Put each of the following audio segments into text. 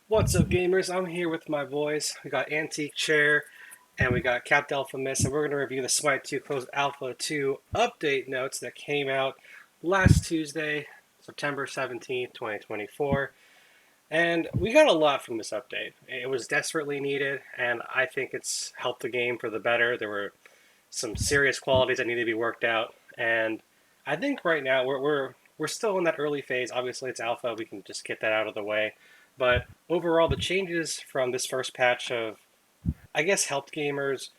What's up, gamers? I'm here with my boys. We got Antique Chair and we got Capped Alpha Miss, and we're going to review the SMITE 2 Closed Alpha 2 update notes that came out last Tuesday, September 17th, 2024. And we got a lot from this update. It was desperately needed, and I think it's helped the game for the better. There were some serious qualities that need to be worked out, and I think right now we're still in that early phase. Obviously, it's alpha. We can just get that out of the way. But overall, the changes from this first patch have, I guess, helped gamers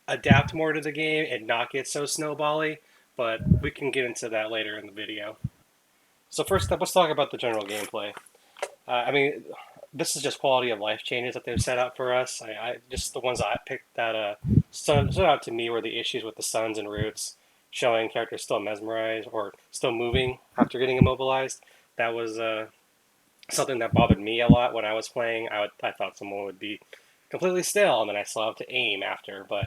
adapt more to the game and not get so snowbally. But we can get into that later in the video. So first up, let's talk about the general gameplay. I mean, this is just quality of life changes that they've set out for us. I just the ones I picked that stood out to me were the issues with the suns and roots, showing characters still mesmerized or still moving after getting immobilized. That was something that bothered me a lot when I was playing. I thought someone would be completely still, and then I still have to aim after, but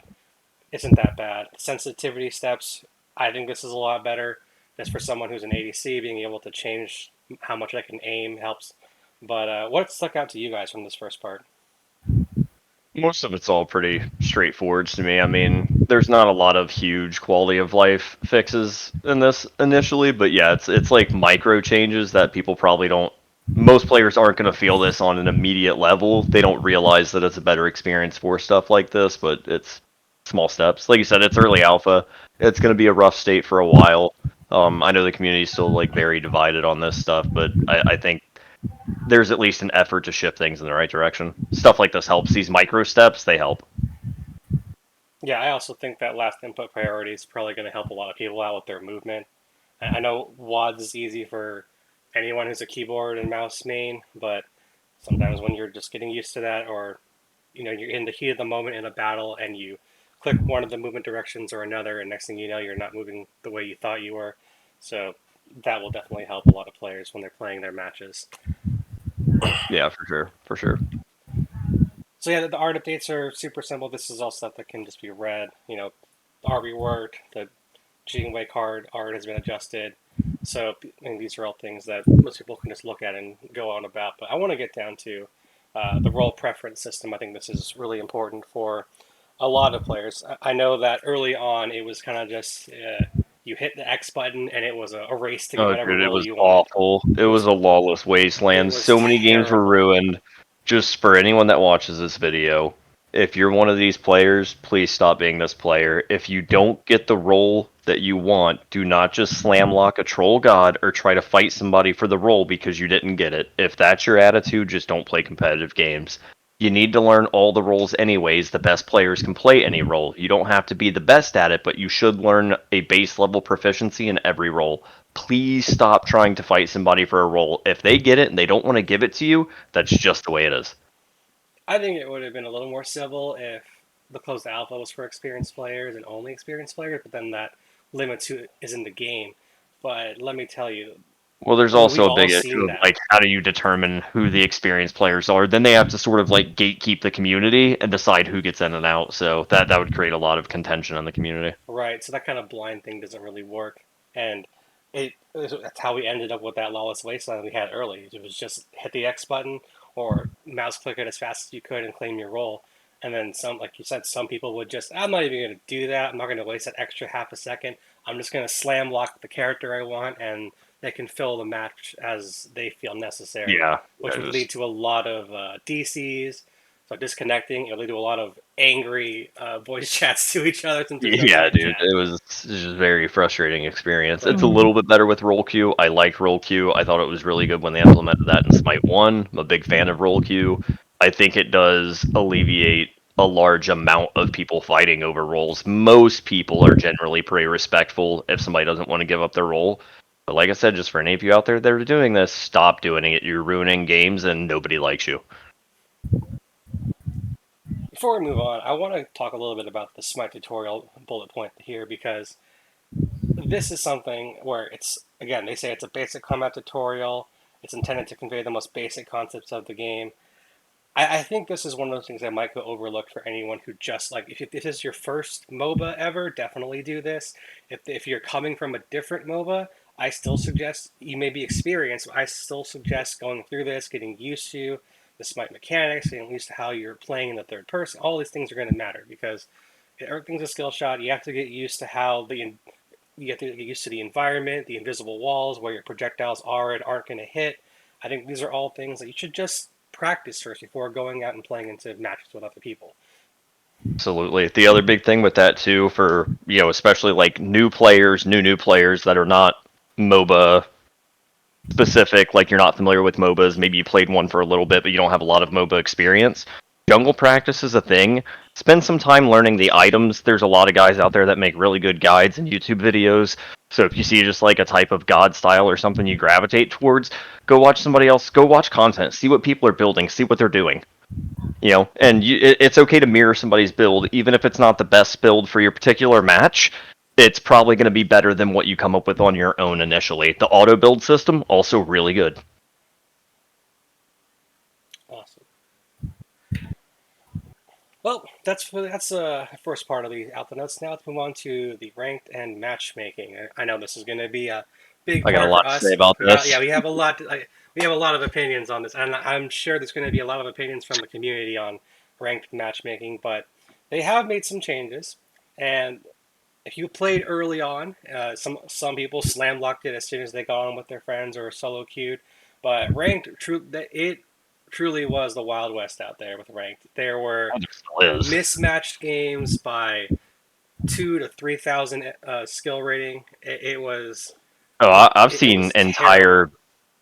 isn't that bad. Sensitivity steps, I think this is a lot better. Just for someone who's an ADC, being able to change how much I can aim helps. But what stuck out to you guys from this first part? Most of it's all pretty straightforward to me. I mean, there's not a lot of huge quality of life fixes in this initially, but yeah, it's like micro changes that people probably don't. Most players aren't going to feel this on an immediate level. They don't realize that it's a better experience for stuff like this, but it's small steps. Like you said, it's early alpha. It's going to be a rough state for a while. I know the community is still like very divided on this stuff, but I think there's at least an effort to shift things in the right direction. Stuff like this helps. These micro steps, they help. Yeah, I also think that last input priority is probably going to help a lot of people out with their movement. I know WADs is easy for anyone who's a keyboard and mouse main, but sometimes when you're just getting used to that, or you're in the heat of the moment in a battle and you click one of the movement directions or another, and next thing you know, you're not moving the way you thought you were. So that will definitely help a lot of players when they're playing their matches. Yeah, for sure, for sure. So yeah, the art updates are super simple. This is all stuff that can just be read. The art reworked, the cheating away card art has been adjusted. So these are all things that most people can just look at and go on about. But I want to get down to the role preference system. I think this is really important for a lot of players. I know that early on it was kind of just you hit the X button and it was a race to get Oh, whatever dude, it role was you wanted. awful. It It was was a lawless it wasteland. was So many games were terrible. ruined. Just for anyone that watches this video, if you're one of these players, please stop being this player. If you don't get the role that you want, do not just slam lock a troll god or try to fight somebody for the role because you didn't get it. If that's your attitude, just don't play competitive games. You need to learn all the roles anyways. The best players can play any role. You don't have to be the best at it, but you should learn a base level proficiency in every role. Please stop trying to fight somebody for a role. If they get it and they don't want to give it to you, that's just the way it is. I think it would have been a little more civil if the closed alpha was for experienced players and only experienced players, but then that limits who is in the game. But let me tell you, Well, there's we've also a all big issue seen of that. like how do you determine who the experienced players are? Then they have to sort of like gatekeep the community and decide who gets in and out. So that would create a lot of contention in the community. Right, so that kind of blind thing doesn't really work, and that's how we ended up with that lawless wasteland we had early. It was just hit the X button or mouse click it as fast as you could and claim your role. And then some, like you said, some people would just, I'm not even going to do that. I'm not going to waste that extra half a second. I'm just going to slam lock the character I want, and they can fill the match as they feel necessary, Yeah, which yeah, would lead just to a lot of DCs, so disconnecting. It'll lead to a lot of angry voice chats to each other since there's no yeah, live dude. chat. It's just a very frustrating experience. It's But a little bit better with roll queue. I liked roll queue. I thought it was really good when they implemented that in Smite 1. I'm a big fan of roll queue. I think it does alleviate a large amount of people fighting over roles. Most people are generally pretty respectful if somebody doesn't want to give up their role. But like I said, just for any of you out there that are doing this, stop doing it. You're ruining games and nobody likes you. before we move on, I want to talk a little bit about the Smite tutorial bullet point here because this is something where it's, again, they say it's a basic combat tutorial. It's intended to convey the most basic concepts of the game. I think this is one of those things that might go overlooked for anyone who just like if this is your first MOBA ever, definitely do this. If you're coming from a different MOBA, I still suggest you may be experienced. But I still suggest going through this, getting used to the Smite mechanics, getting used to how you're playing in the third person. All these things are going to matter because everything's a skill shot. You have to get used to how you have to get used to the environment, the invisible walls, where your projectiles are and aren't going to hit. I think these are all things that you should just practice first before going out and playing into matches with other people. Absolutely. The other big thing with that too, for especially like new players, new players that are not MOBA specific, like you're not familiar with MOBAs, maybe you played one for a little bit, but you don't have a lot of MOBA experience. Jungle practice is a thing. Spend some time learning the items. There's a lot of guys out there that make really good guides and YouTube videos. So if you see just like a type of god style or something you gravitate towards, go watch somebody else, go watch content, see what people are building, see what they're doing. And it's okay to mirror somebody's build, even if it's not the best build for your particular match. It's probably going to be better than what you come up with on your own initially. The auto build system also really good. Awesome. Well, that's the first part of the alpha notes. Now let's move on to the ranked and matchmaking. I know this is going to be a big I got a part lot for to us. say about Yeah, this. we have a lot of opinions on this, and I'm sure there's going to be a lot of opinions from the community on ranked matchmaking. But they have made some changes, and if you played early on, some people slam locked it as soon as they got on with their friends or solo queued. But it truly was the Wild West out there with ranked. There were Oh, there still is. mismatched games by 2 to 3,000 skill rating. Oh, I've It seen was terrible.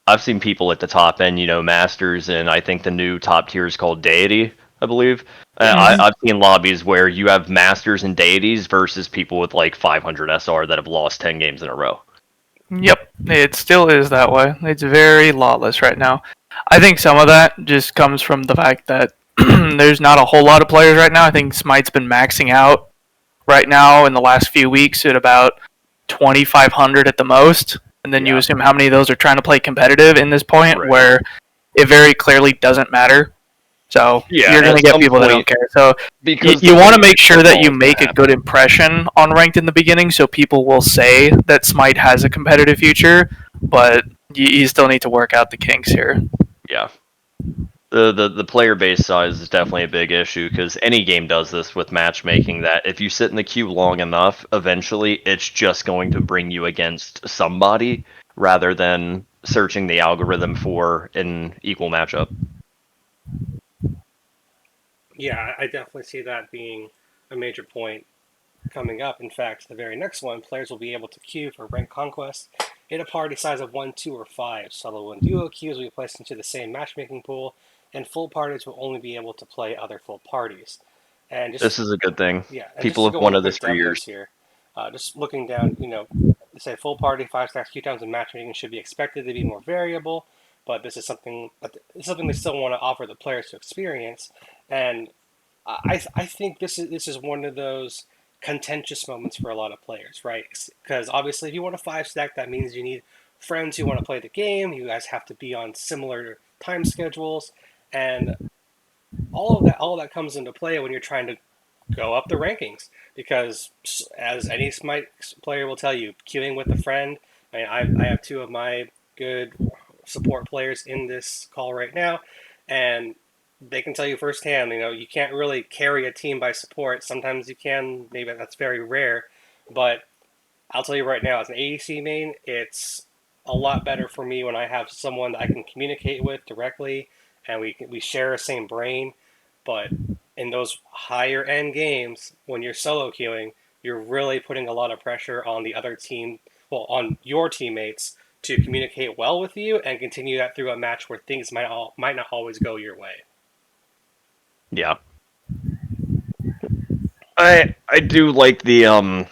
I've seen people at the top end, masters, and I think the new top tier is called deity, I believe. Yeah, I've seen lobbies where you have masters and deities versus people with like 500 SR that have lost 10 games in a row. Yep, it still is that way. It's very lawless right now. I think some of that just comes from the fact that there's not a whole lot of players right now. I think Smite's been maxing out right now in the last few weeks at about 2,500 at the most. And then you Yeah, assume how many of those are trying to play competitive in this point right. where it very clearly doesn't matter. So Yeah, you're going at to get some people that don't point, care. So because the you want to ranked make sure that snowball you is going make to a good happen. impression on ranked in the beginning, so people will say that Smite has a competitive future. But you still need to work out the kinks here. Yeah. The player base size is definitely a big issue because any game does this with matchmaking that if you sit in the queue long enough, eventually it's just going to bring you against somebody rather than searching the algorithm for an equal matchup. yeah, I definitely see that being a major point coming up. In fact, the very next one, players will be able to queue for ranked conquest in a party size of 1, 2, or 5. Solo and duo queues will be placed into the same matchmaking pool, and full parties will only be able to play other full parties. And This is a good thing. just People to have go over wanted quick this for demos years. here, just looking down, they say full party 5 stacks queue times and matchmaking should be expected to be more variable, but this is something they still want to offer the players to experience. And I think this is one of those contentious moments for a lot of players, right? Because obviously, if you want a 5 stack, that means you need friends who want to play the game. You guys have to be on similar time schedules, and all of that comes into play when you're trying to go up the rankings. Because as any Smite player will tell you, queuing with a friend. I mean, I have two of my good support players in this call right now, and they can tell you firsthand. You can't really carry a team by support. Sometimes you can, maybe that's very rare, but I'll tell you right now, as an ADC main, it's a lot better for me when I have someone that I can communicate with directly, and we share a same brain. But in those higher end games, when you're solo queuing, you're really putting a lot of pressure on the other team, well, on your teammates to communicate well with you and continue that through a match where things might not always go your way. Yeah. I do like the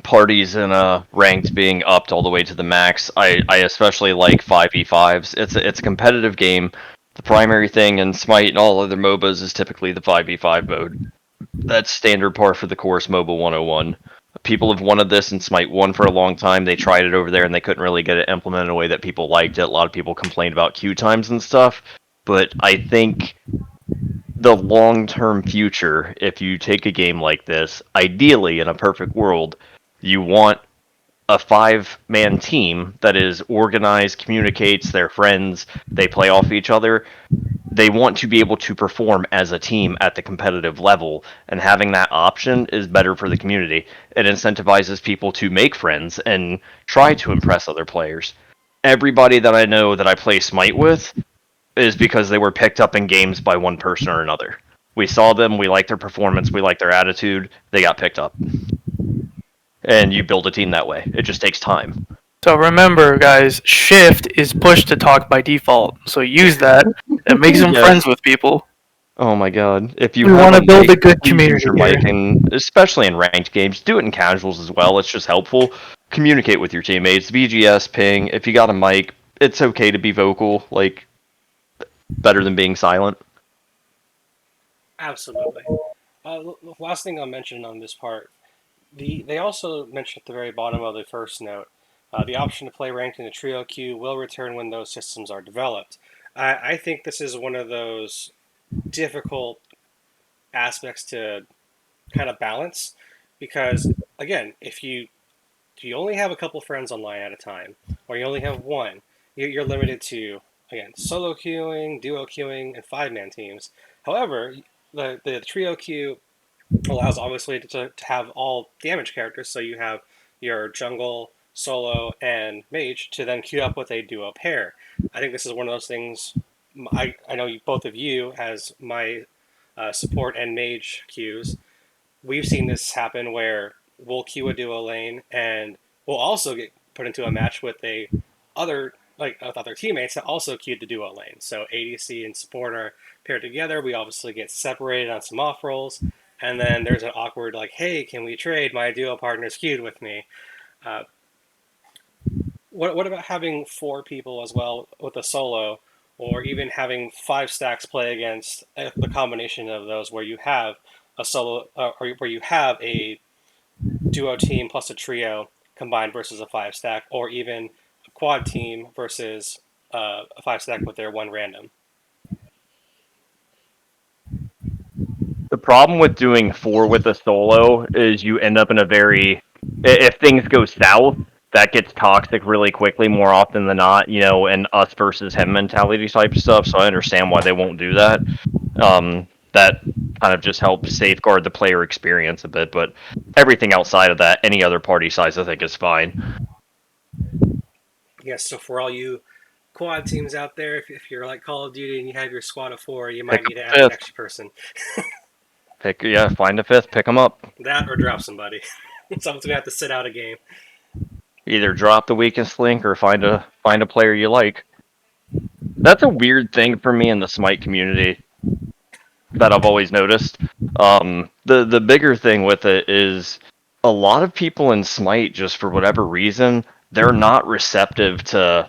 parties and ranked being upped all the way to the max. I especially like 5v5s. It's a competitive game. The primary thing in Smite and all other MOBAs is typically the 5v5 mode. That's standard par for the course MOBA 101. People have wanted this in Smite 1 for a long time. They tried it over there and they couldn't really get it implemented in a way that people liked it. A lot of people complained about queue times and stuff. But I think the long-term future, if you take a game like this, ideally in a perfect world, you want a five-man team that is organized, communicates, they're friends, they play off each other. they want to be able to perform as a team at the competitive level, and having that option is better for the community. It incentivizes people to make friends and try to impress other players. Everybody that I know that I play Smite with is because they were picked up in games by one person or another. We saw them, we liked their performance, we liked their attitude, they got picked up. And you build a team that way. It just takes time. So remember, guys, shift is push to talk by default. So use that and make some Yes. friends with people. Oh my god. If you We have want a to build mic, a good please use community your here. mic, and especially in ranked games, do it in casuals as well. It's just helpful. Communicate with your teammates. VGS, ping. If you got a mic, it's okay to be vocal. Like, better than being silent. Absolutely. Last thing I'll mention on this part, they also mentioned at the very bottom of the first note, the option to play ranked in a trio queue will return when those systems are developed. I think this is one of those difficult aspects to kind of balance because, again, if you only have a couple friends online at a time, or you only have one, you're limited to, again, solo queuing, duo queuing, and 5-man teams. However, the trio queue allows obviously to have all damage characters, so you have your jungle, solo, and mage to then queue up with a duo pair. I think this is one of those things. I know both of you as my support and mage queues. We've seen this happen where we'll queue a duo lane and we'll also get put into a match with a other with other teammates that also queued the duo lane. So ADC and support are paired together. We obviously get separated on some off rolls, and then there's an awkward like, "Hey, can we trade? My duo partner's queued with me." Uh, what about having four people as well with a solo, or even having five stacks play against the combination of those, where you have a solo or where you have a duo team plus a trio combined versus a five stack, or even a quad team versus a five stack with their one random. The problem with doing 4 with a solo is you end up in a very, if things go south, that gets toxic really quickly more often than not, and us versus him mentality type stuff. So I understand why they won't do that. That kind of just helps safeguard the player experience a bit, but everything outside of that, any other party size, I think is fine. Yes, so for all you quad teams out there, if you're like Call of Duty and you have your squad of four, you might Pick need to a add an fifth. extra person. Find a fifth, pick them up. That or drop somebody. Someone's gonna have to sit out a game. Either drop the weakest link or find a player you like. That's a weird thing for me in the Smite community that I've always noticed. The bigger thing with it is a lot of people in Smite, just for whatever reason, they're not receptive to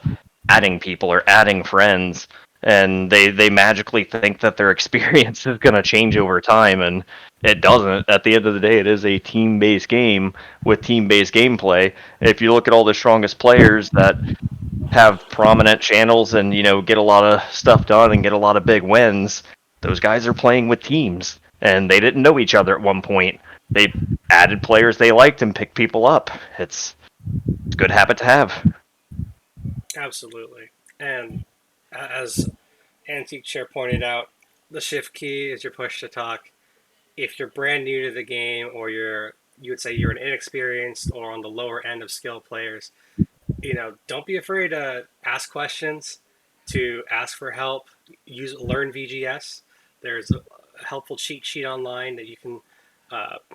adding people or adding friends, and they magically think that their experience is going to change over time, and it doesn't. At the end of the day, it is a team-based game with team-based gameplay. If you look at all the strongest players that have prominent channels and get a lot of stuff done and get a lot of big wins, those guys are playing with teams and they didn't know each other at one point. They added players they liked and picked people up. It's a good habit to have. Absolutely. And as Antique Chair pointed out, the shift key is your push to talk. If you're brand new to the game, or you would say you're an inexperienced or on the lower end of skill players, don't be afraid to ask questions, to ask for help. Learn VGS. There's a helpful cheat sheet online that you can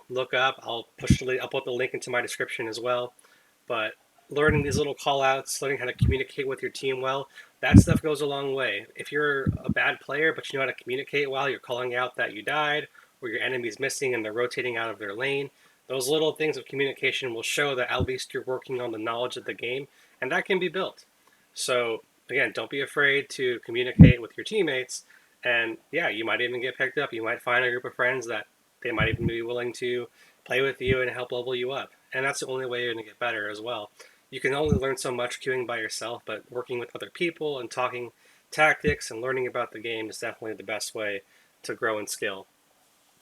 look up. I'll put the link into my description as well. But learning these little call outs, learning how to communicate with your team well, that stuff goes a long way. If you're a bad player but you know how to communicate well, you're calling out that you died or your enemy's missing and they're rotating out of their lane. Those little things of communication will show that at least you're working on the knowledge of the game, and that can be built. So, again, don't be afraid to communicate with your teammates. And yeah, you might even get picked up. You might find a group of friends that they might even be willing to play with you and help level you up. And that's the only way you're going to get better as well. You can only learn so much queuing by yourself, but working with other people and talking tactics and learning about the game is definitely the best way to grow in skill.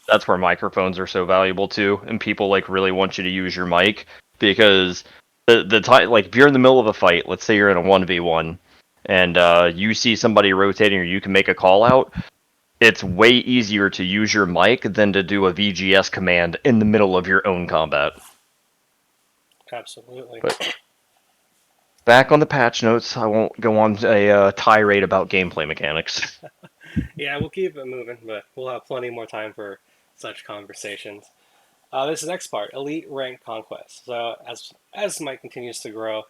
That's where microphones are so valuable too, and people really want you to use your mic because the time, if you're in the middle of a fight, let's say you're in a 1v1, and you see somebody rotating or you can make a call out, it's way easier to use your mic than to do a VGS command in the middle of your own combat. Absolutely. But back on the patch notes, I won't go on a tirade about gameplay mechanics. Yeah, we'll keep it moving, but we'll have plenty more time for such conversations. This is the next part, elite rank conquest. So as Smite continues to grow,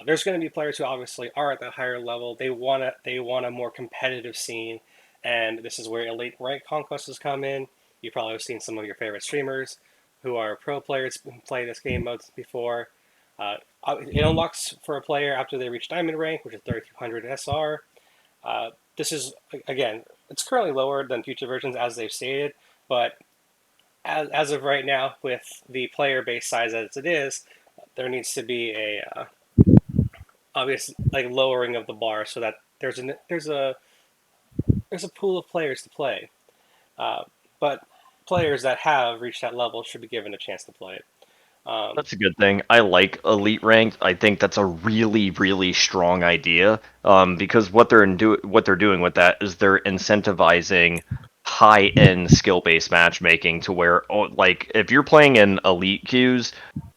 there's going to be players who obviously are at the higher level. They want a more competitive scene, and this is where elite rank conquest has come in. You probably have seen some of your favorite streamers who are pro players who play this game mode before. Uh, it unlocks for a player after they reach diamond rank, which is 3200 SR. This is again, it's currently lower than future versions as they've stated, but as of right now, with the player base size as it is, there needs to be a obvious like lowering of the bar so that there's a pool of players to play. But players that have reached that level should be given a chance to play it. That's a good thing. I like elite ranked. I think that's a really, really strong idea. Because what they're doing with that is they're incentivizing high end skill based matchmaking to where, oh, like, if you're playing in elite queues,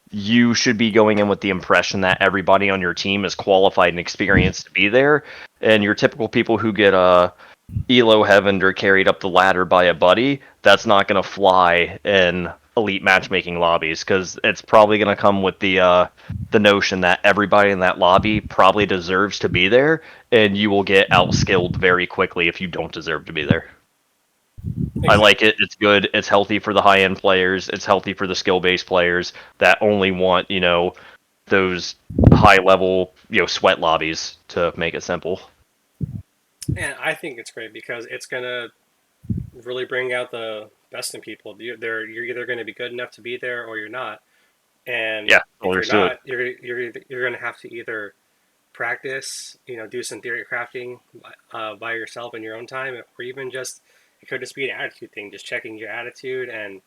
you should be going in with the impression that everybody on your team is qualified and experienced to be there, and your typical people who get Elo heavened or carried up the ladder by a buddy, that's not going to fly in elite matchmaking lobbies because it's probably going to come with the notion that everybody in that lobby probably deserves to be there, and you will get outskilled very quickly if you don't deserve to be there. I like Exactly. it. It's good. It's healthy for the high end players. It's healthy for the skill based players that only want, those high level, sweat lobbies, to make it simple. And I think it's great because it's gonna really bring out the best in people. You're either going to be good enough to be there or you're not. And Yeah, if well, you're there's to it. not, you're going to have to either practice, do some theory crafting by yourself in your own time, or even just it could just be an attitude thing, just checking your attitude and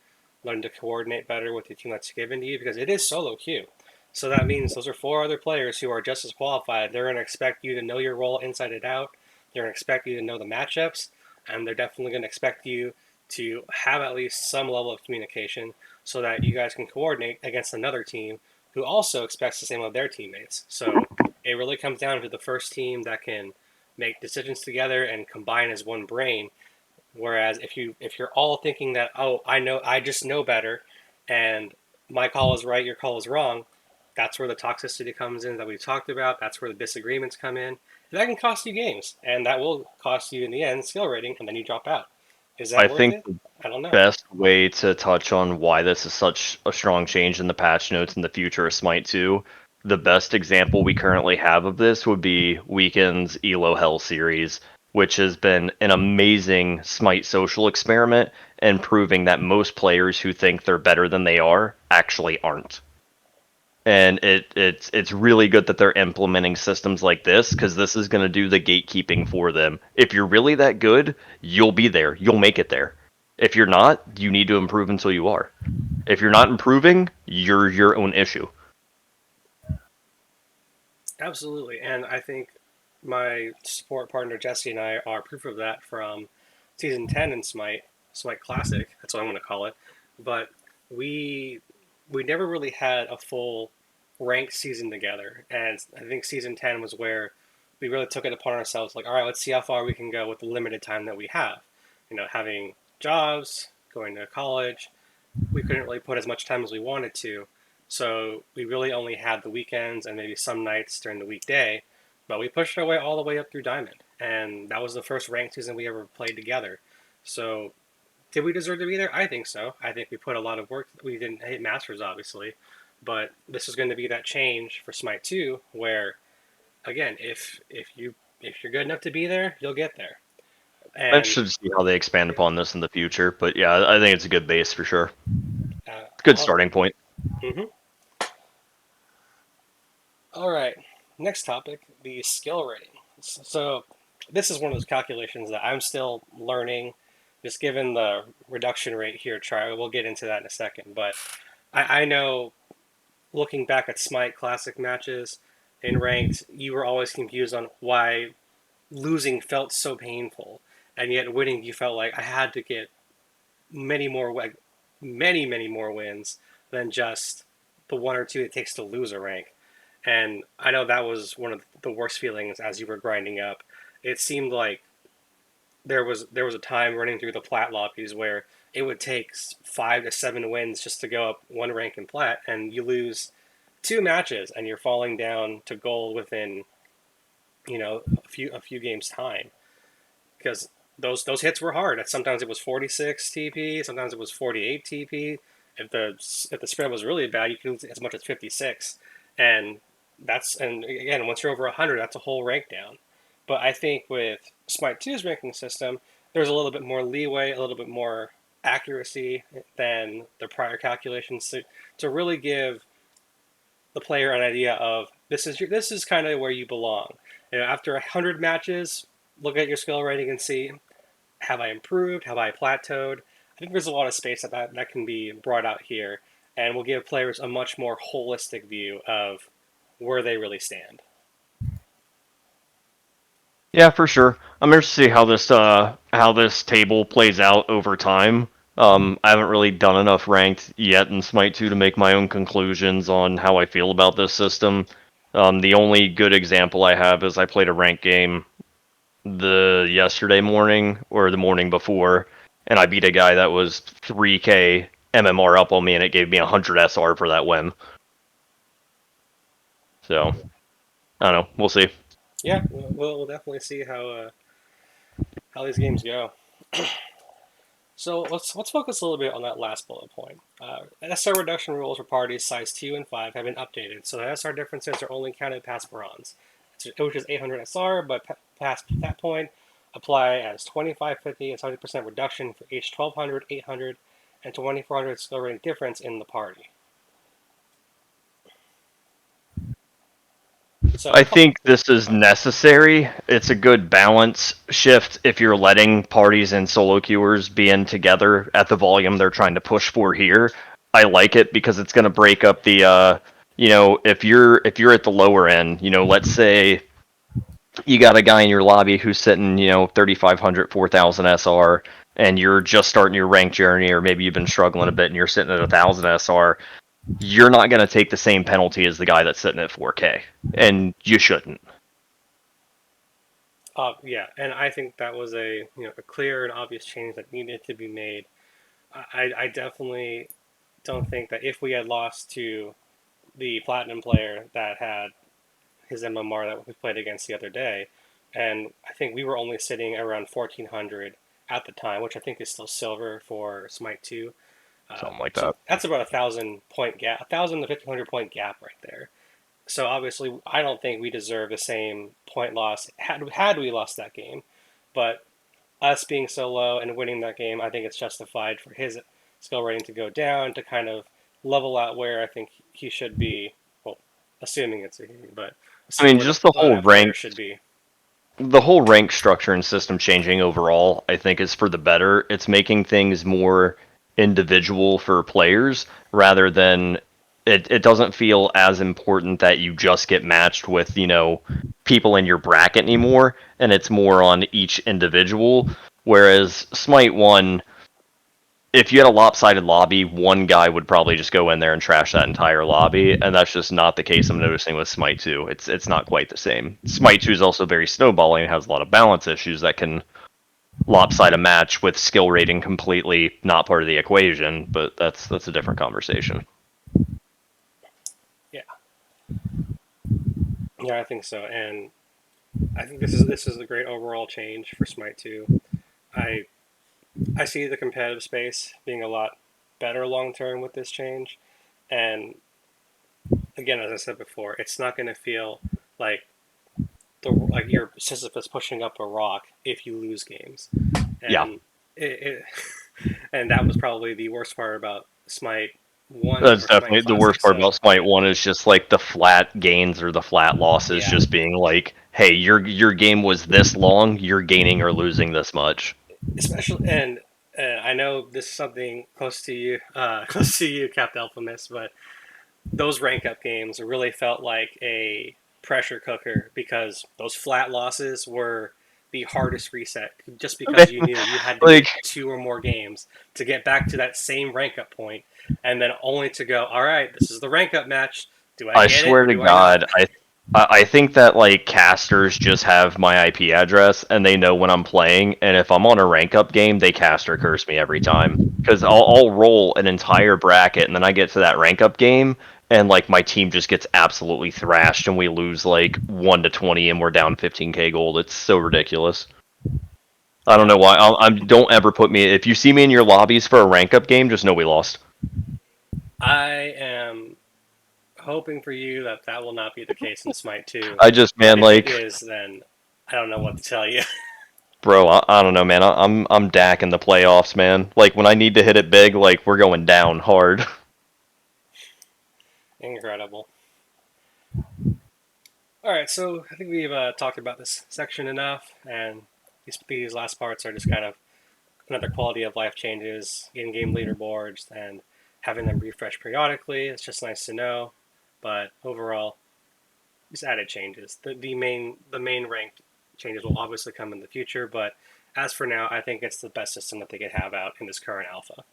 learn to coordinate better with the team that's given to you because it is solo queue. So that means those are four other players who are just as qualified. They're going to expect you to know your role inside and out. They're going to expect you to know the matchups, and they're definitely going to expect you to have at least some level of communication so that you guys can coordinate against another team who also expects the same of their teammates. So it really comes down to the first team that can make decisions together and combine as one brain. Whereas if you're all thinking that, oh, I just know better, and my call is right, your call is wrong, that's where the toxicity comes in that we've talked about. That's where the disagreements come in, and that can cost you games, and that will cost you in the end skill rating, and then you drop out. Is that I worth think it? I don't know. best way to touch on why this is such a strong change in the patch notes in the future of Smite 2. The best example we currently have of this would be Weekend's Elo Hell series, which has been an amazing Smite social experiment and proving that most players who think they're better than they are actually aren't. And it's really good that they're implementing systems like this because this is going to do the gatekeeping for them. If you're really that good, you'll be there. You'll make it there. If you're not, you need to improve until you are. If you're not improving, you're your own issue. Absolutely, and I think my support partner Jesse and I are proof of that from season 10 in Smite Classic. That's what I'm going to call it. But we we never really had a full ranked season together, and I think season 10 was where we really took it upon ourselves. Like, all right, let's see how far we can go with the limited time that we have. Having jobs, going to college, we couldn't really put as much time as we wanted to. So we really only had the weekends and maybe some nights during the weekday, but we pushed our way all the way up through Diamond. And that was the first ranked season we ever played together. So did we deserve to be there? I think so. I think we put a lot of work. We didn't hit Masters, obviously, but this is going to be that change for Smite 2 where, again, if you're good enough to be there, you'll get there. I'm And interested to see how they expand upon this in the future, but yeah, I think it's a good base for sure. uh, Good starting point. mhm. All right, next topic, the skill rating. So, this is one of those calculations that I'm still learning, just given the reduction rate here. We'll get into that in a second. But I know, looking back at Smite Classic matches, in ranked, you were always confused on why losing felt so painful, and yet winning you felt like I had to get many more like many more wins than just the one or two it takes to lose a rank. And I know that was one of the worst feelings as you were grinding up. It seemed like there was a time running through the plat lobbies where it would take 5 to 7 wins just to go up one rank in plat, and you lose two matches and you're falling down to gold within a few games time, because those hits were hard. Sometimes it was 46 TP, sometimes it was 48 TP. If the spread was really bad, you could lose as much as 56, and and again, once you're over 100, that's a whole rank down. But I think with Smite 2's ranking system, there's a little bit more leeway, a little bit more accuracy than the prior calculations to really give the player an idea of this is kind of where you belong. After 100 matches, look at your skill rating and see, have I improved? Have I plateaued? I think there's a lot of space that can be brought out here, and will give players a much more holistic view of where they really stand. Yeah, for sure. I'm interested to see how this table plays out over time. I haven't really done enough ranked yet in Smite 2 to make my own conclusions on how I feel about this system. The only good example I have is I played a ranked game the yesterday morning or the morning before, and I beat a guy that was 3k MMR up on me, and it gave me 100 SR for that win. So I don't know. We'll see. Yeah, we'll definitely see how these games go. So let's focus a little bit on that last bullet point. SR reduction rules for parties size 2 and 5 have been updated, so the SR differences are only counted past bronze, which is 800 SR, but past that point, apply as 25, 50, and 70% reduction for each 1200, 800, and 2400 skill rating difference in the party. So I think this is necessary. It's a good balance shift if you're letting parties and solo queuers be in together at the volume they're trying to push for here. I like it because it's going to break up the if you're at the lower end, let's say you got a guy in your lobby who's sitting, 3500 4000 SR, and you're just starting your rank journey, or maybe you've been struggling a bit and you're sitting at 1000 SR. You're not going to take the same penalty as the guy that's sitting at 4K, and you shouldn't. yeah, and I think that was a clear and obvious change that needed to be made. I definitely don't think that if we had lost to the platinum player that had his MMR that we played against the other day, and I think we were only sitting around 1400 at the time, which I think is still silver for Smite 2. Something like So that. that's about 1,000 point gap, 1,000 to 1,500 point gap right there. So obviously, I don't think we deserve the same point loss had we lost that game. But us being so low and winning that game, I think it's justified for his skill rating to go down to kind of level out where I think he should be. Well, assuming it's a he, but I mean, assuming just that player should be. the whole rank structure and system changing overall, I think, is for the better. It's making things more individual for players rather than it doesn't feel as important that you just get matched with, people in your bracket anymore, and it's more on each individual. Whereas Smite 1, if you had a lopsided lobby, one guy would probably just go in there and trash that entire lobby, and that's just not the case I'm noticing with Smite 2. It's not quite the same. Smite 2 is also very snowballing and has a lot of balance issues that can lopside a match with skill rating completely not part of the equation, but that's a different conversation. Yeah, yeah, I think so, and I think this is a great overall change for Smite 2. I I see the competitive space being a lot better long term with this change, and again, as I said before, it's not going to feel like you're Sisyphus pushing up a rock if you lose games, Yeah, and and that was probably the worst part about Smite One that's or Smite definitely the Classic. worst part So about Smite 1 is just like the flat gains or the flat losses yeah, just being like, hey, your game was this long, you're gaining or losing this much. especially and I know this is something close to you, close to you, Capt Alpha Miss, but those rank up games really felt like a pressure cooker because those flat losses were the hardest reset just because you knew you had to Like, get two or more games to get back to that same rank up point and then only to go, all right, this is the rank up match. Do I I get it swear or to do I not? God, I think that like casters just have my IP address and they know when I'm playing, and if I'm on a rank up game, they caster curse me every time. Because I'll roll an entire bracket and then I get to that rank up game and like my team just gets absolutely thrashed and we lose like 1 to 20 and we're down 15k gold. It's so ridiculous. I don't Yeah, know why. Don't ever put me. If you see me in your lobbies for a rank up game, just know we lost. I am hoping for you that that will not be the case in Smite 2. I just, But man, if it like, is, then I don't know what to tell you. bro, I don't know, man. I'm Dak in the playoffs, man. Like when I need to hit it big, like we're going down hard. Incredible. All right, so I think we've talked about this section enough, and these last parts are just kind of another quality of life changes, in-game leaderboards, and having them refresh periodically. It's just nice to know, but overall, just added changes. The main ranked changes will obviously come in the future, but as for now, I think it's the best system that they could have out in this current alpha.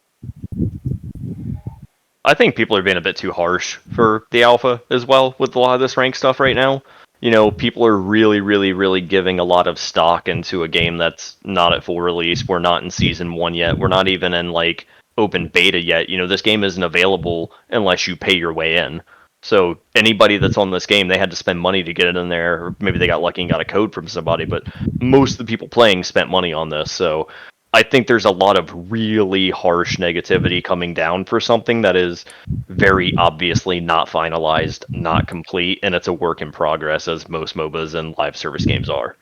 I think people are being a bit too harsh for the alpha as well with a lot of this rank stuff right now. You know, people are really, really, really giving a lot of stock into a game that's not at full release. We're not in season one yet. We're not even in like open beta yet. You know, this game isn't available unless you pay your way in. So anybody that's on this game, they had to spend money to get it in there, or maybe they got lucky and got a code from somebody. But most of the people playing spent money on this, so I think there's a lot of really harsh negativity coming down for something that is very obviously not finalized, not complete, and it's a work in progress, as most MOBAs and live service games are.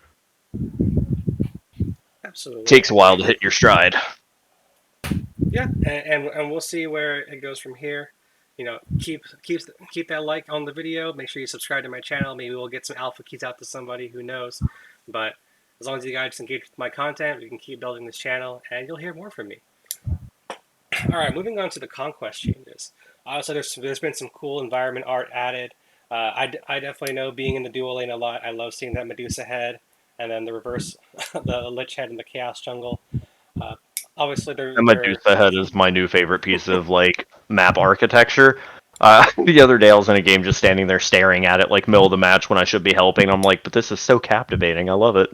Absolutely. Takes a while to hit your stride. Yeah, and we'll see where it goes from here. You know, keep that like on the video. Make sure you subscribe to my channel. Maybe we'll get some alpha keys out to somebody. Who knows? But as long as you guys engage with my content, we can keep building this channel, and you'll hear more from me. All right, moving on to the Conquest changes. So there's been some cool environment art added. I definitely know being in the dual lane a lot. I love seeing that Medusa head, and then the reverse, the Lich head in the Chaos Jungle. Uh, Obviously, The they're Medusa head is my new favorite piece of like map architecture. The other day I was in a game just standing there staring at it like middle of the match when I should be helping. I'm like, but this is so captivating. I love it.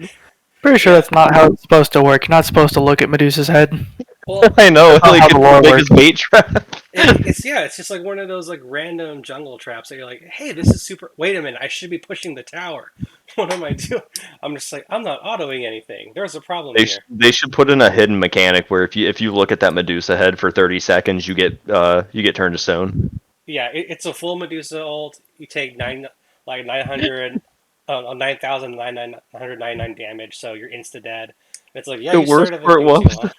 Pretty sure yeah. that's not how it's supposed to work. You're not supposed to look at Medusa's head. Well, I know, That's not like how the it's lore like a works. bait trap. it's just like one of those like random jungle traps that you're like, hey, this is super. Wait a minute, I should be pushing the tower. What am I doing? I'm just like, I'm not autoing anything. There's a problem here. They should put in a hidden mechanic where if you look at that Medusa head for 30 seconds, you get turned to stone. Yeah, it's a full Medusa ult. You take 900, 9,999 damage, so you're insta dead. It's like, yeah, The you worst started the part game too was long.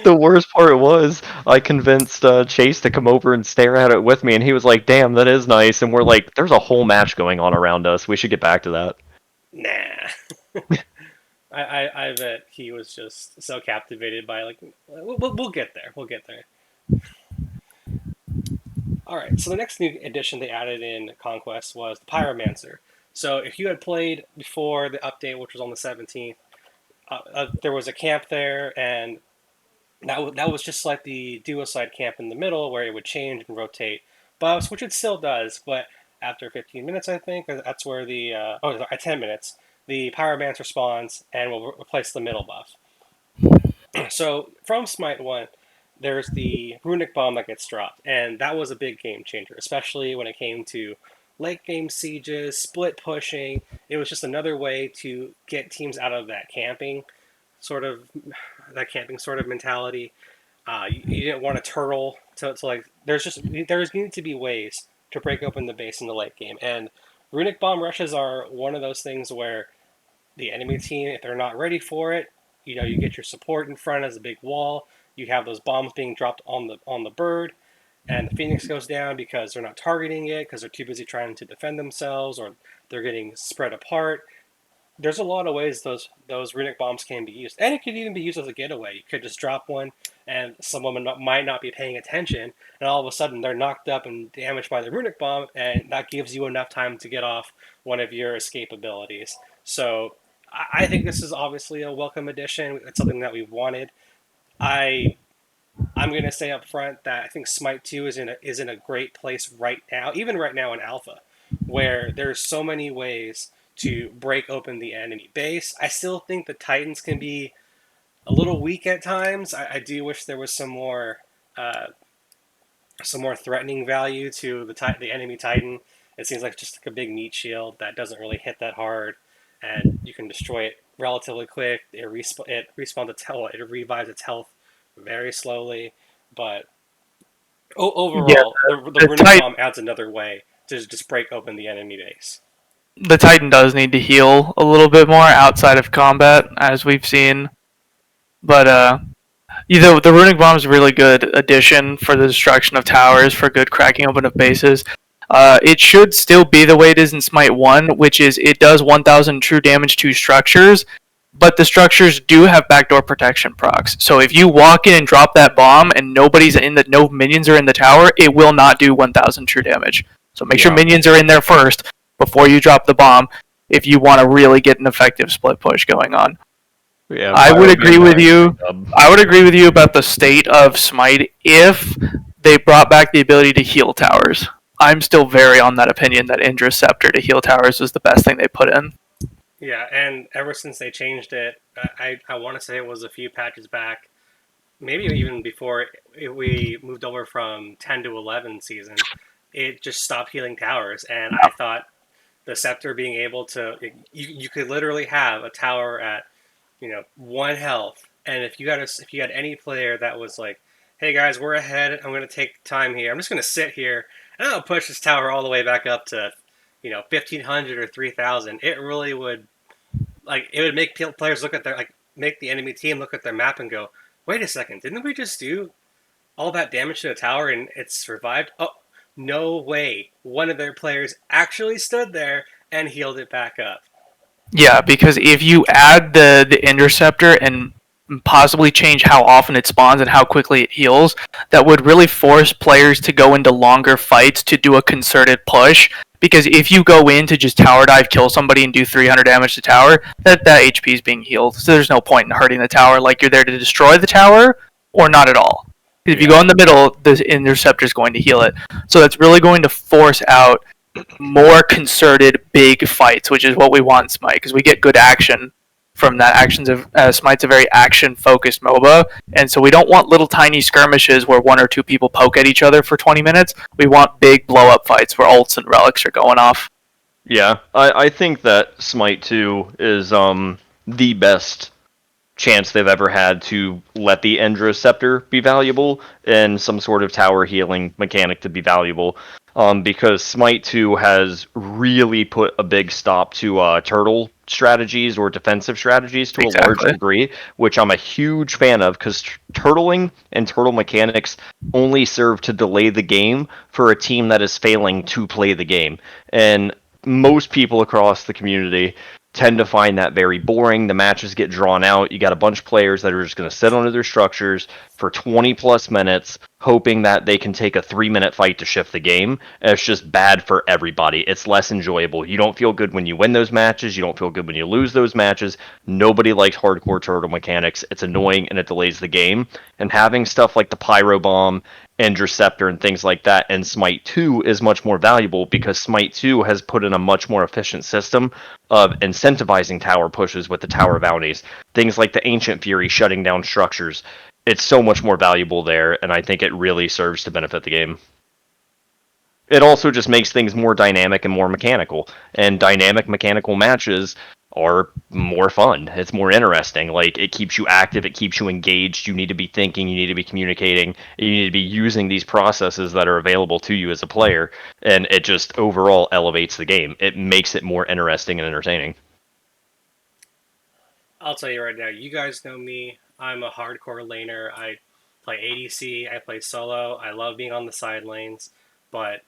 the worst part was I convinced Chase to come over and stare at it with me, and he was like, "Damn, that is nice." And we're like, "There's a whole match going on around us. We should get back to that." Nah. I bet he was just so captivated by like we'll get there. We'll get there. All right. So the next new addition they added in Conquest was the Pyromancer. So if you had played before the update, which was on the 17th, there was a camp there, and that was just like the duocide camp in the middle where it would change and rotate buffs, which it still does. But after 15 minutes, I think that's where the at 10 minutes, the Pyromancer spawns and will replace the middle buff. So from Smite 1, there's the Runic Bomb that gets dropped, and that was a big game changer, especially when it came to late game sieges, split pushing. It was just another way to get teams out of sort of that camping sort of mentality. You didn't want to turtle to like. There's need to be ways to break open the base in the late game, and Runic Bomb rushes are one of those things where the enemy team, if they're not ready for it, you get your support in front as a big wall. You have those bombs being dropped on the bird, and the Phoenix goes down because they're not targeting it because they're too busy trying to defend themselves or they're getting spread apart. there's a lot of ways those runic bombs can be used, and it could even be used as a getaway. You could just drop one, and someone might not be paying attention, and all of a sudden they're knocked up and damaged by the runic bomb, and that gives you enough time to get off one of your escape abilities. So I think this is obviously a welcome addition. It's something that we wanted. I I'm going to say up front that I think Smite 2 is in a great place right now, even right now in Alpha, where there's so many ways to break open the enemy base. I still think the Titans can be a little weak at times. I do wish there was uh, some more threatening value to the enemy Titan. It seems like just like a big meat shield that doesn't really hit that hard, and you can destroy it relatively quick. It respawns its health. It revives its health very slowly, but Yeah, overall, the the runic Titan, bomb adds another way to just break open the enemy base. the Titan does need to heal a little bit more outside of combat, as we've seen. But the runic bomb is a really good addition for the destruction of towers, for good cracking open of bases. It should still be the way it is in Smite 1, which is it does 1000 true damage to structures, but the structures do have backdoor protection procs. So if you walk in and drop that bomb and no minions are in the tower, it will not do 1000 true damage. So make sure Yeah. minions are in there first before you drop the bomb if you want to really get an effective split push going on. Yeah, I would Pyro agree being with back is a you. big dub. I would agree with you about the state of Smite if they brought back the ability to heal towers. I'm still very on that opinion that Indra's Scepter to heal towers was the best thing they put in. Yeah, and ever since they changed it, I want to say it was a few patches back, maybe even before we moved over from 10 to 11 season, it just stopped healing towers, and I thought the scepter being able to you could literally have a tower at one health, and if you had any player that was like, hey guys, we're ahead, I'm going to take time here, I'm just going to sit here and I'll push this tower all the way back up to 1500 or 3000. It really would, like, it would make players look at their, like, make the enemy team look at their map and go, wait a second, didn't we just do all that damage to the tower and it survived? Oh, no way, one of their players actually stood there and healed it back up. Yeah, because if you add the interceptor and possibly change how often it spawns and how quickly it heals, that would really force players to go into longer fights to do a concerted push. Because if you go in to just tower dive, kill somebody, and do 300 damage to tower, that HP is being healed. So there's no point in hurting the tower. Like you're there to destroy the tower or not at all. Because if you Yeah. go in the middle, the interceptor is going to heal it. So that's really going to force out more concerted big fights, which is what we want in Smite, because we get good action from that. Actions of Smite's a very action focused MOBA, and so we don't want little tiny skirmishes where one or two people poke at each other for 20 minutes. We want big blow up fights where ults and relics are going off. Yeah, I think that Smite 2 is the best chance they've ever had to let the Endra Scepter be valuable and some sort of tower healing mechanic to be valuable. Because Smite 2 has really put a big stop to turtle strategies or defensive strategies to a large Exactly. degree, which I'm a huge fan of because turtling and turtle mechanics only serve to delay the game for a team that is failing to play the game. And most people across the community tend to find that very boring. The matches get drawn out. You got a bunch of players that are just going to sit under their structures for 20 plus minutes, hoping that they can take a 3 minute fight to shift the game. And it's just bad for everybody. It's less enjoyable. You don't feel good when you win those matches. You don't feel good when you lose those matches. Nobody likes hardcore turtle mechanics. It's annoying and it delays the game. And having stuff like the Pyro Bomb Interceptor and things like that, and Smite 2 is much more valuable because Smite 2 has put in a much more efficient system of incentivizing tower pushes with the tower bounties. Things like the Ancient Fury shutting down structures. It's so much more valuable there, and I think it really serves to benefit the game. It also just makes things more dynamic and more mechanical. And dynamic mechanical matches are more fun. It's more interesting. Like it keeps you active, it keeps you engaged. You need to be thinking, you need to be communicating, you need to be using these processes that are available to you as a player, and it just overall elevates the game. It makes it more interesting and entertaining. I'll tell you right now, you guys know me. I'm a hardcore laner. I play ADC, I play solo. I love being on the side lanes, but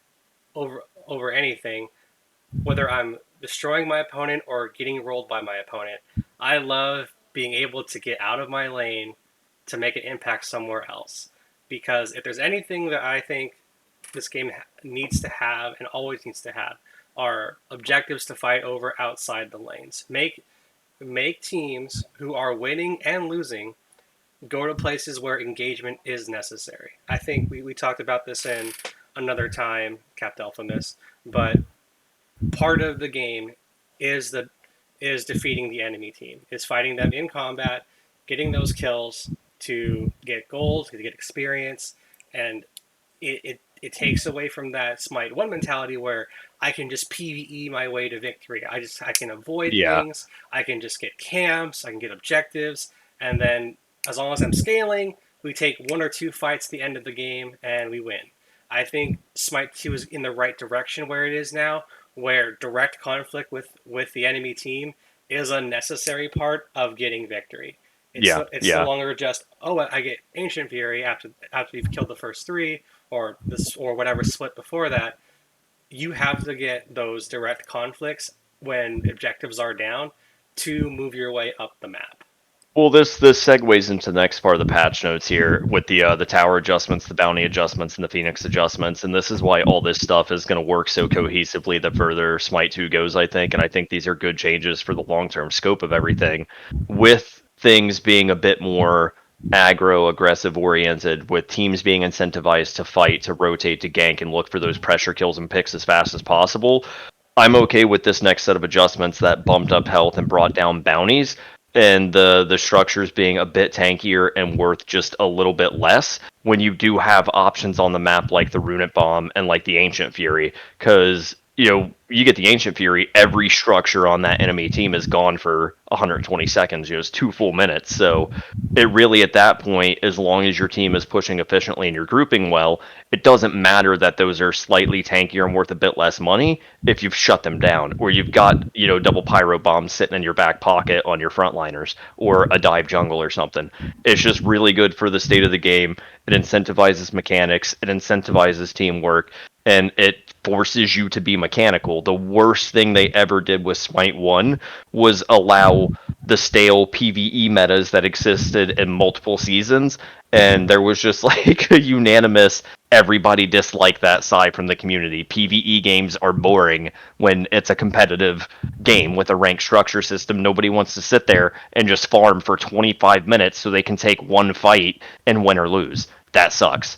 over anything, whether I'm destroying my opponent or getting rolled by my opponent. I love being able to get out of my lane to make an impact somewhere else. Because if there's anything that I think this game needs to have and always needs to have are objectives to fight over outside the lanes. Make teams who are winning and losing go to places where engagement is necessary. I think we talked about this in another time, Capt Alpha Miss, but part of the game is the is defeating the enemy team, is fighting them in combat, getting those kills to get gold, to get experience, and it takes away from that Smite 1 mentality where I can just PvE my way to victory. I can avoid Yeah, things, I can just get camps, I can get objectives, and then as long as I'm scaling, we take one or two fights at the end of the game and we win. I think Smite 2 is in the right direction where it is now, where direct conflict with the enemy team is a necessary part of getting victory. yeah, It's no yeah. longer just, oh, I get Ancient Fury after you've killed the first three, or whatever split before that. You have to get those direct conflicts when objectives are down to move your way up the map. Well, this segues into the next part of the patch notes here with the tower adjustments, the bounty adjustments, and the Phoenix adjustments, and this is why all this stuff is going to work so cohesively the further Smite 2 goes, I think, and I think these are good changes for the long-term scope of everything, with things being a bit more aggro aggressive oriented, with teams being incentivized to fight, to rotate, to gank, and look for those pressure kills and picks as fast as possible. I'm okay with this next set of adjustments that bumped up health and brought down bounties, and the structures being a bit tankier and worth just a little bit less when you do have options on the map like the Runic Bomb and like the Ancient Fury, because you get the Ancient Fury, every structure on that enemy team is gone for 120 seconds. It's 2 full minutes. So it really, at that point, as long as your team is pushing efficiently and you're grouping well, it doesn't matter that those are slightly tankier and worth a bit less money if you've shut them down, or you've got double pyro bombs sitting in your back pocket on your frontliners, or a dive jungle or something. It's just really good for the state of the game. It incentivizes mechanics, it incentivizes teamwork, and it forces you to be mechanical. The worst thing they ever did with Smite 1 was allow the stale PvE metas that existed in multiple seasons, and there was just like a unanimous everybody disliked that side from the community. PvE games are boring when it's a competitive game with a rank structure system. Nobody wants to sit there and just farm for 25 minutes so they can take one fight and win or lose. That sucks.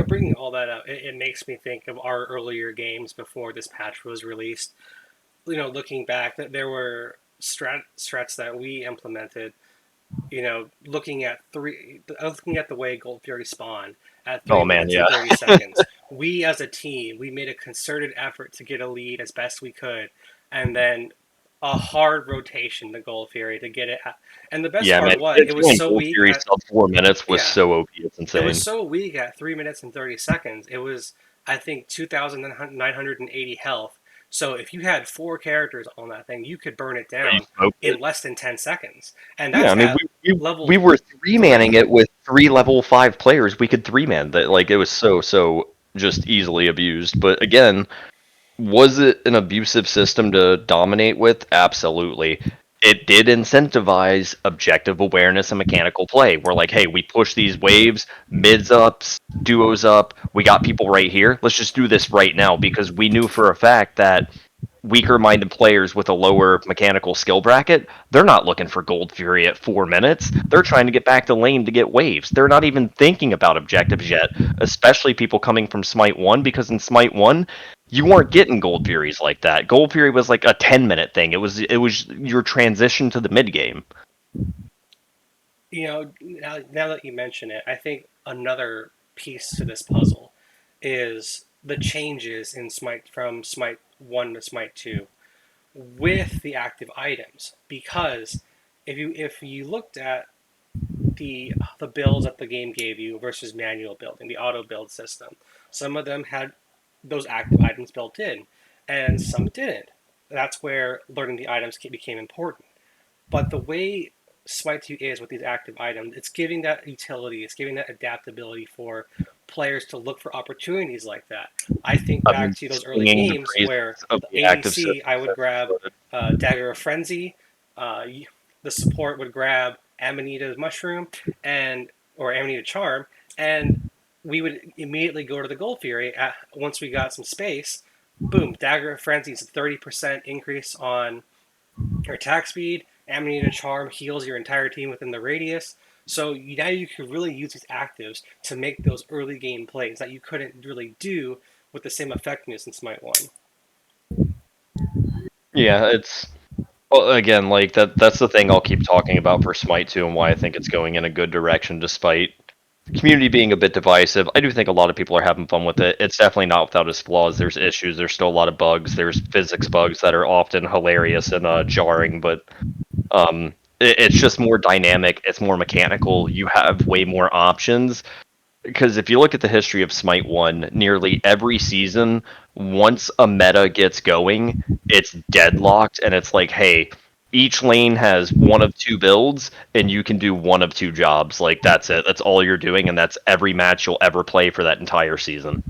Bringing all that up, it makes me think of our earlier games before this patch was released. Looking back, that there were strats that we implemented. Looking at the way Gold Fury spawned at three Oh man, minutes yeah. and 30 seconds. We as a team, we made a concerted effort to get a lead as best we could, and then a hard rotation to Gold Fury to get it. And the best Yeah, man. part was it was Doing so Gold weak Fury at sub 4 minutes was yeah, so OP. It's it was insane. so weak at 3 minutes and 30 seconds. It was, I think, 2,980 health. So if you had four characters on that thing, you could burn it You down smoked in it. less than 10 seconds, and Yeah, that's I mean, at we level were three manning three. it with three level 5 players. We could three man that. Like, it was so just easily abused. But again, was it an abusive system to dominate with? Absolutely. It did incentivize objective awareness and mechanical play. We're like, hey, we push these waves, mids ups, duos up. We got people right here. Let's just do this right now, because we knew for a fact that weaker minded players with a lower mechanical skill bracket, they're not looking for Gold Fury at 4 minutes. They're trying to get back to lane to get waves. They're not even thinking about objectives yet, especially people coming from Smite 1, because in Smite 1, you weren't getting Gold Furies like that. Gold Fury was like a 10-minute thing. It was your transition to the mid game. Now that you mention it, I think another piece to this puzzle is the changes in Smite from Smite 1 to Smite 2 with the active items. Because if you looked at the builds that the game gave you versus manual building, the auto build system, some of them had those active items built in, and some didn't. That's where learning the items became important. But the way Smite 2 is with these active items, it's giving that utility, it's giving that adaptability for players to look for opportunities like that. I think I back mean, to those early singing the games where praises of the the active ADC, I systems would that grab supported. Dagger of Frenzy, uh, the support would grab Amanita's Mushroom and or Amanita Charm, and we would immediately go to the Gold Fury once we got some space. Boom, Dagger of Frenzy is a 30% increase on your attack speed. Amanita Charm heals your entire team within the radius. So now you can really use these actives to make those early game plays that you couldn't really do with the same effectiveness in Smite 1. Yeah, it's well, again, like that's the thing I'll keep talking about for Smite 2 and why I think it's going in a good direction despite the community being a bit divisive. I do think a lot of people are having fun with it. It's definitely not without its flaws. There's issues, there's still a lot of bugs, there's physics bugs that are often hilarious and jarring, but it's just more dynamic, it's more mechanical. You have way more options because if you look at the history of Smite 1, nearly every season, once a meta gets going, it's deadlocked, and it's like, hey, each lane has one of two builds, and you can do one of two jobs. Like, that's it. That's all you're doing, and that's every match you'll ever play for that entire season.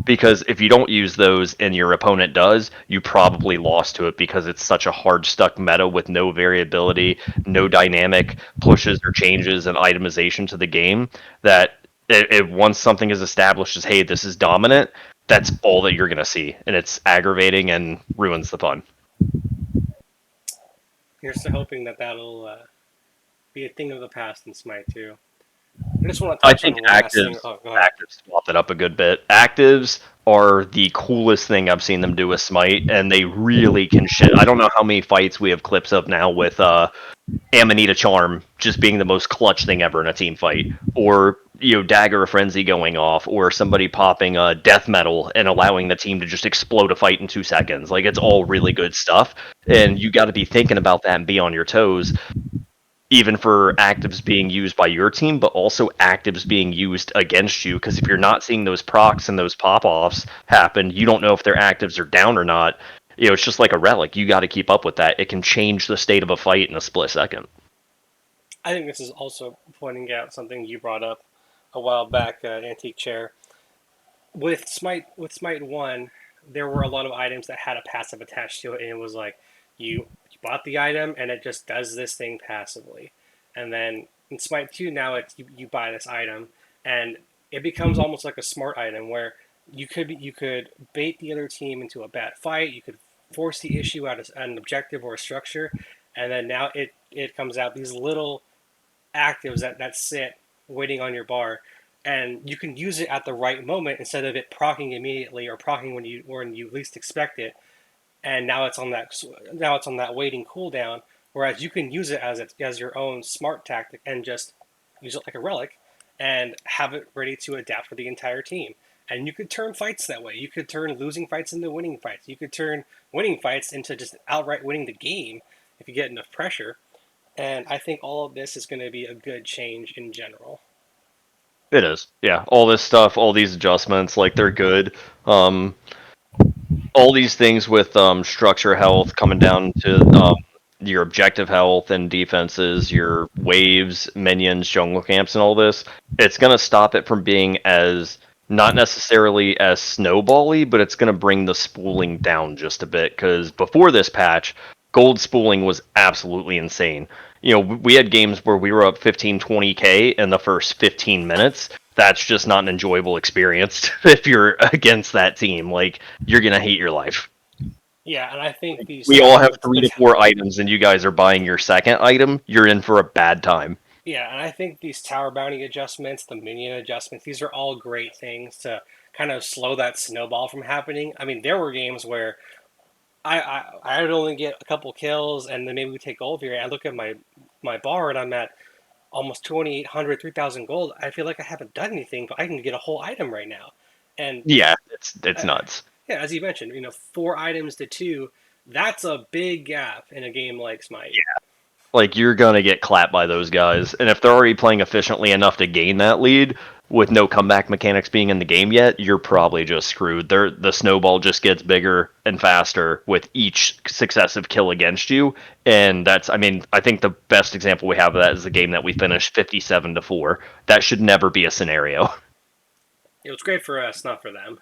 Because if you don't use those and your opponent does, you probably lost to it because it's such a hard stuck meta with no variability, no dynamic pushes or changes and itemization to the game that once something is established as hey, this is dominant, that's all that you're gonna see, and it's aggravating and ruins the fun. Here's to hoping that that'll be a thing of the past in Smite 2. I just want to I touch think on one last thing. actives Oh, go ahead. swapped it up a good bit. Actives are the coolest thing I've seen them do with Smite, and they really can shit. I don't know how many fights we have clips of now with Amanita Charm just being the most clutch thing ever in a team fight, or Dagger of Frenzy going off, or somebody popping death metal and allowing the team to just explode a fight in 2 seconds. Like it's all really good stuff, and you got to be thinking about that and be on your toes even for actives being used by your team, but also actives being used against you. Because if you're not seeing those procs and those pop offs happen, you don't know if their actives are down or not. It's just like a relic. You got to keep up with that. It can change the state of a fight in a split second. I think this is also pointing out something you brought up a while back, Antique Chair. With Smite 1, there were a lot of items that had a passive attached to it, and it was like you bought the item and it just does this thing passively. And then in Smite 2 now it's you buy this item and it becomes almost like a smart item where you could bait the other team into a bad fight, you could force the issue out of an objective or a structure, and then now it comes out these little actives that sit waiting on your bar, and you can use it at the right moment instead of it procking immediately or procking when you least expect it. And now it's on that waiting cooldown. Whereas you can use it as your own smart tactic and just use it like a relic and have it ready to adapt for the entire team. And you could turn fights that way. You could turn losing fights into winning fights. You could turn winning fights into just outright winning the game if you get enough pressure. And I think all of this is going to be a good change in general. It is. Yeah. All this stuff, all these adjustments, like they're good. Um, all these things with structure health coming down to your objective health and defenses, your waves, minions, jungle camps, and all this, it's going to stop it from being as not necessarily as snowbally, but it's going to bring the spooling down just a bit. Because before this patch, gold spooling was absolutely insane. We had games where we were up 15, 20k in the first 15 minutes. That's just not an enjoyable experience if you're against that team. Like, you're gonna hate your life. Yeah, and I think these We all have the 3 to 4 items, and you guys are buying your second item. You're in for a bad time. yeah, and I think these tower bounty adjustments, the minion adjustments, these are all great things to kind of slow that snowball from happening. I mean, there were games where I would only get a couple kills, and then maybe we take gold here. I look at my bar, and I'm at almost 2,800, 3,000 gold. I feel like I haven't done anything, but I can get a whole item right now. And Yeah, it's uh, nuts. yeah, as you mentioned, 4 items to two, that's a big gap in a game like Smite. Like you're gonna get clapped by those guys, and if they're already playing efficiently enough to gain that lead with no comeback mechanics being in the game yet, you're probably just screwed. The snowball just gets bigger and faster with each successive kill against you, and I mean, I think the best example we have of that is the game that we finished 57-4. That should never be a scenario. It was great for us, not for them.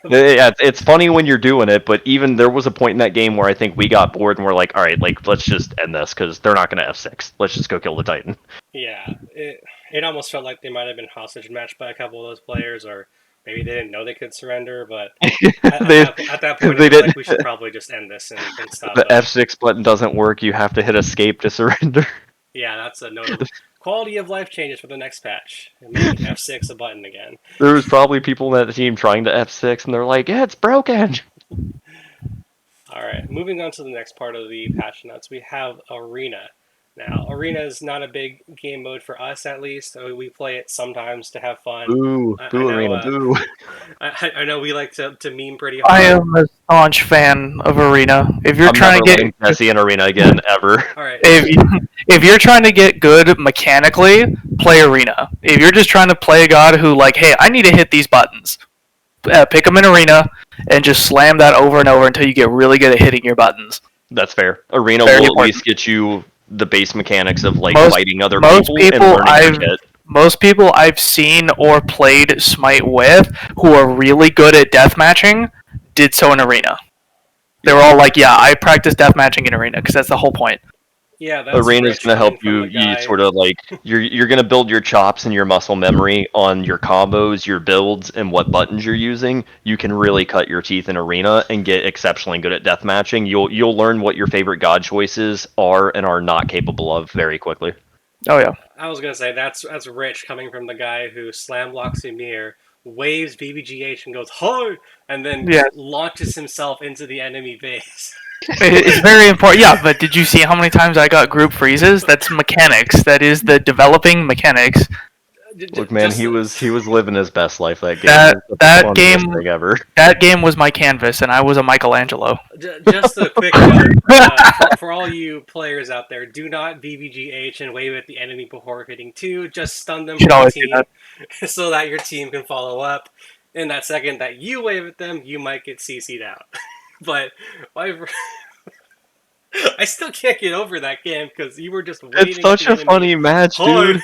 Yeah, it's funny when you're doing it, but even there was a point in that game where I think we got bored and we're like, all right, like let's just end this because they're not going to F6. Let's just go kill the Titan. Yeah, it almost felt like they might have been hostage matched by a couple of those players, or maybe they didn't know they could surrender. But they at that point, it they was did like we should probably just end this and stop the them. F6 button doesn't work. You have to hit escape to surrender. Yeah, that's a notable quality of life changes for the next patch. Make F6 a button again. There was probably people in that team trying to F6 and they're like, yeah, it's broken. All right, moving on to the next part of the patch notes, we have Arena. Now, Arena is not a big game mode for us, at least. We play it sometimes to have fun. Boo, I boo know. arena, boo. I know we like to meme pretty I hard. am a staunch fan of Arena. If you're I'm trying never to letting get Jesse in arena again, ever. All right, if you're trying to get good mechanically, play Arena. If you're just trying to play a god who like, hey, I need to hit these buttons, pick them in Arena and just slam that over and over until you get really good at hitting your buttons. That's fair. Arena Very will at important. least get you the base mechanics of like Most fighting other most people and people learning your I've kit. most people I've seen or played Smite with who are really good at deathmatching did so in Arena. They were all like, "Yeah, I practice deathmatching in Arena because that's the whole point." yeah, that's Arena's Rich gonna help coming from you. the You guy. sort of like you're gonna build your chops and your muscle memory on your combos, your builds, and what buttons you're using. You can really cut your teeth in Arena and get exceptionally good at deathmatching. You'll learn what your favorite god choices are and are not capable of very quickly. Oh yeah, I was gonna say that's Rich coming from the guy who slam blocks Ymir, waves BBGH and goes hi, and then yeah. just launches himself into the enemy base. It's very important. Yeah, but did you see how many times I got group freezes? That's mechanics. That is the developing mechanics. Look, man, Just he was living his best life that game. That It was the that funniest game thing ever. that game was my canvas, and I was a Michelangelo. just a quick note for all you players out there: do not BBGH and wave at the enemy before hitting two. Just stun them You should for the always do team, that. so that your team can follow up. In that second that you wave at them, you might get CC'd out. But I still can't get over that game because you were just It's waving at such the a enemy. funny match, Hi, dude.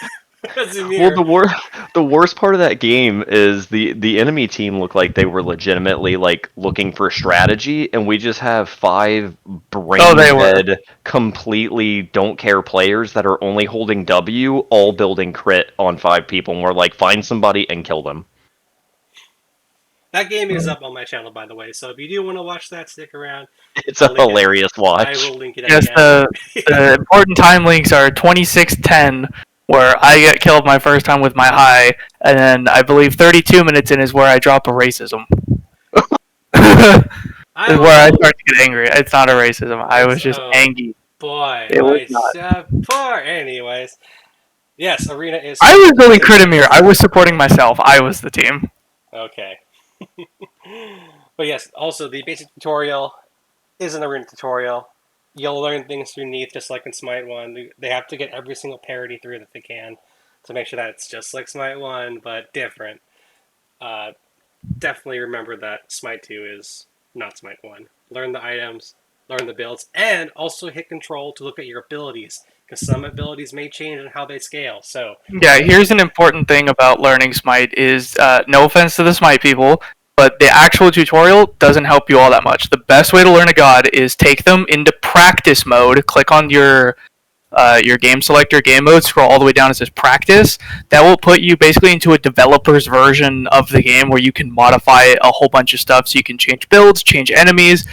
Well, Zamir. the worst part of that game is the enemy team looked like they were legitimately like looking for strategy, and we just have five Oh, brain they were. dead, completely don't care players that are only holding W, all building crit on five people, and we're like, find somebody and kill them. That game is up on my channel, by the way. So if you do want to watch that, stick around. It's a I'll link it. hilarious I watch. will link it at Yes, the end. the important time links are 26:10, where I get killed my first time with my high, and then I believe 32 minutes in is where I drop a racism. I Is where I will. start to get angry. It's not a racism. I It's was just oh angry. boy, It was my not. poor. Anyways, yes, Arena is I was really is Critimir. I was supporting myself. I was the team. okay. But yes, also the basic tutorial is an Arena tutorial. You'll learn things you need, just like in Smite 1. They have to get every single parity through that they can to make sure that it's just like Smite 1, but different. Uh, Definitely remember that Smite 2 is not Smite 1. Learn the items, learn the builds, and also hit control to look at your abilities, because some abilities may change in how they scale. So, Yeah, here's an important thing about learning Smite is no offense to the Smite people, but the actual tutorial doesn't help you all that much. The best way to learn a god is take them into practice mode. Click on your game selector, game mode, scroll all the way down. It says practice. That will put you basically into a developer's version of the game where you can modify a whole bunch of stuff. So you can change builds, change enemies,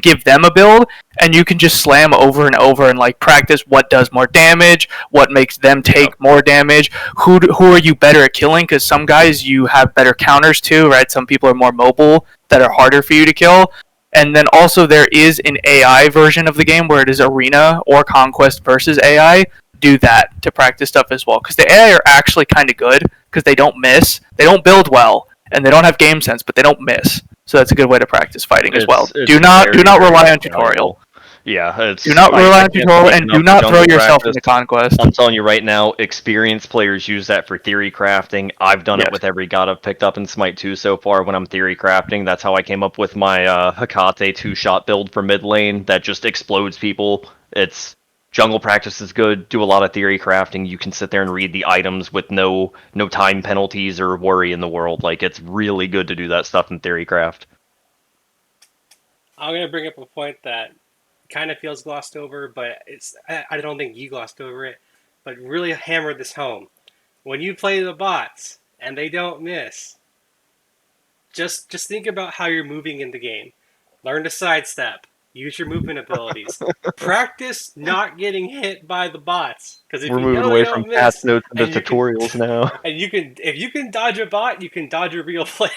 give them a build, and you can just slam over and over and like practice what does more damage, what makes them Yeah. take more damage, who are you better at killing, because some guys you have better counters to, right? Some people are more mobile that are harder for you to kill. And then also there is an AI version of the game where it is Arena or Conquest versus AI. Do that to practice stuff as well, because the AI are actually kind of good because they don't miss, they don't build well, and they don't have game sense, but they don't miss. So that's a good way to practice fighting as well. It's Do not very, rely very on tutorial. valuable. Yeah, Do it's not rely I on can't tutorial, speak and do enough to not throw jungle yourself practice. into conquest. I'm telling you right now, experienced players use that for theory crafting. I've done it Yes. with every god I've picked up in Smite 2 so far when I'm theory crafting. That's how I came up with my Hekate 2-shot build for mid lane that just explodes people. It's Jungle practice is good. Do a lot of theory crafting. You can sit there and read the items with no time penalties or worry in the world. Like it's really good to do that stuff in theory craft. I'm gonna bring up a point that kind of feels glossed over, but I don't think you glossed over it, but really hammered this home. When you play the bots and they don't miss, just think about how you're moving in the game. Learn to sidestep. Use your movement abilities. Practice not getting hit by the bots, because if We're you moving know they away from don't patch miss, notes into and you can tutorials now. and you can if you can dodge a bot, you can dodge a real player.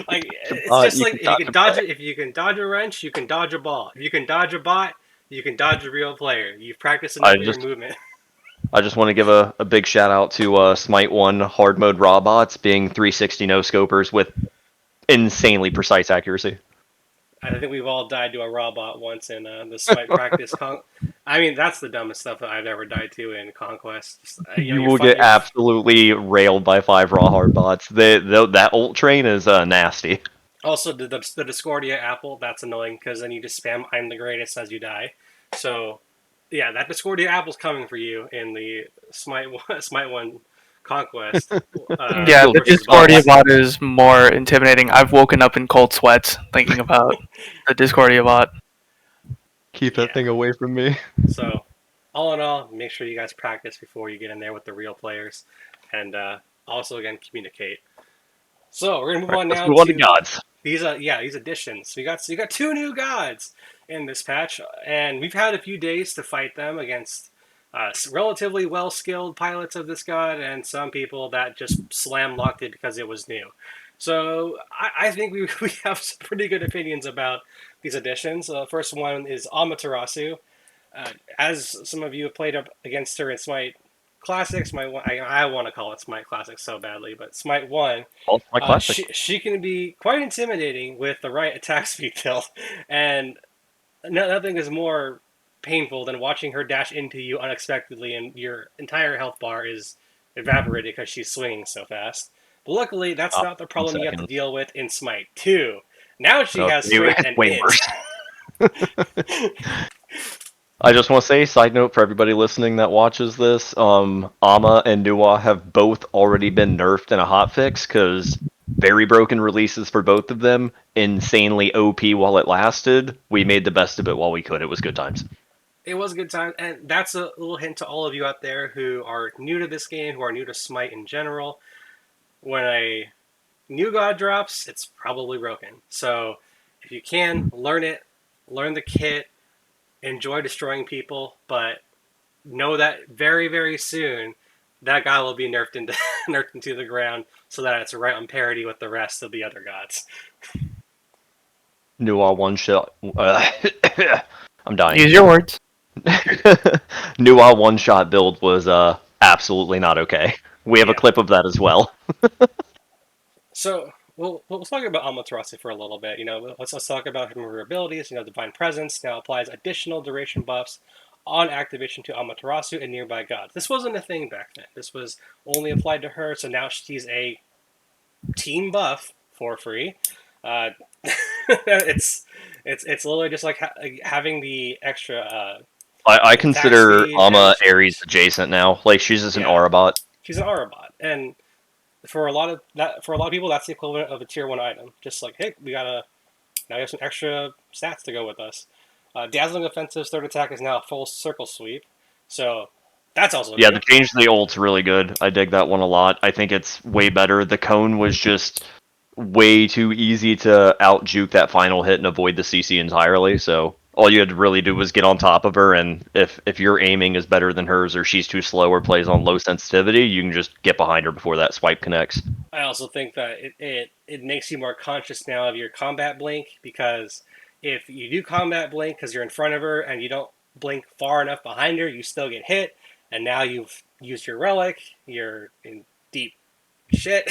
Like it's just You like can if you dodge can a dodge play. it, if you can dodge a wrench, you can dodge a ball. If you can dodge a bot, you can dodge a real player. You've practiced enough I with your just movement. I just want to give a big shout out to Smite 1 hard mode raw bots being 360 no scopers with insanely precise accuracy. I think we've all died to a robot once in the Smite practice. I mean, that's the dumbest stuff that I've ever died to in Conquest. Just, You you're will get fighting. absolutely railed by 5 raw hard bots. That ult train is nasty. Also, the Discordia apple, that's annoying because then you just spam "I'm the greatest" as you die. So, yeah, that Discordia apple's coming for you in the Smite 1 Conquest Yeah, You'll the versus Discordia bots. bot is more intimidating. I've woken up in cold sweats thinking about the Discordia bot. keep that Yeah. thing away from me. So, all in all, make sure you guys practice before you get in there with the real players, and also again communicate. So we're gonna move All right, on let's now move on to to gods. these additions. We got two new gods in this patch, and we've had a few days to fight them against relatively well skilled pilots of this god, and some people that just slam locked it because it was new. So I think we have some pretty good opinions about these additions. First one is Amaterasu. As some of you have played up against her in Smite Classic, Smite 1, I want to call it Smite Classic so badly, but Smite 1, All my classic. she can be quite intimidating with the right attack speed tilt, and nothing is more painful than watching her dash into you unexpectedly and your entire health bar is evaporated because she's swinging so fast. But luckily, that's not the 15 problem you have to seconds. deal with in Smite 2. Now she No, has strength and way int. worse. I just want to say, side note for everybody listening that watches this, Ama and Nuwa have both already been nerfed in a hotfix because very broken releases for both of them, insanely OP while it lasted. We made the best of it while we could. It was good times. It was a good time, and that's a little hint to all of you out there who are new to this game, who are new to Smite in general. When a new god drops, it's probably broken. So if you can, learn it, learn the kit, enjoy destroying people, but know that very, very soon that god will be nerfed into nerfed into the ground so that it's right on parity with the rest of the other gods. Nuwa one shot. I'm dying. Use your words. Nuwa one shot build was absolutely not okay. We have a Yeah. clip of that as well. So we'll talk about Amaterasu for a little bit. Let's talk about her abilities. Divine Presence now applies additional duration buffs on activation to Amaterasu and nearby gods. This wasn't a thing back then. This was only applied to her. So now she's a team buff for free. Uh, it's literally just like having the extra I attack consider speed, and Ama Ares adjacent now. Like she's just an yeah, aura bot. she's an aura bot, and for a lot of people, that's the equivalent of a tier 1 item. Just like, hey, now we have some extra stats to go with us. Dazzling Offensive's third attack is now a full circle sweep, so that's also Yeah, new. the change to the ult's really good. I dig that one a lot. I think it's way better. The cone was just way too easy to out juke that final hit and avoid the CC entirely. So all you had to really do was get on top of her, and if your aiming is better than hers, or she's too slow or plays on low sensitivity, you can just get behind her before that swipe connects. I also think that it makes you more conscious now of your combat blink, because if you do combat blink because you're in front of her and you don't blink far enough behind her, you still get hit, and now you've used your relic, you're in deep shit.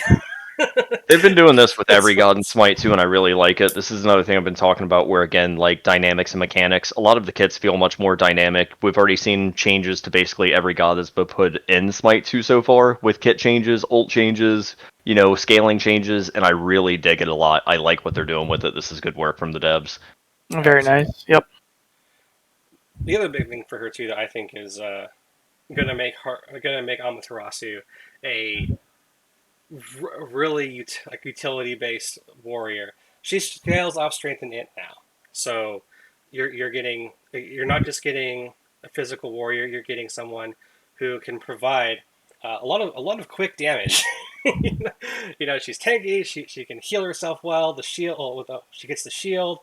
They've been doing this with every So, god in Smite too, and I really like it. This is another thing I've been talking about where, again, like dynamics and mechanics, a lot of the kits feel much more dynamic. We've already seen changes to basically every god that's been put in Smite 2 so far, with kit changes, ult changes, scaling changes, and I really dig it a lot. I like what they're doing with it. This is good work from the devs. Very nice. Yep. The other big thing for her too that I think is gonna make Amaterasu a really like utility based warrior. She scales off strength and int now, so you're not just getting a physical warrior. You're getting someone who can provide a lot of quick damage. You know, she's tanky. She can heal herself well. The shield, she gets the shield,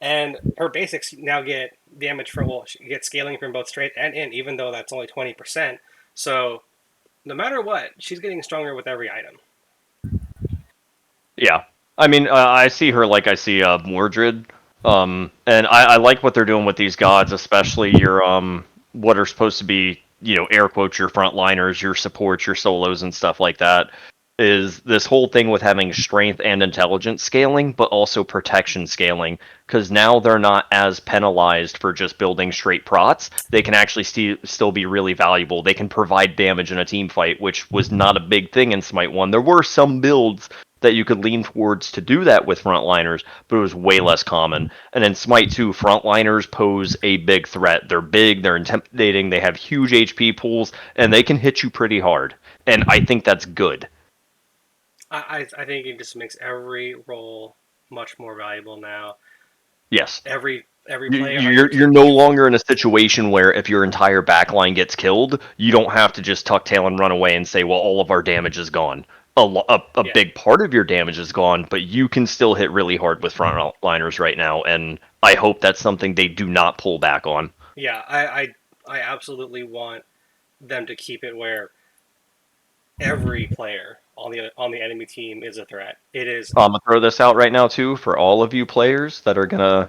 and her basics now get damage from she gets scaling from both straight and int, even though that's only 20%. So no matter what, she's getting stronger with every item. Yeah, I mean, I see her like I see Mordred, and I like what they're doing with these gods, especially your what are supposed to be, you know, air quotes, your frontliners, your supports, your solos, and stuff like that. Is this whole thing with having strength and intelligence scaling, but also protection scaling, because now they're not as penalized for just building straight prots. They can actually still be really valuable. They can provide damage in a team fight, which was not a big thing in Smite 1. There were some builds that you could lean towards to do that with frontliners, but it was way less common. And in Smite 2, frontliners pose a big threat. They're big, they're intimidating, they have huge HP pools, and they can hit you pretty hard. And I think that's good. I think it just makes every role much more valuable now. Yes. Every player on your You're team. no longer in a situation where if your entire backline gets killed, you don't have to just tuck tail and run away and say, well, all of our damage is gone. A Yeah, big part of your damage is gone, but you can still hit really hard with frontliners right now, and I hope that's something they do not pull back on. yeah. I absolutely want them to keep it where every player on the enemy team is a threat. It is. I'm gonna throw this out right now too for all of you players that are gonna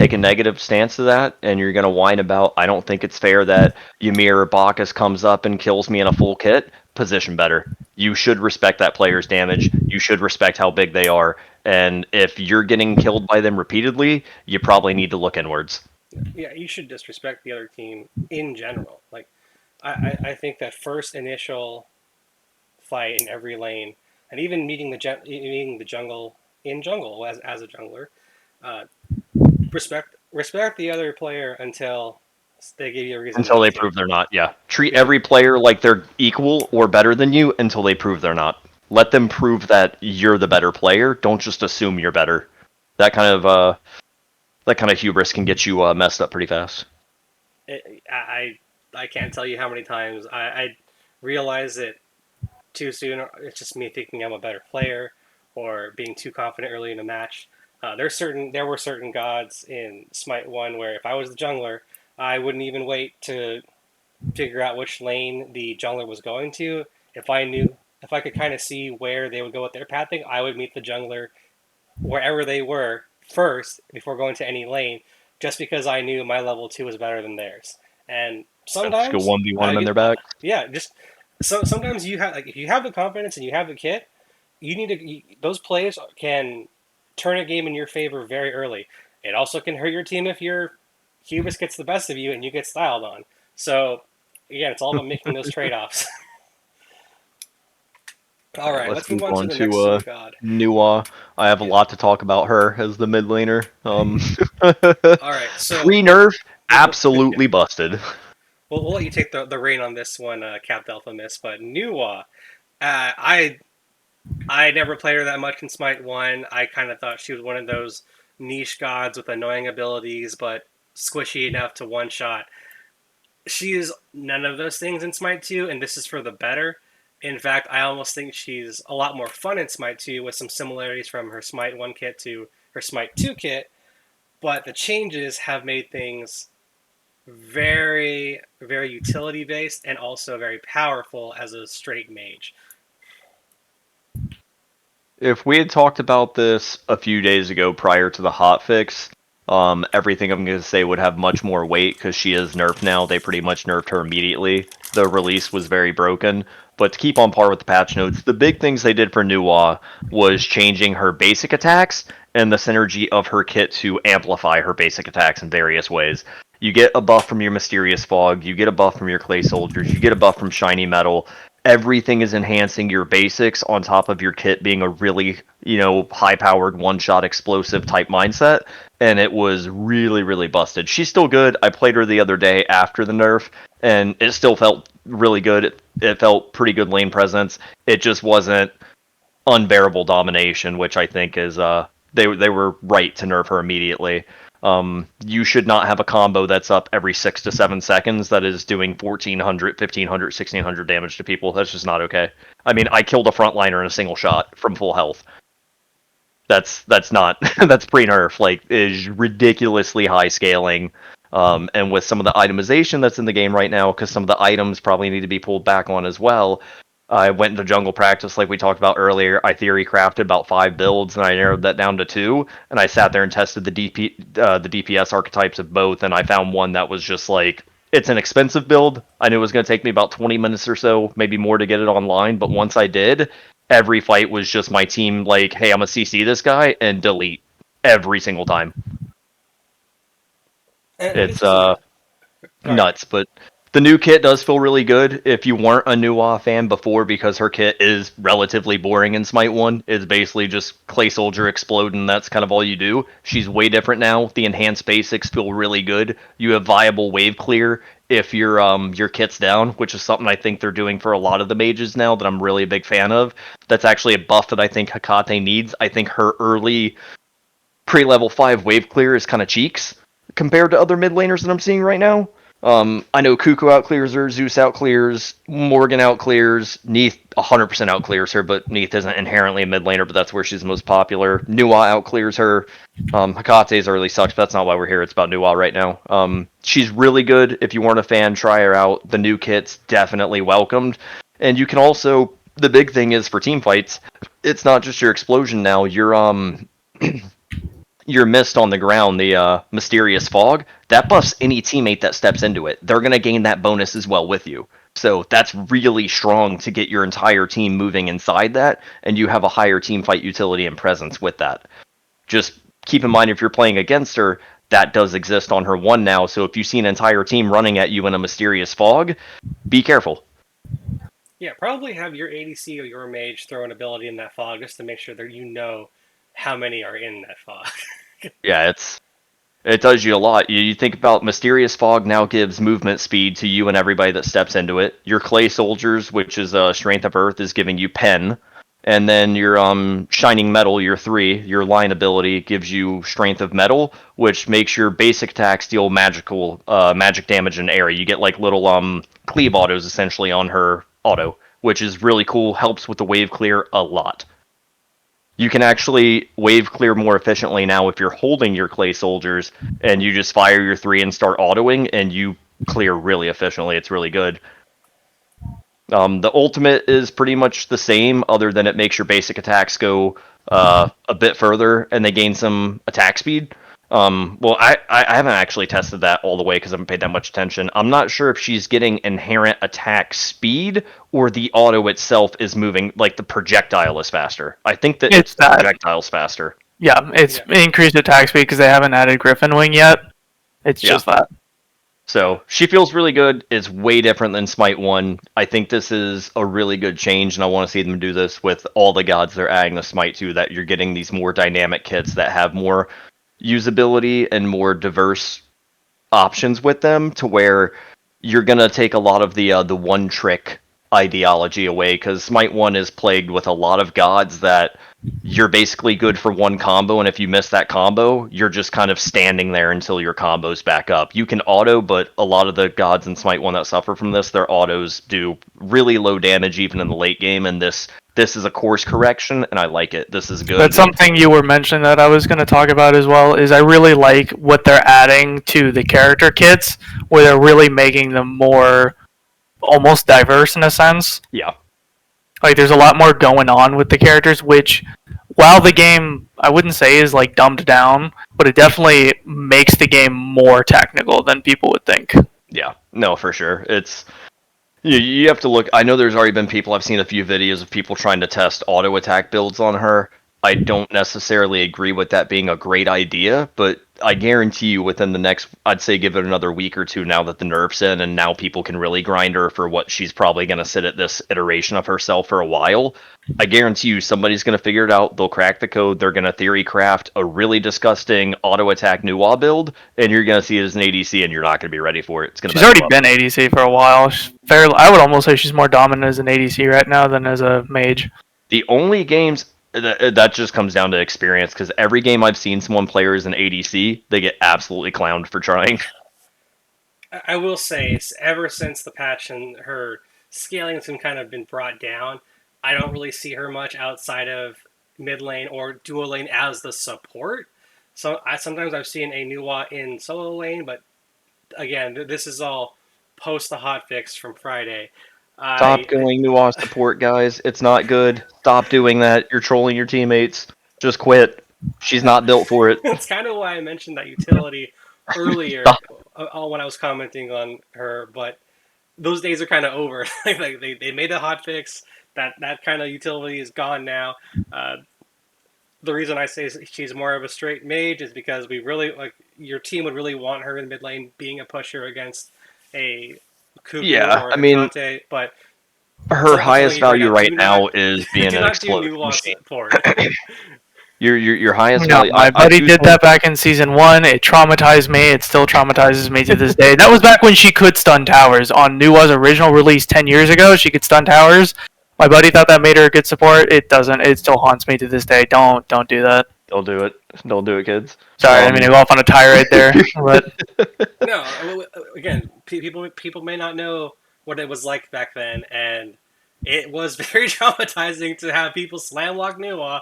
take a negative stance to that, and you're gonna whine about. I don't think it's fair that Ymir or Bacchus comes up and kills me in a full kit. Position better. You should respect that player's damage. You should respect how big they are. And if you're getting killed by them repeatedly, you probably need to look inwards. Yeah, you should disrespect the other team in general. Like I think that first initial fight in every lane, and even meeting the jungle in jungle as a jungler, uh, respect the other player until they give you a reason Until not they to. prove they're not, yeah. Treat Yeah, every player like they're equal or better than you until they prove they're not. Let them prove that you're the better player. Don't just assume you're better. That kind of that kind of hubris can get you messed up pretty fast. I can't tell you how many times I realize it too soon. It's just me thinking I'm a better player or being too confident early in a match. There were certain gods in Smite One where if I was the jungler, I wouldn't even wait to figure out which lane the jungler was going to. If I could kind of see where they would go with their pathing, I would meet the jungler wherever they were first before going to any lane, just because I knew my level 2 was better than theirs. And Let's go sometimes 1v1 I them in get their back. yeah, just sometimes you have like if you have the confidence and you have the kit, those plays can turn a game in your favor very early. It also can hurt your team if your hubris gets the best of you and you get styled on. So again, it's all about making those trade offs. All All right, right, let's let's move move on to on the to next super god. Nua. I have a Yeah. lot to talk about her as the mid laner. All right, so Pre nerf, we'll, absolutely busted. we'll let you take the reign on this one, Capped Alpha Miss. But Nuwa, I never played her that much in Smite One. I kind of thought she was one of those niche gods with annoying abilities, but squishy enough to one shot. She is none of those things in Smite 2, and this is for the better. In fact, I almost think she's a lot more fun in Smite 2 with some similarities from her Smite 1 kit to her Smite 2 kit, but the changes have made things very, very utility based and also very powerful as a straight mage. If we had talked about this a few days ago prior to the hotfix, everything I'm going to say would have much more weight because she is nerfed now. They pretty much nerfed her immediately. The release was very broken. But to keep on par with the patch notes, the big things they did for Nuwa was changing her basic attacks and the synergy of her kit to amplify her basic attacks in various ways. You get a buff from your Mysterious Fog, you get a buff from your Clay Soldiers, you get a buff from Shiny Metal, everything is enhancing your basics on top of your kit being a really, high powered one shot explosive type mindset. and it was really, really busted. She's still good. I played her the other day after the nerf, and it still felt really good. It felt pretty good lane presence. It just wasn't unbearable domination, which I think is they were right to nerf her immediately. You should not have a combo that's up every 6 to 7 seconds that is doing 1400, 1500, 1600 damage to people. That's just not okay. I mean, I killed a frontliner in a single shot from full health. That's not that's pre-nerf. Like, is ridiculously high scaling. And with some of the itemization that's in the game right now, because some of the items probably need to be pulled back on as well. I went into jungle practice like we talked about earlier. I theory crafted about 5 builds, and I narrowed that down to 2. And I sat there and tested the DPS archetypes of both, and I found one that was just like, it's an expensive build. I knew it was going to take me about 20 minutes or so, maybe more, to get it online. But once I did, every fight was just my team like, hey, I'm gonna CC this guy and delete every single time. And It's this is a, sorry. nuts, but the new kit does feel really good. If you weren't a Nuwa fan before, because her kit is relatively boring in Smite 1, it's basically just Clay Soldier explode, and that's kind of all you do. She's way different now. The enhanced basics feel really good. You have viable wave clear if your kit's down, which is something I think they're doing for a lot of the mages now that I'm really a big fan of. That's actually a buff that I think Hekate needs. I think her early pre-level 5 wave clear is kind of cheeks compared to other mid laners that I'm seeing right now. I know Cuckoo outclears her, Zeus outclears, Morgan outclears, Neith 100% outclears her, but Neith isn't inherently a mid laner, but that's where she's most popular. Nuwa outclears her. Hekate's early sucks, but that's not why we're here. It's about Nuwa right now. She's really good. If you weren't a fan, try her out. The new kit's definitely welcomed. And you can also, the big thing is for team fights, it's not just your explosion now. Your mist on the ground, the mysterious fog, that buffs any teammate that steps into it. They're going to gain that bonus as well with you. So that's really strong to get your entire team moving inside that, and you have a higher team fight utility and presence with that. Just keep in mind, if you're playing against her, that does exist on her 1 now, so if you see an entire team running at you in a mysterious fog, be careful. Yeah, probably have your ADC or your mage throw an ability in that fog just to make sure that you know how many are in that fog. Yeah, it does you a lot. You think about Mysterious Fog now gives movement speed to you and everybody that steps into it. Your Clay Soldiers, which is Strength of Earth, is giving you Pen. And then your Shining Metal, your 3, your line ability, gives you Strength of Metal, which makes your basic attacks deal magic damage in area. You get like little cleave autos essentially on her auto, which is really cool. Helps with the wave clear a lot. You can actually wave clear more efficiently now if you're holding your Clay Soldiers and you just fire your 3 and start autoing, and you clear really efficiently. It's really good. The ultimate is pretty much the same, other than it makes your basic attacks go a bit further and they gain some attack speed. Well, I haven't actually tested that all the way because I haven't paid that much attention. I'm not sure if she's getting inherent attack speed or the auto itself is moving, like the projectile is faster. I think that It's the that. projectile's faster. Yeah, it's increased attack speed because they haven't added Griffin Wing yet. It's just that. So she feels really good. It's way different than Smite 1. I think this is a really good change, and I want to see them do this with all the gods they're adding to Smite 2, that you're getting these more dynamic kits that have more usability and more diverse options with them, to where you're going to take a lot of the one trick ideology away, because Smite 1 is plagued with a lot of gods that you're basically good for one combo, and if you miss that combo, you're just kind of standing there until your combo's back up. You can auto, but a lot of the gods in Smite 1 that suffer from this, their autos do really low damage even in the late game, and this is a course correction, and I like it. This is good. That's something you were mentioning that I was going to talk about as well, is I really like what they're adding to the character kits, where they're really making them more almost diverse in a sense. Yeah. Like, there's a lot more going on with the characters, which, while the game, I wouldn't say is, like, dumbed down, but it definitely makes the game more technical than people would think. Yeah. No, for sure. It's... You have to look... I know there's already been people... I've seen a few videos of people trying to test auto attack builds on her. I don't necessarily agree with that being a great idea, but I guarantee you within the next, I'd say give it another week or two now that the nerf's in and now people can really grind her for what she's probably going to sit at this iteration of herself for a while. I guarantee you somebody's going to figure it out. They'll crack the code. They're going to theory craft a really disgusting auto attack Nuwa build, and you're going to see it as an ADC, and you're not going to be ready for it. It's going to She's already been ADC for a while. I would almost say she's more dominant as an ADC right now than as a mage. The only games that just comes down to experience, because every game I've seen someone play her as an ADC, they get absolutely clowned for trying. I will say, ever since the patch and her scaling has kind of been brought down, I don't really see her much outside of mid lane or dual lane as the support. So sometimes I've seen a Nuwa in solo lane, but again, this is all post the hotfix from Friday. Stop going Nuwa support, guys. It's not good. Stop doing that. You're trolling your teammates. Just quit. She's not built for it. That's kind of why I mentioned that utility earlier when I was commenting on her, but those days are kind of over. Like they made a hotfix. That kind of utility is gone now. The reason I say she's more of a straight mage is because we really your team would really want her in mid lane being a pusher against a Cuckoo or a Conte, but her highest value right now is being an explosion machine. Your highest value. My buddy did that back in season 1. It traumatized me. It still traumatizes me to this day. That was back when she could stun towers. On Nuwa's original release 10 years ago, she could stun towers. My buddy thought that made her a good support. It doesn't. It still haunts me to this day. Don't do that. Don't do it. Don't do it, kids. Sorry, I mean to go off on a tirade there, but no. Again, people may not know what it was like back then, and it was very traumatizing to have people slam lock Nuwa.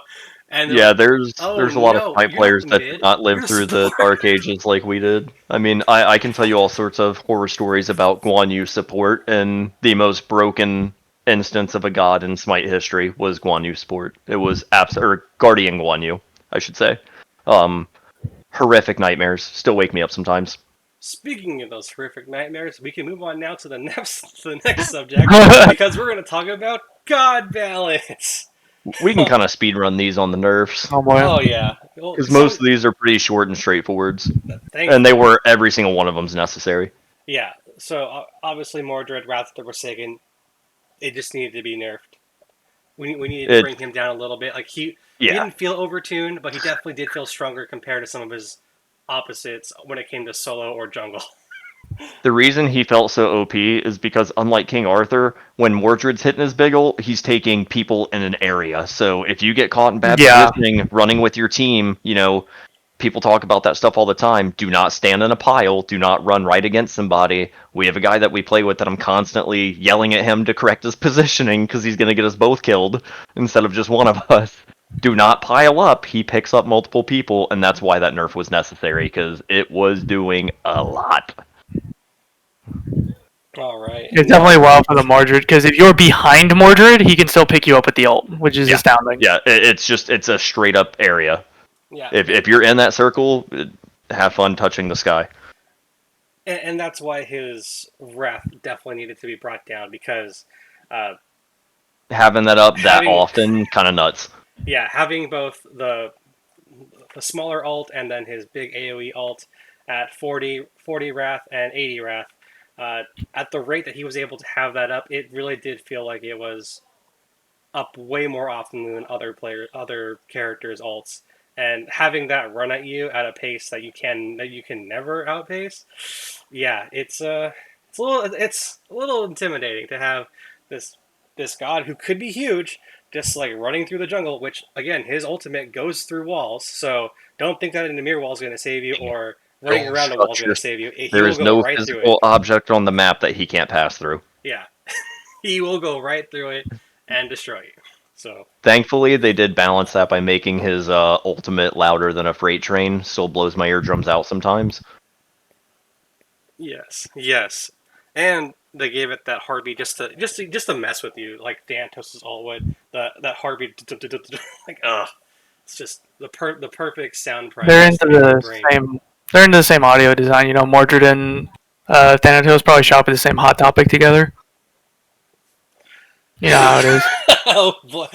And there's a lot of fight players that did not live through the dark ages like we did. I mean, I can tell you all sorts of horror stories about Guan Yu support, and the most broken instance of a god in Smite history was Guan Yu support. It was or Guardian Guan Yu, I should say. Horrific nightmares. Still wake me up sometimes. Speaking of those horrific nightmares, we can move on now to the next subject because we're going to talk about God balance. We can kind of speedrun these on the nerfs. Oh yeah. Because most of these are pretty short and straightforwards. And they were, every single one of them's necessary. Yeah. So obviously Mordred, Wrath of the Forsaken, it just needed to be nerfed. We needed to bring him down a little bit. Like he didn't feel overtuned, but he definitely did feel stronger compared to some of his opposites when it came to solo or jungle. The reason he felt so OP is because, unlike King Arthur, when Mordred's hitting his big ult, he's taking people in an area. So if you get caught in bad positioning, running with your team, people talk about that stuff all the time. Do not stand in a pile. Do not run right against somebody. We have a guy that we play with that I'm constantly yelling at him to correct his positioning because he's going to get us both killed instead of just one of us. Do not pile up. He picks up multiple people, and that's why that nerf was necessary, because it was doing a lot. All right. It's definitely wild for the Mordred, because if you're behind Mordred, he can still pick you up with the ult, which is astounding. Yeah, it's a straight up area. Yeah. If you're in that circle, have fun touching the sky. And that's why his wrath definitely needed to be brought down, because having that up that often, kind of nuts. Yeah, having both the smaller ult and then his big AoE ult at 40 wrath and 80 wrath, at the rate that he was able to have that up, it really did feel like it was up way more often than other characters' ults. And having that run at you at a pace that you can never outpace, it's a little intimidating to have this god who could be huge just like running through the jungle, which again his ultimate goes through walls. So don't think that an Emir wall is going to save you or running around a wall is going to save you. There is no physical object on the map that he can't pass through. Yeah, he will go right through it and destroy you. So thankfully, they did balance that by making his ultimate louder than a freight train. Still blows my eardrums out sometimes. Yes, and they gave it that heartbeat just to mess with you, like Dantos' ult would. That heartbeat, like it's just the perfect sound price. They're into the same audio design. Mordred and Thanatos probably shop at the same Hot Topic together. You know how it is. Oh boy.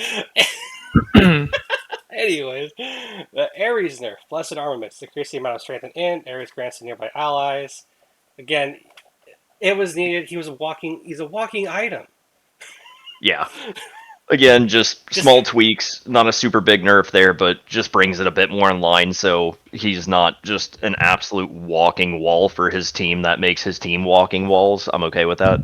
Anyways, the Ares nerf, Blessed Armaments, decrease the amount of strength and int. Ares grants to nearby allies. Again, it was needed. He's a walking item. Yeah. Again, just Just small tweaks, not a super big nerf there, but just brings it a bit more in line so he's not just an absolute walking wall for his team that makes his team walking walls. I'm okay with that.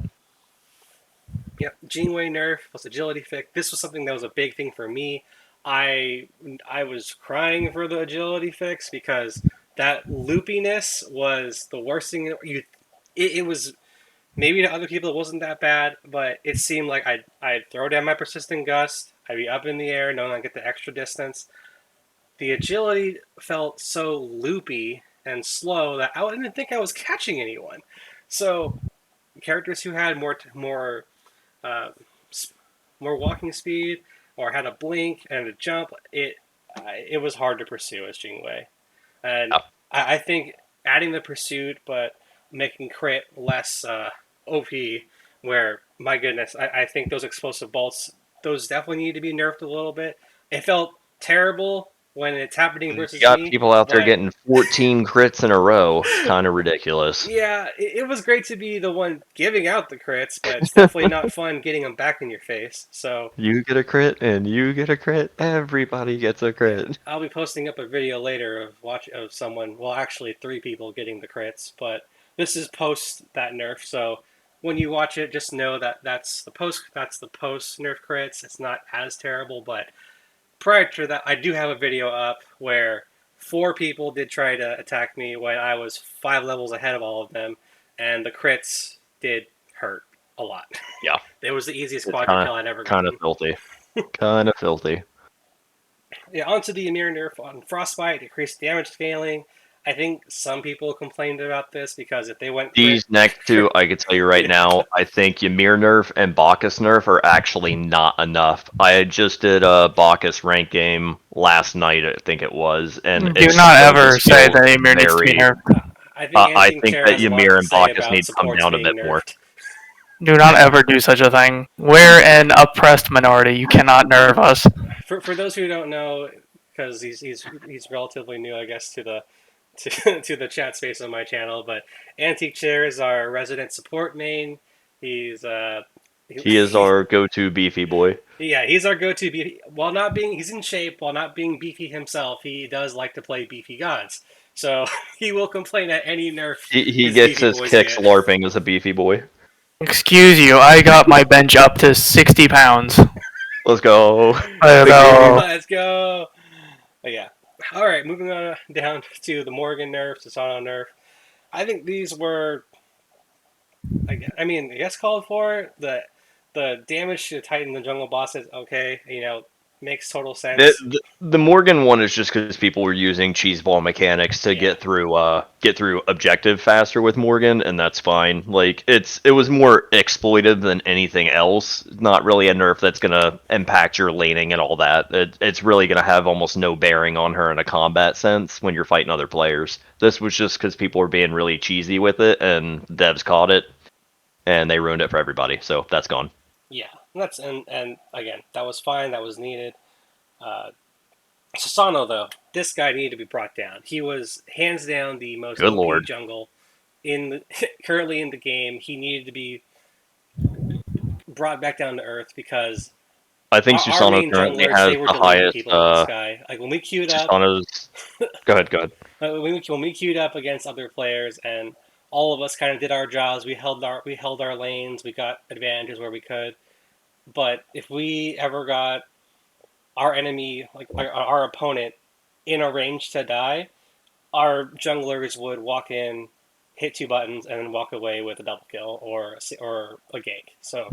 yeah, Janeway nerf plus agility fix. This was something that was a big thing for me. I I was crying for the agility fix because that loopiness was the worst thing. It was maybe to other people it wasn't that bad, but it seemed like I'd throw down my persistent gust. I'd be up in the air, knowing I'd get the extra distance. The agility felt so loopy and slow that I didn't think I was catching anyone. So characters who had uh, more walking speed or had a blink and a jump, it was hard to pursue as Jingwei. And Yeah. I think adding the pursuit but making crit less OP, where my goodness, I think those explosive bolts, those definitely need to be nerfed a little bit. It felt terrible when it's happening You versus got me, people out there but getting 14 crits in a row. Kind of ridiculous. yeah, it was great to be the one giving out the crits, but it's definitely not fun getting them back in your face. So You get a crit, and you get a crit. Everybody gets a yeah, crit. I'll be posting up a video later of someone, well, actually three people getting the crits, but this is post that nerf. So when you watch it, just know that that's the post nerf crits. It's not as terrible, but prior to that, I do have a video up where four people did try to attack me when I was 5 levels ahead of all of them, and the crits did hurt a lot. Yeah, It was the easiest it's quadra kill I'd ever kind of gotten. filthy. Kind of filthy. Yeah, onto the Ymir nerf on Frostbite, decreased damage scaling. I think some people complained about this because if they went crit, These next two, I can tell you right yeah, now, I think Ymir nerf and Bacchus nerf are actually not enough. I just did a Bacchus rank game last night, I think it was, and Do it not still ever just say feels that Ymir needs to be very. nerfed. I think I Anting think Chair that has a lot Ymir to and say Bacchus about need to come supports down a being bit more. nerfed. Do not ever do such a thing. We're an oppressed minority. You cannot nerf us. For those who don't know, because he's relatively new, I guess, to the chat space on my channel. But Antique Chair is our resident support main. He's He is he's our go-to beefy boy. yeah, he's our go-to beefy. While not being he's in shape, while not being beefy himself, he does like to play beefy gods. So he will complain at any nerf He his gets beefy his boys kicks get. larping as a beefy boy. Excuse you, I got my bench up to 60 pounds. Let's go, Let's big baby. go. Let's go. But yeah. All right, moving on down to the Morgan nerf, Susano nerf. I think these were, I guess called for. The damage to Titan the jungle boss is okay. Makes total The, sense. the Morgan one is just because people were using cheese ball mechanics to Yeah, get through objective faster with Morgan, and that's fine. Like it was more exploitive than anything else. Not really a nerf that's gonna impact your laning and all that. It's really gonna have almost no bearing on her in a combat sense when you're fighting other players. This was just because people were being really cheesy with it, and devs caught it, and they ruined it for everybody. So that's gone. yeah. And again, that was fine. That was needed. Uh, Susano though, this guy needed to be brought down. He was hands down the most Good OP lord. jungle currently in the game. He needed to be brought back down to earth because I think our Susano main currently junglers has they were the deleting highest. people with this guy. Like when we queued up, Susano's. Go ahead. Go ahead. when we queued up against other players, and all of us kind of did our jobs. We held our lanes. We got advantages where we could. But if we ever got our enemy, like our opponent, in a range to die, our junglers would walk in, hit two buttons, and then walk away with a double kill or a gank. So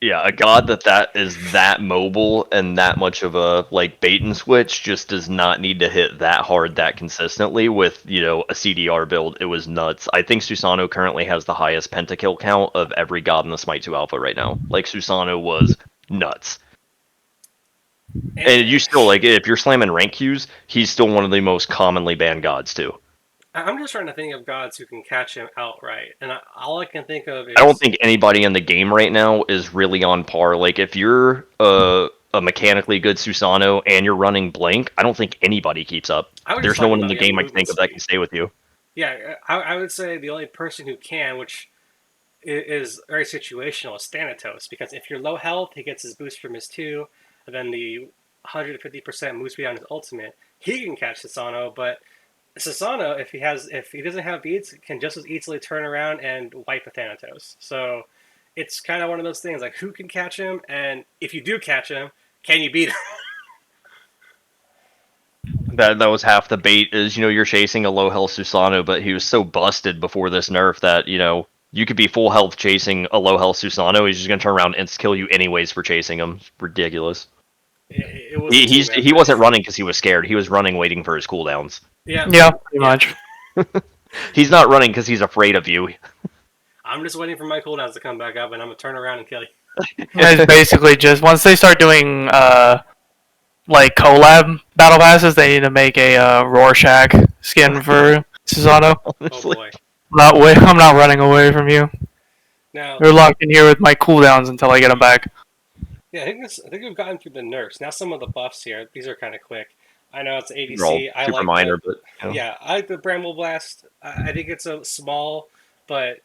Yeah, a god that is that mobile and that much of a like bait and switch just does not need to hit that hard that consistently with, a CDR build. It was nuts. I think Susano currently has the highest pentakill count of every god in the Smite 2 alpha right now. Like Susano was nuts. and And you still like if you're slamming rank queues, he's still one of the most commonly banned gods too. I'm just trying to think of gods who can catch him outright, and all I can think of I don't is think anybody in the game right now is really on par. Like if you're a mechanically good Susano and you're running Blink, I don't think anybody keeps up. I was just There's no talking one in about the the game I can movement think of that can speed. stay with you. Yeah, I would say the only person who can, which is very situational, is Thanatos, because if you're low health, he gets his boost from his 2, and then the 150% move speed on his ultimate. He can catch Sasano, but Sasano, if he doesn't have beats, can just as easily turn around and wipe a Thanatos. So it's kind of one of those things like who can catch him, and if you do catch him, can you beat him? That was half the bait is, you're chasing a low health Susano, but he was so busted before this nerf that, you could be full health chasing a low health Susano, he's just gonna turn around and kill you anyways for chasing him. It's ridiculous. It was a He, team he's he effort. wasn't running because he was scared. He was running waiting for his cooldowns. Yeah, Yeah, pretty yeah. much. He's not running because he's afraid of you. I'm just waiting for my cooldowns to come back up, and I'm gonna turn around and kill you. It's basically just once they start doing like collab battle passes, they need to make a Rorschach skin for Susano. Oh Honestly. boy. I'm not running away from you. Now, You're locked in here with my cooldowns until I get them back. yeah, I think we've gotten through the nerfs. Now some of the buffs here. These are kind of quick. I know it's They're all ADC. I super like the minor, but yeah, I like the Bramble Blast. I think it's a small but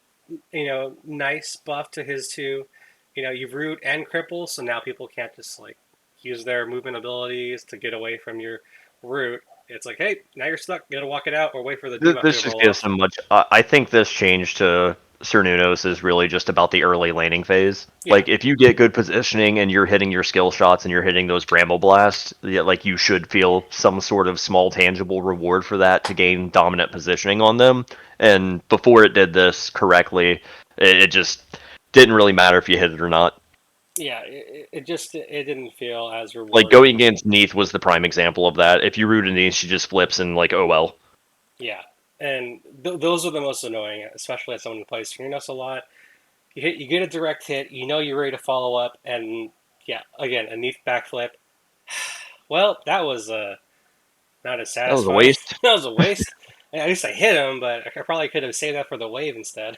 nice buff to his two. You root and cripple, so now people can't just like use their movement abilities to get away from your root. It's like, hey, now you're stuck. You gotta walk it out or wait for the debuff This to just roll gives off. him much. I think this change to Cernunos is really just about the early laning phase. Yeah, Like, if you get good positioning and you're hitting your skill shots and you're hitting those Bramble Blasts, yeah, like, you should feel some sort of small tangible reward for that to gain dominant positioning on them. And before it did this correctly, it just didn't really matter if you hit it or not. yeah. It didn't feel as Like, rewarding. going against Neath was the prime example of that. If you root a Neath, she just flips and, like, oh well. Yeah, and those are the most annoying, especially as someone who plays Furinos a lot. You get a direct hit, you're ready to follow up, and yeah, again, a neat backflip. Well, that was not as That was a satisfying. waste. That was a waste. At least I hit him, but I probably could have saved that for the wave instead.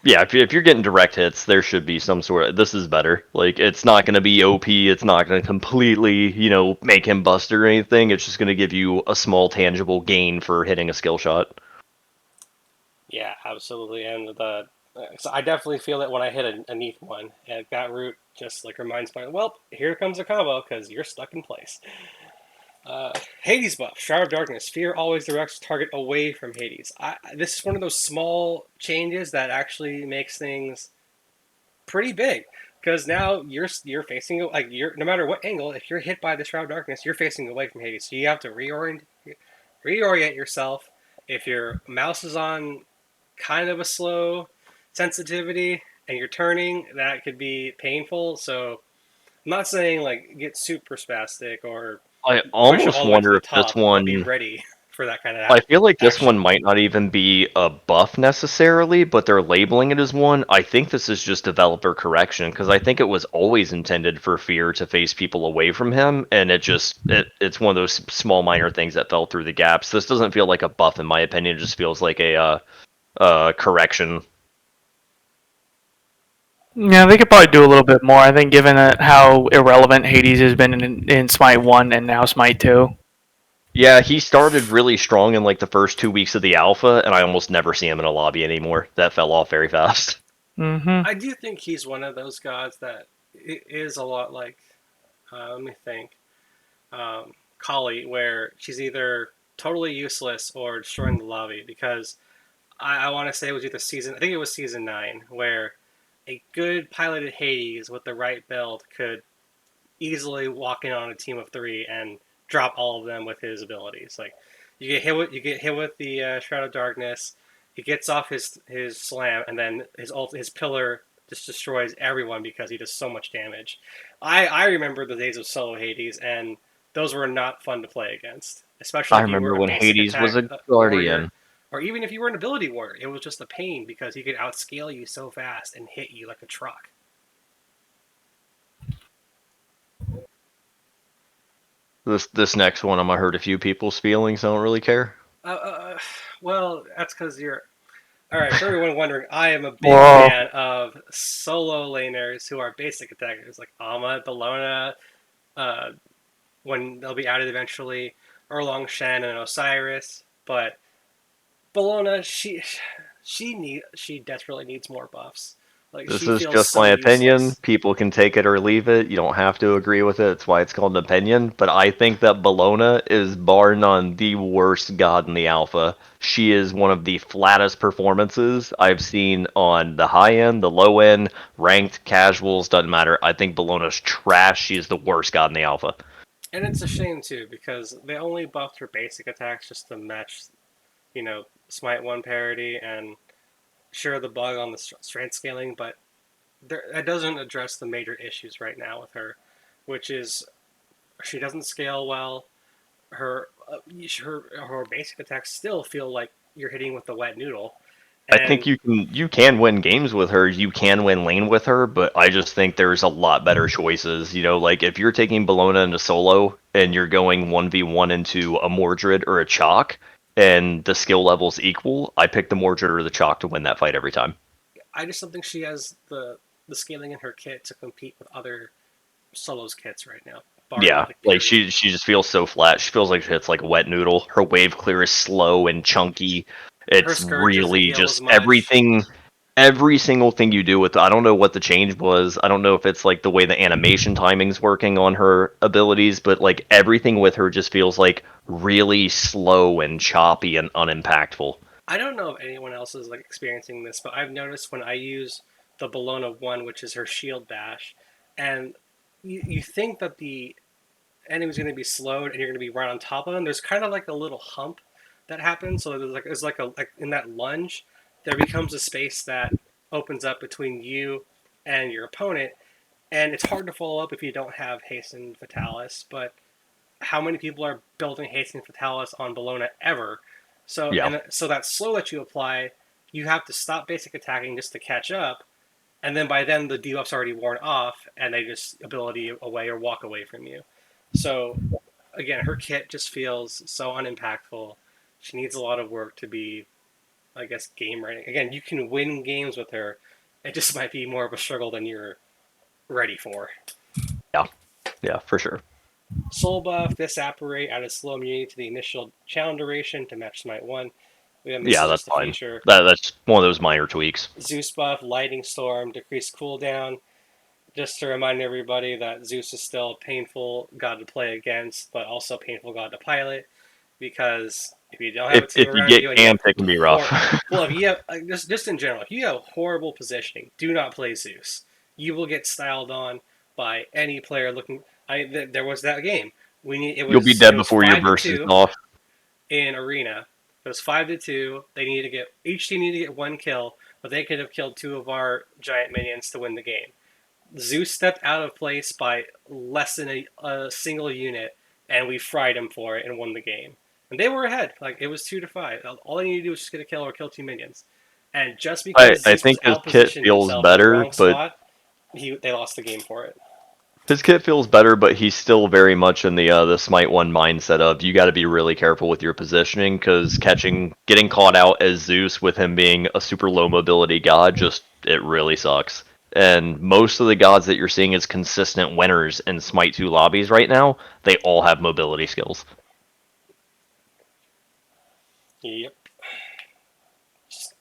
Yeah, if you're getting direct hits, there should be some sort of. This is better. Like, it's not going to be OP. It's not going to completely, make him bust or anything. It's just going to give you a small tangible gain for hitting a skill shot. Yeah, absolutely, and so I definitely feel that when I hit a neat one, and that route just like reminds me, well, here comes a combo because you're stuck in place. Hades buff, Shroud of Darkness. Fear always directs target away from Hades. This is one of those small changes that actually makes things pretty big because now you're facing like you're no matter what angle, if you're hit by the Shroud of Darkness, you're facing away from Hades. So you have to reorient yourself. If your mouse is on kind of a slow sensitivity and you're turning, that could be painful. So I'm not saying like get super spastic or I push it almost all the way to wonder the if this top, but be one. ready for that kind of I feel like this one action. might not even be a buff necessarily, but they're labeling it as one. I think this is just developer correction because I think it was always intended for Fear to face people away from him, and it's one of those small minor things that fell through the gaps. This doesn't feel like a buff in my opinion. It just feels like a correction. Yeah, they could probably do a little bit more. I think, given how irrelevant Hades has been in Smite One and now Smite Two. Yeah, he started really strong in like the first 2 weeks of the alpha, and I almost never see him in a lobby anymore. That fell off very fast. Mm-hmm. I do think he's one of those gods that is a lot like, let me think, Kali, where she's either totally useless or destroying the lobby. Because I want to say it was either I think it was season 9, where a good piloted Hades with the right build could easily walk in on a team of 3 and drop all of them with his abilities. Like you get hit with the Shroud of Darkness. He gets off his slam, and then his pillar just destroys everyone because he does so much damage. I remember the days of solo Hades, and those were not fun to play against, especially I if you were remember a when basic Hades was attack a warrior, guardian. or even if you were an ability warrior. It was just a pain because he could outscale you so fast and hit you like a truck. This next one, I'm gonna hurt a few people's feelings. I don't really care. Uh, uh, well, that's because you're. All right, for everyone wondering, I am a big Whoa. fan of solo laners who are basic attackers like Ama, Bellona, uh, when they'll be added eventually, Erlong Shen and Osiris. But Bologna, she desperately needs more buffs. Like This she is feels just so my opinion. useless. People can take it or leave it. You don't have to agree with it. That's why it's called an opinion. But I think that Bologna is bar none the worst god in the alpha. She is one of the flattest performances I've seen on the high end, the low end, ranked, casuals, doesn't matter. I think Bologna's trash. She is the worst god in the alpha. And it's a shame too because they only buffed her basic attacks just to match, Smite One parity and sure the bug on the strength scaling, but that doesn't address the major issues right now with her, which is she doesn't scale well. Her basic attacks still feel like you're hitting with the wet noodle, I think and you can win games with her. You can win lane with her, but I just think there's a lot better choices. Like if you're taking Bologna into solo and you're going 1v1 into a Mordred or a Chalk and the skill level's equal, I pick the Mordred or the Chalk to win that fight every time. I just don't think she has the scaling in her kit to compete with other solos kits right now, barring Yeah, like like purely. she just feels so flat. She feels like it's like a wet noodle. Her wave clear is slow and chunky. Her It's scourge doesn't really heal as just much. every single thing you do with I don't know what the change was. I don't know if it's like the way the animation timing's working on her abilities, but like everything with her just feels like really slow and choppy and unimpactful. I don't know if anyone else is like experiencing this, but I've noticed when I use the Bologna one, which is her shield dash, and you think that the enemy's going to be slowed and you're going to be right on top of them. There's kind of like a little hump that happens. So there's like in that lunge, there becomes a space that opens up between you and your opponent, and it's hard to follow up if you don't have Hasten Fatalis. But how many people are building Hasten Fatalis on Bologna ever? Yeah. So that slow that you apply, you have to stop basic attacking just to catch up, and then by then the debuff's already worn off, and they just ability away or walk away from you. So again, her kit just feels so unimpactful. She needs a lot of work to be, I guess, game ready. Again, you can win games with her. It just might be more of a struggle than you're ready for. Yeah. Yeah, for sure. Soul buff, this apparate added slow immunity to the initial challenge duration to match Smite 1. Again, this Yeah, is that's just a fine. feature. That's one of those minor tweaks. Zeus buff, Lightning Storm, decreased cooldown. Just to remind everybody that Zeus is still a painful god to play against, but also a painful god to pilot. Because if you don't have a team If you around get you and you have camped, it can be rough. well, if you have just in general, if you have horrible positioning, do not play Zeus. You will get styled on by any player looking. There was that game. You'll be It dead was before your five to burst is two off. in arena. It was 5-2. They needed to get each team needed to get one kill, but they could have killed two of our giant minions to win the game. Zeus stepped out of place by less than a single unit, and we fried him for it and won the game. And they were ahead. Like it was 2-5. All they needed to do was just get a kill or kill two minions. And just I, because I Zeus was think his kit outpositioned feels himself in the better, wrong but spot, they lost the game for it. his kit feels better, but he's still very much in the Smite One mindset of you got to be really careful with your positioning because getting caught out as Zeus with him being a super low mobility god, just it really sucks. And most of the gods that you're seeing as consistent winners in Smite 2 lobbies right now, they all have mobility skills. Yep. Just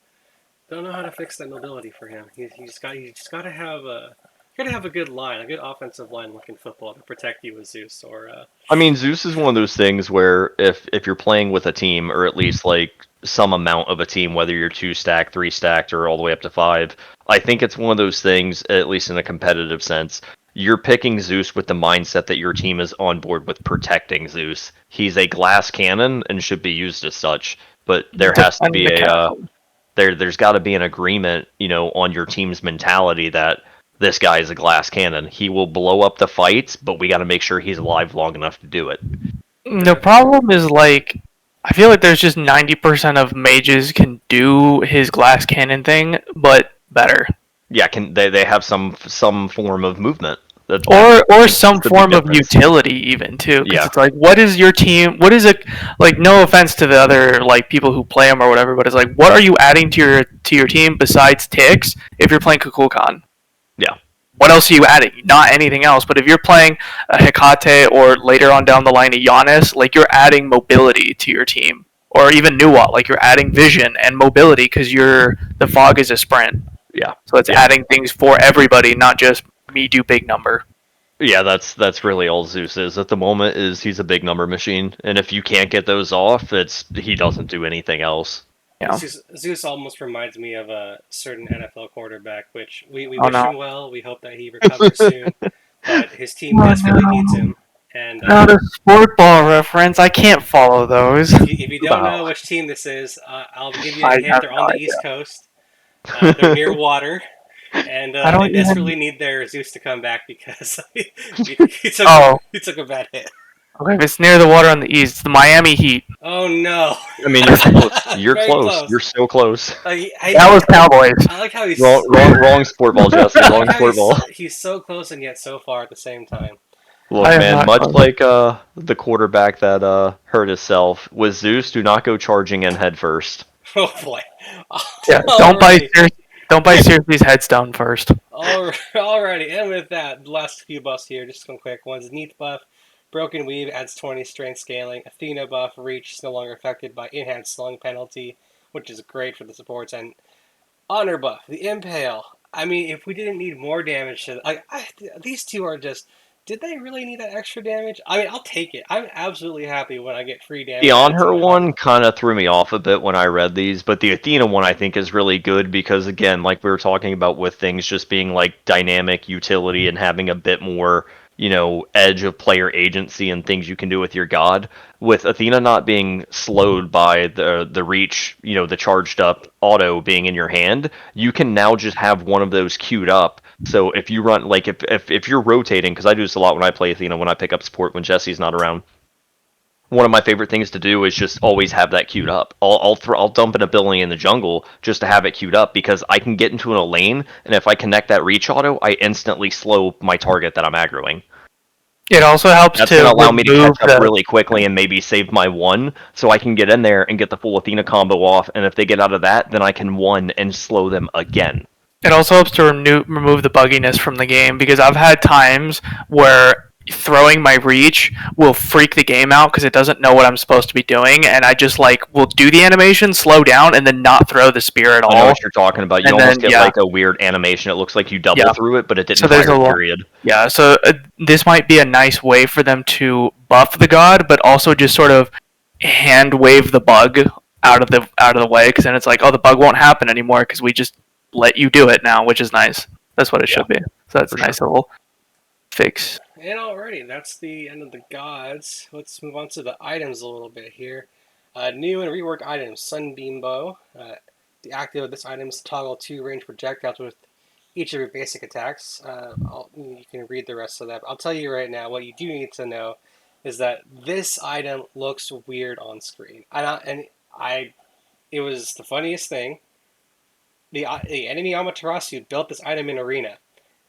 don't know how to fix that mobility for him. He's got to have a good line, a good offensive line looking football to protect you with Zeus or I mean, Zeus is one of those things where if you're playing with a team, or at least like some amount of a team, whether you're two stacked, three stacked, or all the way up to five, I think it's one of those things, at least in a competitive sense. You're picking Zeus with the mindset that your team is on board with protecting Zeus. He's a glass cannon and should be used as such, but there has to Defend be the castle. there's got to be an agreement, on your team's mentality that this guy is a glass cannon. He will blow up the fights, but we got to make sure he's alive long enough to do it. The problem is like I feel like there's just 90% of mages can do his glass cannon thing, but better. Yeah, can they have some form of movement? Or That's some the big form of difference. utility even too, because Yeah, it's like, what is your team? What is it like? No offense to the other like people who play them or whatever, but it's like, what are you adding to your team besides ticks if you're playing Kukulkan? yeah. what else are you adding? Not anything else. But if you're playing a Hecate or later on down the line a Giannis, like you're adding mobility to your team. Or even Nuwa, like you're adding vision and mobility because the fog is a sprint. Yeah. So it's Yeah. adding things for everybody, not just me do big number. Yeah, that's really all Zeus is at the moment. Is he's a big number machine, and if you can't get those off, he doesn't do anything else. You know? Zeus almost reminds me of a certain NFL quarterback, which we Oh wish no. him well. We hope that he recovers soon, but his team Oh desperately needs no. him. And Not a sport ball reference. I can't follow those. if you don't Wow. know which team this is, I'll give you a I hint. have They're no on the idea. East Coast. They're near water, and I they don't even. desperately need their Zeus to come back because Oh, he took a bad hit. okay. If it's near the water on the east, it's the Miami Heat. Oh no! I mean, you're close. You're Very close. close. You're so close. That was Cowboys. I like how Wrong sport ball, Jesse. I like Wrong how sport ball. he's so close and yet so far at the same time. I Look, am man, not much close. like the quarterback that hurt himself with Zeus, do not go charging in head first. Oh boy! Yeah, Alrighty, don't buy Syracuse headstone first. alrighty, and with that, the last few buffs here, just some quick ones. Neath buff, Broken Weave adds 20 strength scaling. Athena buff, Reach is no longer affected by enhanced slung penalty, which is great for the supports. And Honor buff, the Impale. I mean, if we didn't need more damage to, these two are just. Did they really need that extra damage? I mean, I'll take it. I'm absolutely happy when I get free The damage On added to Her my buff. one kind of threw me off a bit when I read these, but the Athena one I think is really good because, again, like we were talking about with things just being like dynamic utility and having a bit more, edge of player agency and things you can do with your god. With Athena not being slowed by the reach, the charged up auto being in your hand, you can now just have one of those queued up. So if you run, like, if you're rotating, because I do this a lot when I play Athena, when I pick up support when Jesse's not around, one of my favorite things to do is just always have that queued up. I'll dump an ability in the jungle just to have it queued up because I can get into a lane, and if I connect that reach auto, I instantly slow my target that I'm aggroing. It also helps That's going to to allow me to remove catch up the. really quickly and maybe save my one, so I can get in there and get the full Athena combo off. And if they get out of that, then I can one and slow them again. It also helps to remove the bugginess from the game because I've had times where throwing my reach will freak the game out because it doesn't know what I'm supposed to be doing, and I just will do the animation, slow down, and then not throw the spear at I know all. what you're talking about. You And almost then get like a weird animation. It looks like you double yeah. through it, but it So didn't there's fire, a lot. period. Yeah. So this might be a nice way for them to buff the god, but also just sort of hand wave the bug out of the way because then it's like, oh, the bug won't happen anymore because we just let you do it now, which is nice. That's what it Yeah, should be. So that's for a sure. nice little fix. And alrighty, that's the end of the gods. Let's move on to the items a little bit here. New and reworked items: Sunbeam Bow. The active of this item is to toggle two range projectiles with each of your basic attacks. You can read the rest of that. But I'll tell you right now, what you do need to know is that this item looks weird on screen. It was the funniest thing. The enemy Amaterasu built this item in Arena,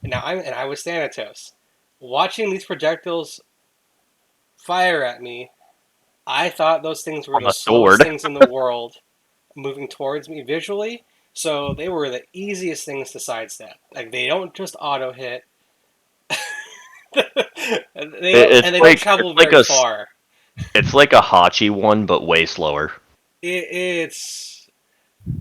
and I was Thanatos. Watching these projectiles fire at me, I thought those things were On the the slowest sword. things in the world moving towards me visually. So they were the easiest things to sidestep. Like they don't just auto hit. It's They don't like travel very far. it's like a Hachi one, but way slower. It's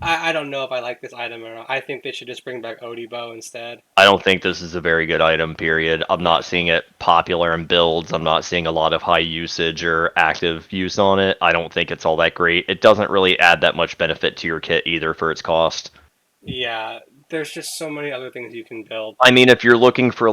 I don't know if I like this item or not. I think they should just bring back Odibo instead. I don't think this is a very good item, period. I'm not seeing it popular in builds. I'm not seeing a lot of high usage or active use on it. I don't think it's all that great. It doesn't really add that much benefit to your kit either for its cost. Yeah, there's just so many other things you can build. I mean, if you're looking for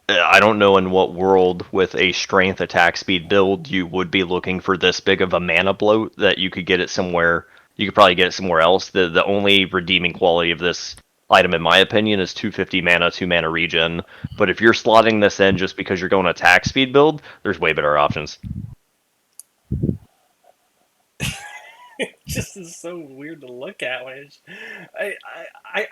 I don't know in what world with a strength attack speed build you would be looking for this big of a mana bloat that you could get it somewhere. You could probably get it somewhere else. The only redeeming quality of this item, in my opinion, is 250 mana, 2 mana regen. But if you're slotting this in just because you're going attack speed build, there's way better options. It just is so weird to look at when it's,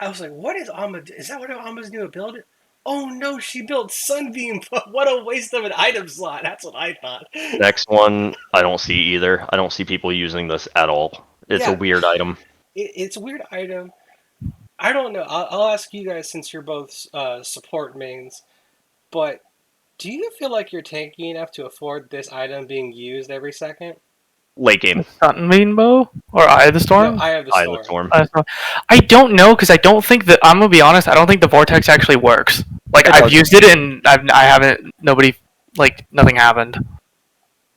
I was like, what is Amma? Is that what Amma's new ability? Oh no, she built Sunbeam. What a waste of an item slot. That's what I thought. Next one, I don't see either. I don't see people using this at all. It's a Yeah, weird item. it's a weird item. I don't know. I'll ask you guys since you're both support mains, but do you feel like you're tanky enough to afford this item being used every second? Late game, Sunbeam Bow or Eye of the No, Storm? I have the Eye of the storm. Storm. I don't know because I don't think that I'm gonna be honest. I don't think the vortex actually works. Like It I've does. used it and I haven't. Nobody like nothing happened.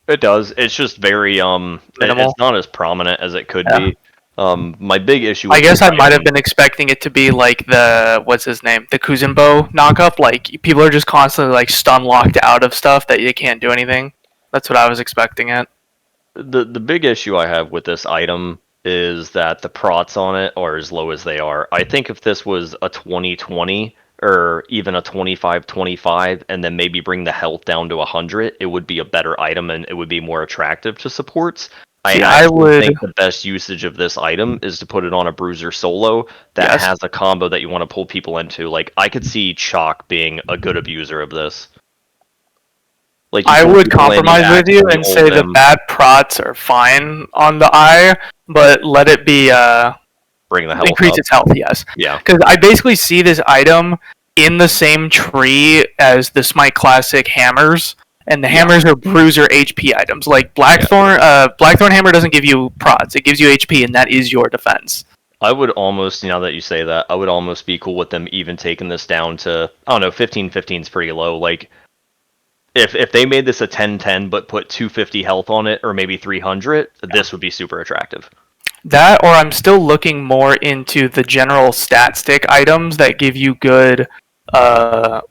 It does. It's just very it's Minimal. not as prominent as it could Yeah. be. My big issue I with this guess I might have item, been expecting it to be like the what's his name, the Kuzenbo knockup. Like people are just constantly like stun locked out of stuff that you can't do anything. That's what I was expecting it. the big issue I have with this item is that the prots on it are as low as they are. I think if this was a 2020 or even a 25-25 and then maybe bring the health down to 100, it would be a better item and it would be more attractive to supports. I See, I actually would think the best usage of this item is to put it on a bruiser solo that yes, has a combo that you want to pull people into. Like I could see Chalk being a good abuser of this. Like you I pull would people in, you compromise with you actively and ult say the them, bad prots are fine on the eye, but let it be bring the health increase up. its health. Yes, Yeah. because I basically see this item in the same tree as the Smite Classic hammers, and the Yeah. hammers are bruiser HP items. Like Yeah. Blackthorn hammer doesn't give you prots; it gives you HP, and that is your defense. I would almost, now that you say that, I would almost be cool with them even taking this down to, I don't know, 15-15 is pretty low. Like, if they made this a 10-10 but put 250 health on it, or maybe 300, this would be super attractive. That, or I'm still looking more into the general stat stick items that give you good,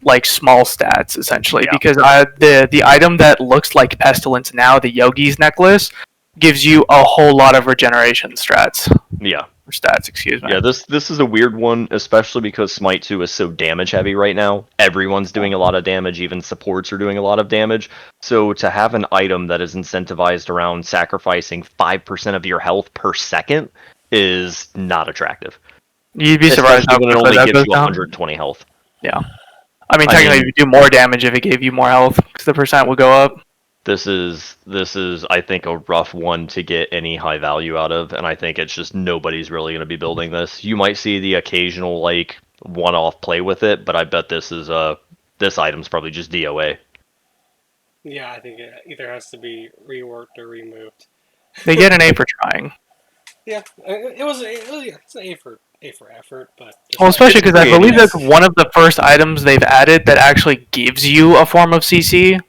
like small stats essentially. Yeah. Because the item that looks like pestilence now, the Yogi's necklace, gives you a whole lot of regeneration strats Yeah. or stats. Excuse me. Yeah, this is a weird one, especially because Smite 2 is so damage heavy right now. Everyone's doing a lot of damage, even supports are doing a lot of damage. So to have an item that is incentivized around sacrificing 5% of your health per second is not attractive. You'd be surprised Especially how when it quickly only that gives goes you down. 120 health. Yeah. I mean, I technically, mean, you'd do more damage if it gave you more health because the percent would go up. this is I think a rough one to get any high value out of, and I think it's just nobody's really going to be building this. You might see the occasional like one-off play with it, but I bet this item's probably just DOA. Yeah, I think it either has to be reworked or removed. They get an A for trying. Yeah, it's an A for effort, but Well, despite especially It's because I believe creative. that's one of the first items they've added that actually gives you a form of CC.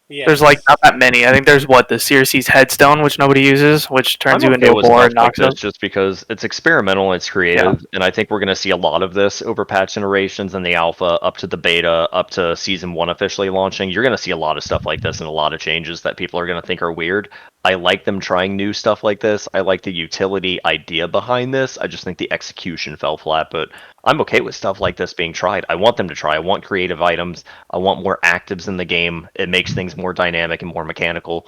There's like yes, not that many. I think there's what the Circe's headstone, which nobody uses, which turns I'm you okay into a with boar stuff and like knocks this up. just because it's experimental, it's Yeah, creative, and I think we're going to see a lot of this over patch generations and the alpha up to the beta, up to season 1 officially launching. You're going to see a lot of stuff like this and a lot of changes that people are going to think are weird. I like them trying new stuff like this. I like the utility idea behind this. I just think the execution fell flat, but I'm okay with stuff like this being tried. I want them to try. I want creative items. I want more actives in the game. It makes things more dynamic and more mechanical.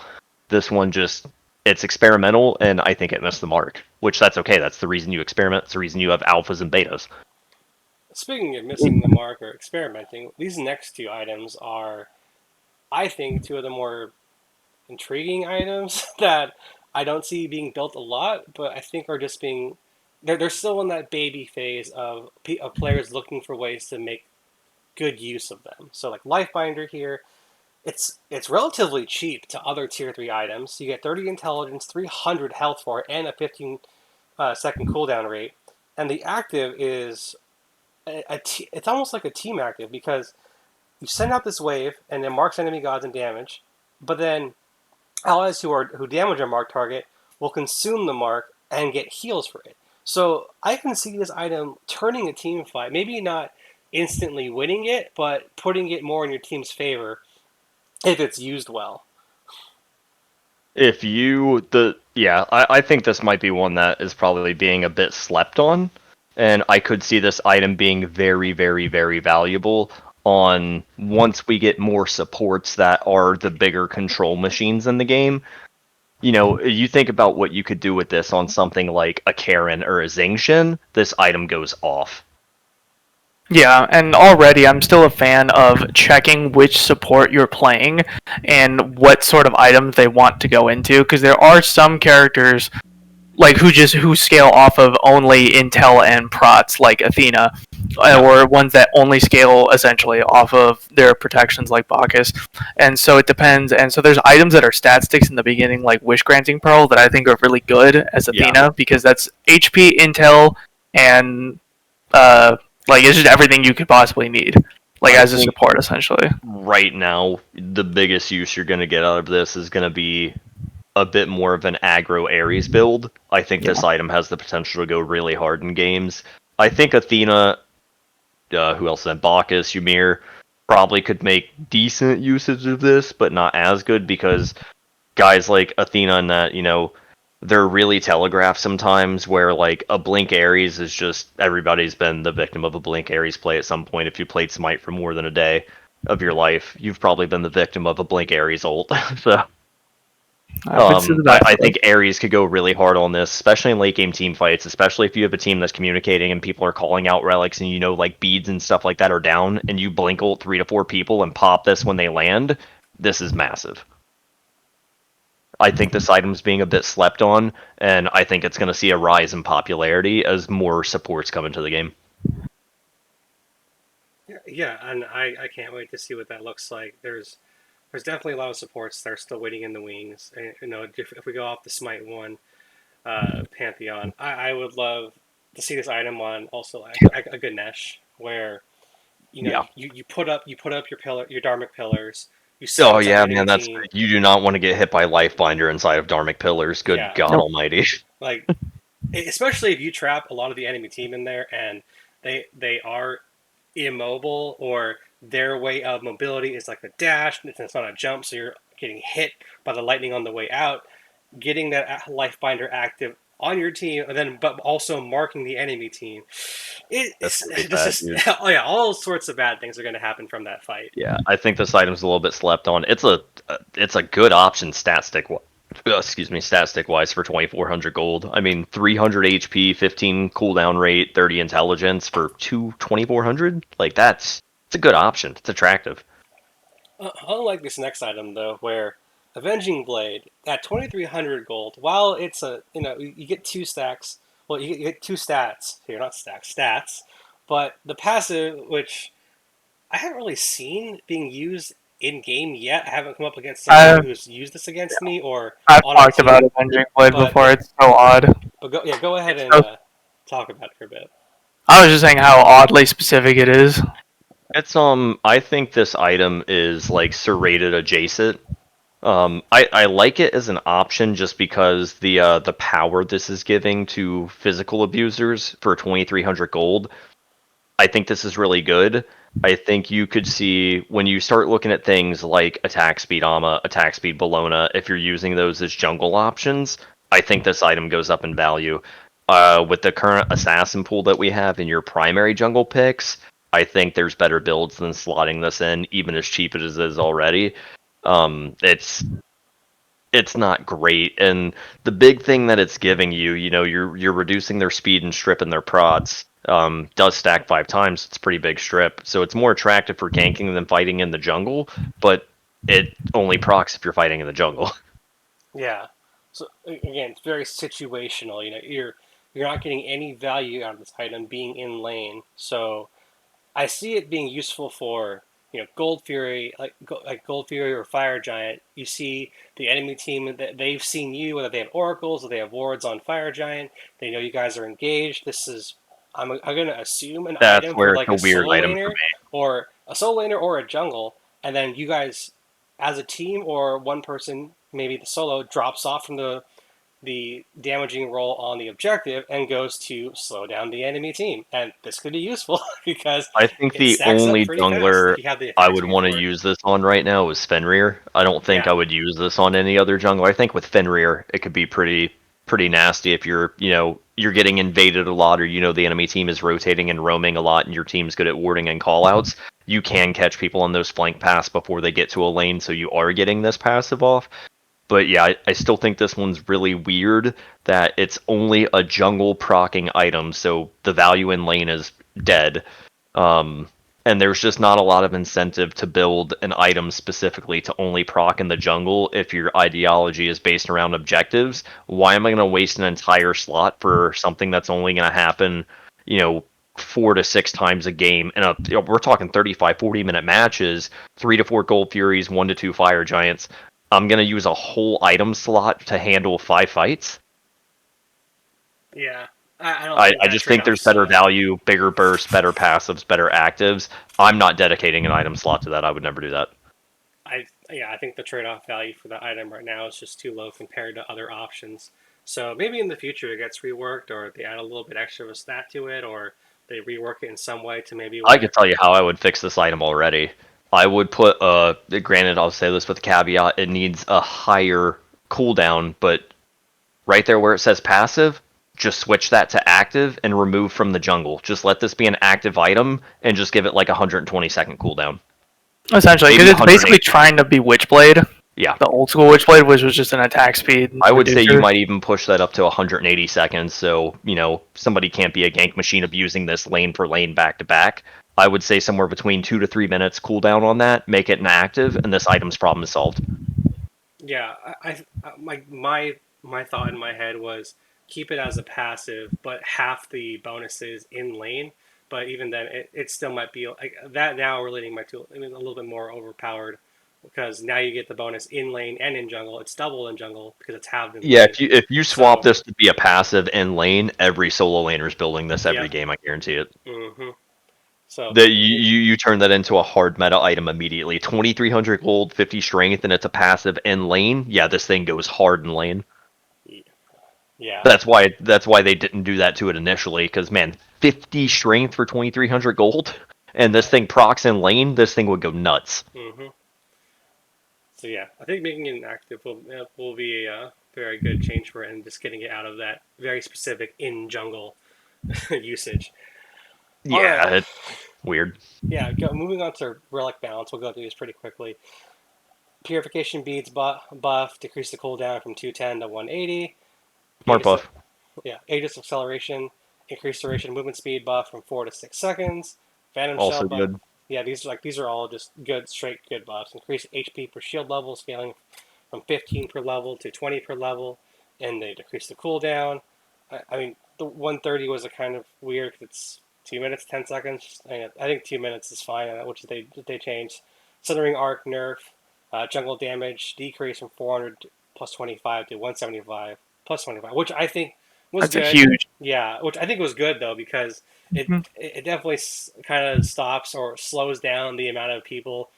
This one just, it's experimental, and I think it missed the mark. Which that's okay. That's the reason you experiment. It's the reason you have alphas and betas. speaking of missing the mark or experimenting, these next two items are, I think, two of the more intriguing items that I don't see being built a lot, but I think are just being they're still in that baby phase of players looking for ways to make good use of them. So like Lifebinder here, it's relatively cheap to other tier 3 items. You get 30 intelligence, 300 health for it, and a 15 second cooldown rate. And the active is it's almost like a team active because you send out this wave and it marks enemy gods and damage, but then allies who damage a marked target will consume the mark and get heals for it. So I can see this item turning a team fight, maybe not instantly winning it, but putting it more in your team's favor if it's used well. If you the yeah, I think this might be one that is probably being a bit slept on, and I could see this item being very, very, very valuable on once we get more supports that are the bigger control machines in the game. You know, you think about what you could do with this on something like a Karen or a Zingshin, this item goes off. yeah, and already I'm still a fan of checking which support you're playing and what sort of items they want to go into because there are some characters who scale off of only intel and prots like Athena, or ones that only scale essentially off of their protections like Bacchus. And so it depends. And so there's items that are stat sticks in the beginning, like Wish Granting Pearl, that I think are really good as Yeah. Athena because that's HP, intel, and it's just everything you could possibly need, like I as a think support essentially. right now the biggest use you're going to get out of this is going to be a bit more of an aggro Ares build. I think Yeah. this item has the potential to go really hard in games. I think Athena, who else then? Bacchus, Ymir, probably could make decent usage of this, but not as good because guys like Athena and that, they're really telegraphed sometimes where like a Blink Ares is just everybody's been the victim of a Blink Ares play at some point. If you played Smite for more than a day of your life, you've probably been the victim of a Blink Ares ult. So Happens to the best I of us. think Ares could go really hard on this, especially in late game team fights, especially if you have a team that's communicating and people are calling out relics and like beads and stuff like that are down and you blink ult 3 to 4 people and pop this when they land. This is massive. I think this item's being a bit slept on, and I think it's going to see a rise in popularity as more supports come into the game. Yeah, and I can't wait to see what that looks like. There's definitely a lot of supports that are still waiting in the wings. And, if we go off the Smite one pantheon, I would love to see this item on also like a Ganesh, where Yeah. you put up your Dharmic pillars, you Oh silence out the yeah, enemy man, that's team. you do not want to get hit by Lifebinder inside of Dharmic Pillars. Good Yeah, God Nope. Almighty. like especially if you trap a lot of the enemy team in there and they are immobile, or their way of mobility is like a dash and it's not a jump, so you're getting hit by the lightning on the way out. Getting that life binder active on your team, and then but also marking the enemy team, That's it's gonna be this bad, is dude. oh yeah, all sorts of bad things are going to happen from that fight. Yeah, I think this item's a little bit slept on. It's a good option stat stick wise for 2400 gold. I mean, 300 HP, 15 cooldown rate, 30 intelligence for 2400. Like it's a good option. It's attractive. Unlike this next item, though, where Avenging Blade at 2,300 gold, while it's you get two stacks. Well, you get two stats here, not stacks, stats. But the passive, which I haven't really seen being used in game yet. I haven't come up against someone I who's used this against me or I've on our talked about team. Avenging Blade But before. It's so odd. go ahead It's and so. talk about it for a bit. I was just saying how oddly specific it is. I think this item is like serrated adjacent. I like it as an option just because the power this is giving to physical abusers for 2300 gold. I think this is really good. I think you could see when you start looking at things like attack speed Ama, attack speed Bologna, if you're using those as jungle options, I think this item goes up in value. With the current assassin pool that we have in your primary jungle picks, I think there's better builds than slotting this in, even as cheap as it is already. It's not great, and the big thing that it's giving you, you're reducing their speed and stripping their prods. Does stack 5 times. It's a pretty big strip, so it's more attractive for ganking than fighting in the jungle. But it only procs if you're fighting in the jungle. Yeah. So again, it's very situational. You're not getting any value out of this item being in lane. So I see it being useful for Gold Fury, like Gold Fury or Fire Giant. You see the enemy team that they've seen you, whether they have oracles or they have wards on Fire Giant. They know you guys are engaged. This is I'm going to assume an That's item for where it's like a a weird solo item for laner me. or a jungle, and then you guys as a team or one person, maybe the solo, drops off from the damaging roll on the objective and goes to slow down the enemy team. And this could be useful because I think it the stacks up only pretty fast jungler if you have the I attack would speed want to for it. use this on right now is Fenrir. I don't think Yeah, I would use this on any other jungler. I think with Fenrir it could be pretty nasty if you're getting invaded a lot, or the enemy team is rotating and roaming a lot and your team's good at warding and callouts. You can catch people on those flank paths before they get to a lane, so you are getting this passive off. But yeah, I still think this one's really weird that it's only a jungle procking item, so the value in lane is dead. Um, and there's just not a lot of incentive to build an item specifically to only proc in the jungle if your ideology is based around objectives. Why am I going to waste an entire slot for something that's only going to happen, you know, 4 to 6 times a game? And we're talking 35, 40-minute matches, 3 to 4 Gold Furies, 1 to 2 Fire Giants. I'm going to use a whole item slot to handle 5 fights. Yeah, I don't I, think I that just think there's trade-off's. better value, bigger bursts, better passives, better actives. I'm not dedicating an item slot to that. I would never do that. I think the trade-off value for the item right now is just too low compared to other options. So maybe in the future it gets reworked, or they add a little bit extra of a stat to it, or they rework it in some way to maybe I could where. tell you how I would fix this item already. I would put granted I'll say this with a caveat, it needs a higher cooldown, but right there where it says passive, just switch that to active and remove from the jungle. Just let this be an active item and just give it like 120-second cooldown. Essentially, because Maybe it's basically 180. trying to be Witchblade, Yeah. the old school Witchblade, which was just an attack speed I would say you reducer. might even push that up to 180 seconds, so somebody can't be a gank machine abusing this lane for lane back to back. I would say somewhere between 2 to 3 minutes cooldown on that, make it inactive, and this item's problem is solved. Yeah, my thought in my head was keep it as a passive, but half the bonuses in lane. But even then, it still might be like that. Now relating my tool, I mean, a little bit more overpowered because now you get the bonus in lane and in jungle. It's double in jungle because it's halved in Yeah, lane. if you swap So this to be a passive in lane, every solo laner's building this every yep. game. I guarantee it. hmm So That you turn that into a hard meta item immediately. 2,300 gold, 50 strength, and it's a passive in lane. Yeah, this thing goes hard in lane. yeah. That's why they didn't do that to it initially. Because man, 50 strength for 2,300 gold, and this thing procs in lane. This thing would go nuts. hmm So yeah, I think making it inactive will be a very good change for it, and just getting it out of that very specific in jungle usage. All right, Yeah, it's weird. yeah. Moving on to Relic Balance, we'll go through these pretty quickly. Purification beads buff decrease the cooldown from 210 to 180. Smart Aegis, buff. yeah, Aegis acceleration increase duration movement speed buff from 4 to 6 seconds. Phantom shell Also buff. good. Yeah, these are all just good straight good buffs. Increase HP per shield level, scaling from 15 per level to 20 per level, and they decrease the cooldown. I mean, the 130 was a kind of weird because it's 2 minutes, 10 seconds. I think 2 minutes is fine, which they changed. Sundering Arc nerf, jungle damage decrease from 400 plus 25 to 175 plus 25, which I think was That's a good. huge. Yeah, which I think was good though because it Mhm. it definitely kind of stops or slows down the amount of people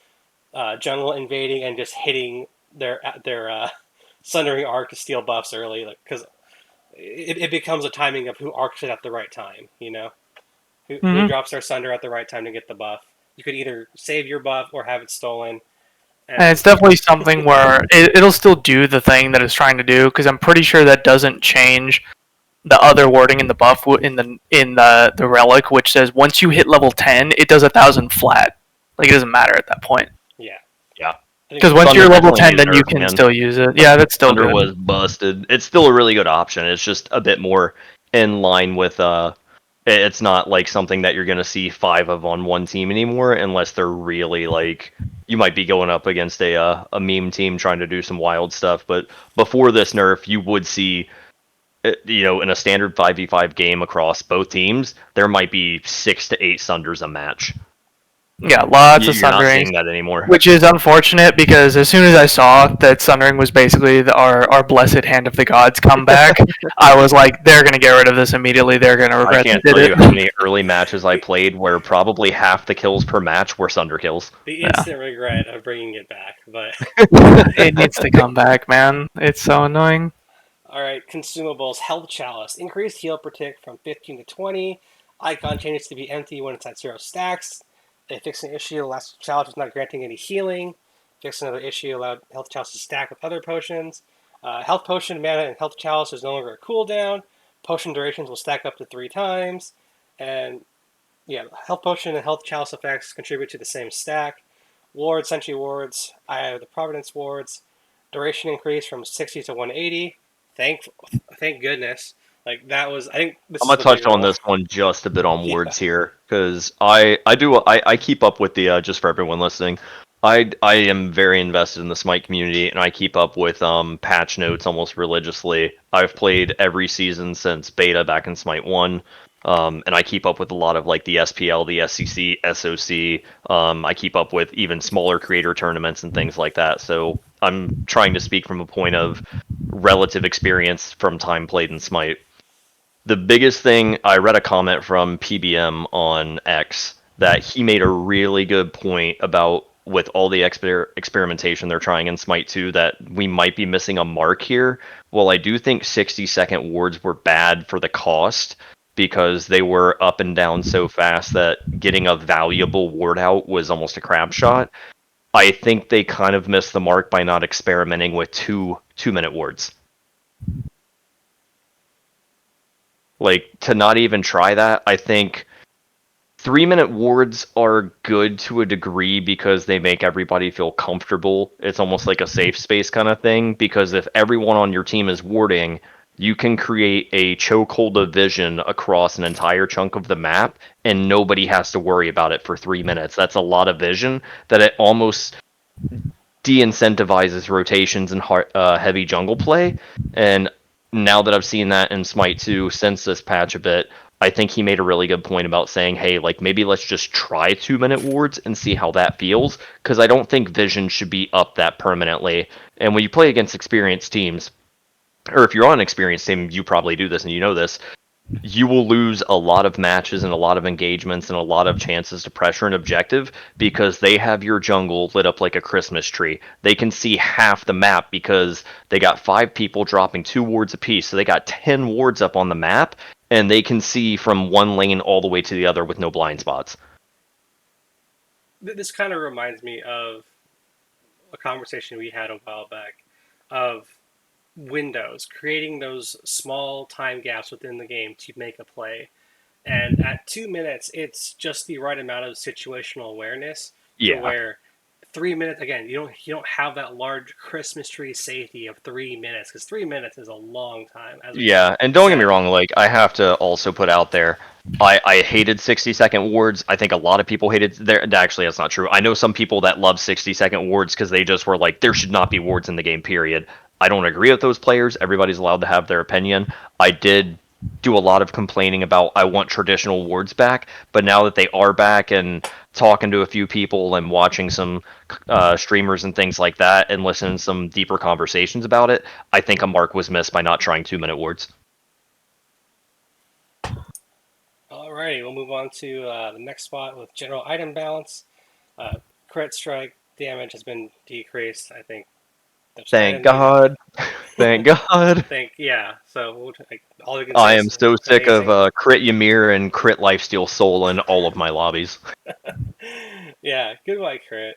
jungle invading and just hitting their sundering arc to steal buffs early, like because it becomes a timing of who arcs it at the right time. You know, who Mhm. drops their sunder at the right time to get the buff. You could either save your buff or have it stolen. And And it's definitely something where it'll still do the thing that it's trying to do, because I'm pretty sure that doesn't change the other wording in the buff in the relic, which says once you hit level 10, it does 1,000 flat. Like it doesn't matter at that point. yeah, Yeah. I think Because once Thunder you're level definitely 10, needs then you nerfing, can man. still use it. Yeah, that's still Thunder good. was busted. It's still a really good option. It's just a bit more in line with it's not like something that you're gonna see 5 of on one team anymore unless they're really like you might be going up against a meme team trying to do some wild stuff. But before this nerf, you would see in a standard 5v5 game across both teams, there might be 6 to 8 sunders a match. Yeah, lots of You're not sunderings, seeing that anymore. which is unfortunate because as soon as I saw that sundering was basically our blessed hand of the gods comeback, I was like, they're gonna get rid of this immediately. They're gonna I regret they can't did tell it. you how many early matches I the played where probably half the kills per match were Sunder kills. the Yeah, instant regret of bringing it back, but it needs to come back, man. It's so annoying. all right, consumables. Health chalice. Increased heal protect from 15 to 20. Icon changes to be empty when it's at 0 stacks. They fix an issue. The last chalice was not granting any healing. Fix another issue. Allowed health chalice to stack with other potions. Health potion mana and health chalice is no longer a cooldown. Potion durations will stack up to 3 times. And yeah, health potion and health chalice effects contribute to the same stack. Wards, sentry wards. I have the providence wards. Duration increase from 60 to 180. Thank goodness. Like that was, I think this I'm is gonna the touch bigger on one. this one just a bit on Yeah. words here, because I keep up with the just for everyone listening. I am very invested in the Smite community, and I keep up with patch notes almost religiously. I've played every season since beta back in Smite 1. And I keep up with a lot of like the SPL, the SCC, SOC. I keep up with even smaller creator tournaments and things like that. So I'm trying to speak from a point of relative experience from time played in Smite. The biggest thing, I read a comment from PBM on X that he made a really good point about with all the experimentation they're trying in Smite 2 that we might be missing a mark here. Well, I do think 60-second wards were bad for the cost because they were up and down so fast that getting a valuable ward out was almost a crap shot. I think they kind of missed the mark by not experimenting with two-minute wards. Like, to not even try that, I think 3-minute wards are good to a degree because they make everybody feel comfortable. It's almost like a safe space kind of thing, because if everyone on your team is warding, you can create a chokehold of vision across an entire chunk of the map, and nobody has to worry about it for 3 minutes. That's a lot of vision that it almost de-incentivizes rotations and heavy jungle play. And now that I've seen that in Smite 2 since this patch a bit, I think he made a really good point about saying, hey, like maybe let's just try 2-minute wards and see how that feels, because I don't think vision should be up that permanently. And when you play against experienced teams, or if you're on an experienced team, you probably do this and you know this, you will lose a lot of matches and a lot of engagements and a lot of chances to pressure an objective because they have your jungle lit up like a Christmas tree. They can see half the map because they got 5 people dropping 2 wards apiece. So they got 10 wards up on the map, and they can see from one lane all the way to the other with no blind spots. This kind of reminds me of a conversation we had a while back of windows, creating those small time gaps within the game to make a play. And at 2 minutes, it's just the right amount of situational awareness to Yeah. where 3 minutes again, you don't have that large Christmas tree safety of 3 minutes, because 3 minutes is a long time, as we Yeah, and don't get me said. wrong, like I have to also put out there, I hated 60-second wards. I think a lot of people hated there. Actually, that's not true. I know some people that love 60-second wards because they just were like, there should not be wards in the game. Period. I don't agree with those players. Everybody's allowed to have their opinion. I did do a lot of complaining about I want traditional wards back, but now that they are back and talking to a few people and watching some streamers and things like that and listening to some deeper conversations about it, I think a mark was missed by not trying 2-minute wards. Alrighty, we'll move on to the next spot with general item balance. Uh, Crit strike damage has been decreased. I think that's kind Thank of needed. God. Thank God. Think yeah. So like, all we can say I am is so sick of amazing. crit Ymir and crit Lifesteal Soul in all of my lobbies. Yeah, goodbye crit.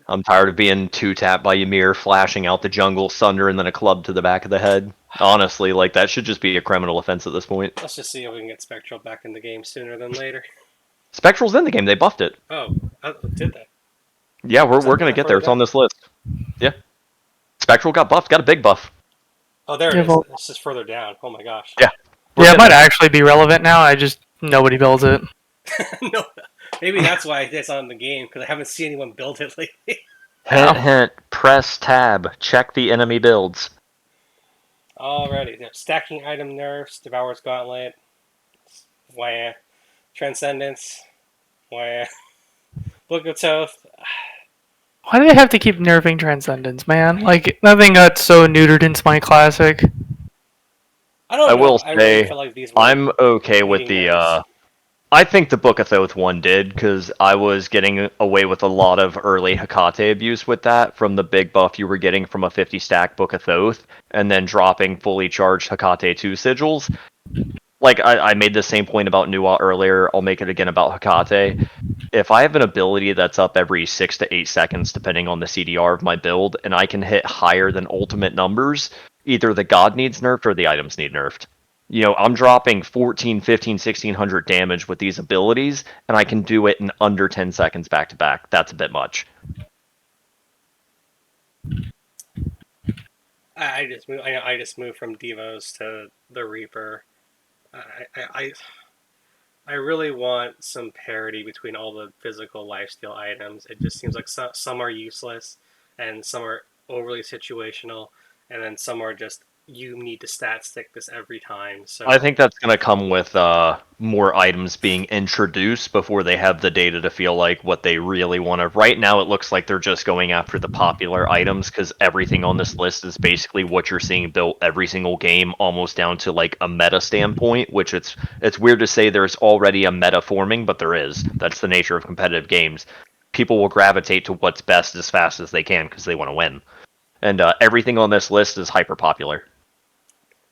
I'm tired of being two-tapped by Ymir, flashing out the jungle, Sunder, and then a club to the back of the head. Honestly, like, that should just be a criminal offense at this point. Let's just see if we can get Spectral back in the game sooner than later. Spectral's in the game, they buffed it. Oh, did they? Yeah, we're, Is that, we're is gonna that get there, further it's on down? this list. Yeah. Spectral got buffed, got a big buff. Oh, there it Yeah, is. well, It's just further down. Oh my gosh. Yeah. We're yeah, it getting might there. actually be relevant now. I just nobody builds it. No, maybe that's why it's on the game, because I haven't seen anyone build it lately. Hint, Yeah. hint, press tab, check the enemy builds. Alrighty, stacking item nerfs, Devourer's Gauntlet, wah, Transcendence, wah, Book of Toth. Why do they have to keep nerfing Transcendence, man? Like nothing got so neutered in Smite Classic. I I don't know. will I really say, felt like these were I'm okay with leading the nerfs. I think the Book of Thoth one did, because I was getting away with a lot of early Hecate abuse with that, from the big buff you were getting from a 50 stack Book of Thoth, and then dropping fully charged Hecate 2 sigils. Like, I made the same point about Nuwa earlier, I'll make it again about Hecate. If I have an ability that's up every 6 to 8 seconds, depending on the CDR of my build, and I can hit higher than ultimate numbers, either the god needs nerfed or the items need nerfed. You know, I'm dropping 14, 15, 1600 damage with these abilities, and I can do it in under 10 seconds back to back. That's a bit much. I just moved from Devos to the Reaper. I, I I really want some parity between all the physical lifesteal items. It just seems like some are useless, and some are overly situational, and then some are just you need to stat stick this every time. I So think that's going to come with more items being introduced before they have the data to feel like what they really want to. Right now, it looks like they're just going after the popular items because everything on this list is basically what you're seeing built every single game, almost down to like a meta standpoint. Which it's weird to say there's already a meta forming, but there is. That's the nature of competitive games. People will gravitate to what's best as fast as they can because they want to win, and everything on this list is hyper popular.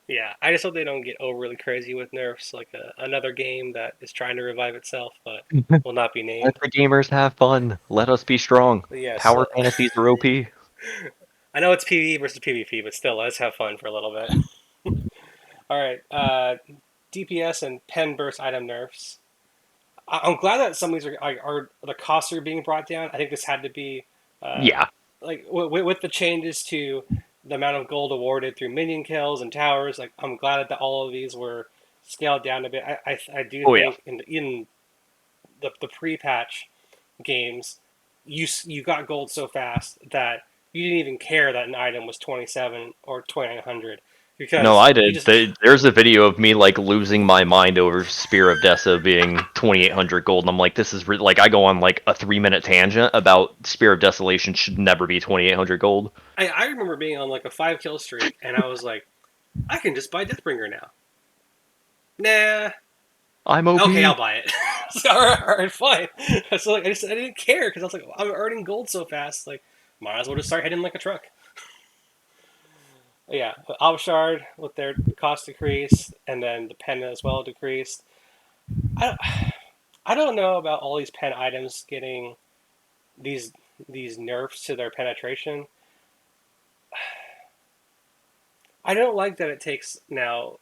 yeah, I just hope they don't get overly crazy with nerfs, like another game that is trying to revive itself but will not be Let named. the gamers have fun. Let us be strong. But yes, Power fantasies are OP. I know it's PvE versus PvP, but still, let's have fun for a little bit. All right, DPS and pen burst item nerfs. I'm glad that some of these are the costs are being brought down. I think this had to be uh, Yeah. like with the changes to the amount of gold awarded through minion kills and towers. Like I'm glad that all of these were scaled down a bit. I do Oh yeah. think in the pre-patch games, you got gold so fast that you didn't even care that an item was 27 or 2900 No, because I you did. just There's a video of me like losing my mind over Spear of Dessa being 2,800 gold, and I'm like, this is like I go on like a 3 minute tangent about Spear of Desolation should never be 2,800 gold. I remember being on like a 5 kill streak and I was like, I can just buy Deathbringer now. Nah. I'm Okay, I'll OP. buy it. So, all right, fine. So like, I didn't care because I was like, I'm earning gold so fast. Like, might as well just start hitting like a truck. Yeah, Avshard with their cost decrease, and then the pen as well decreased. I don't, I don't know about all these pen items getting these these nerfs to their penetration. I don't like that it takes now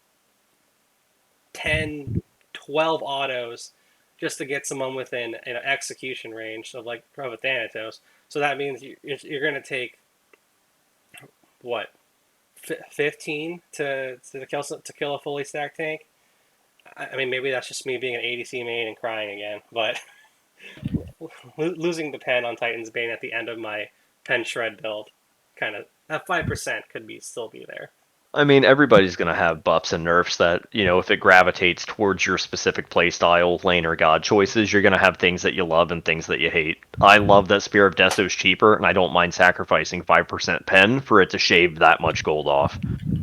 10, 12 autos just to get someone within an execution range of like of Thanatos. So that means you're going to take what 15 to kill a fully stacked tank. I mean, maybe that's just me being an ADC main and crying again, but losing the pen on Titan's Bane at the end of my pen shred build, kind of that 5% could be still be there. I mean, everybody's gonna have buffs and nerfs that, if it gravitates towards your specific playstyle, lane, or god choices, you're gonna have things that you love and things that you hate. I love that Spear of Deso is cheaper, and I don't mind sacrificing 5% pen for it to shave that much gold off.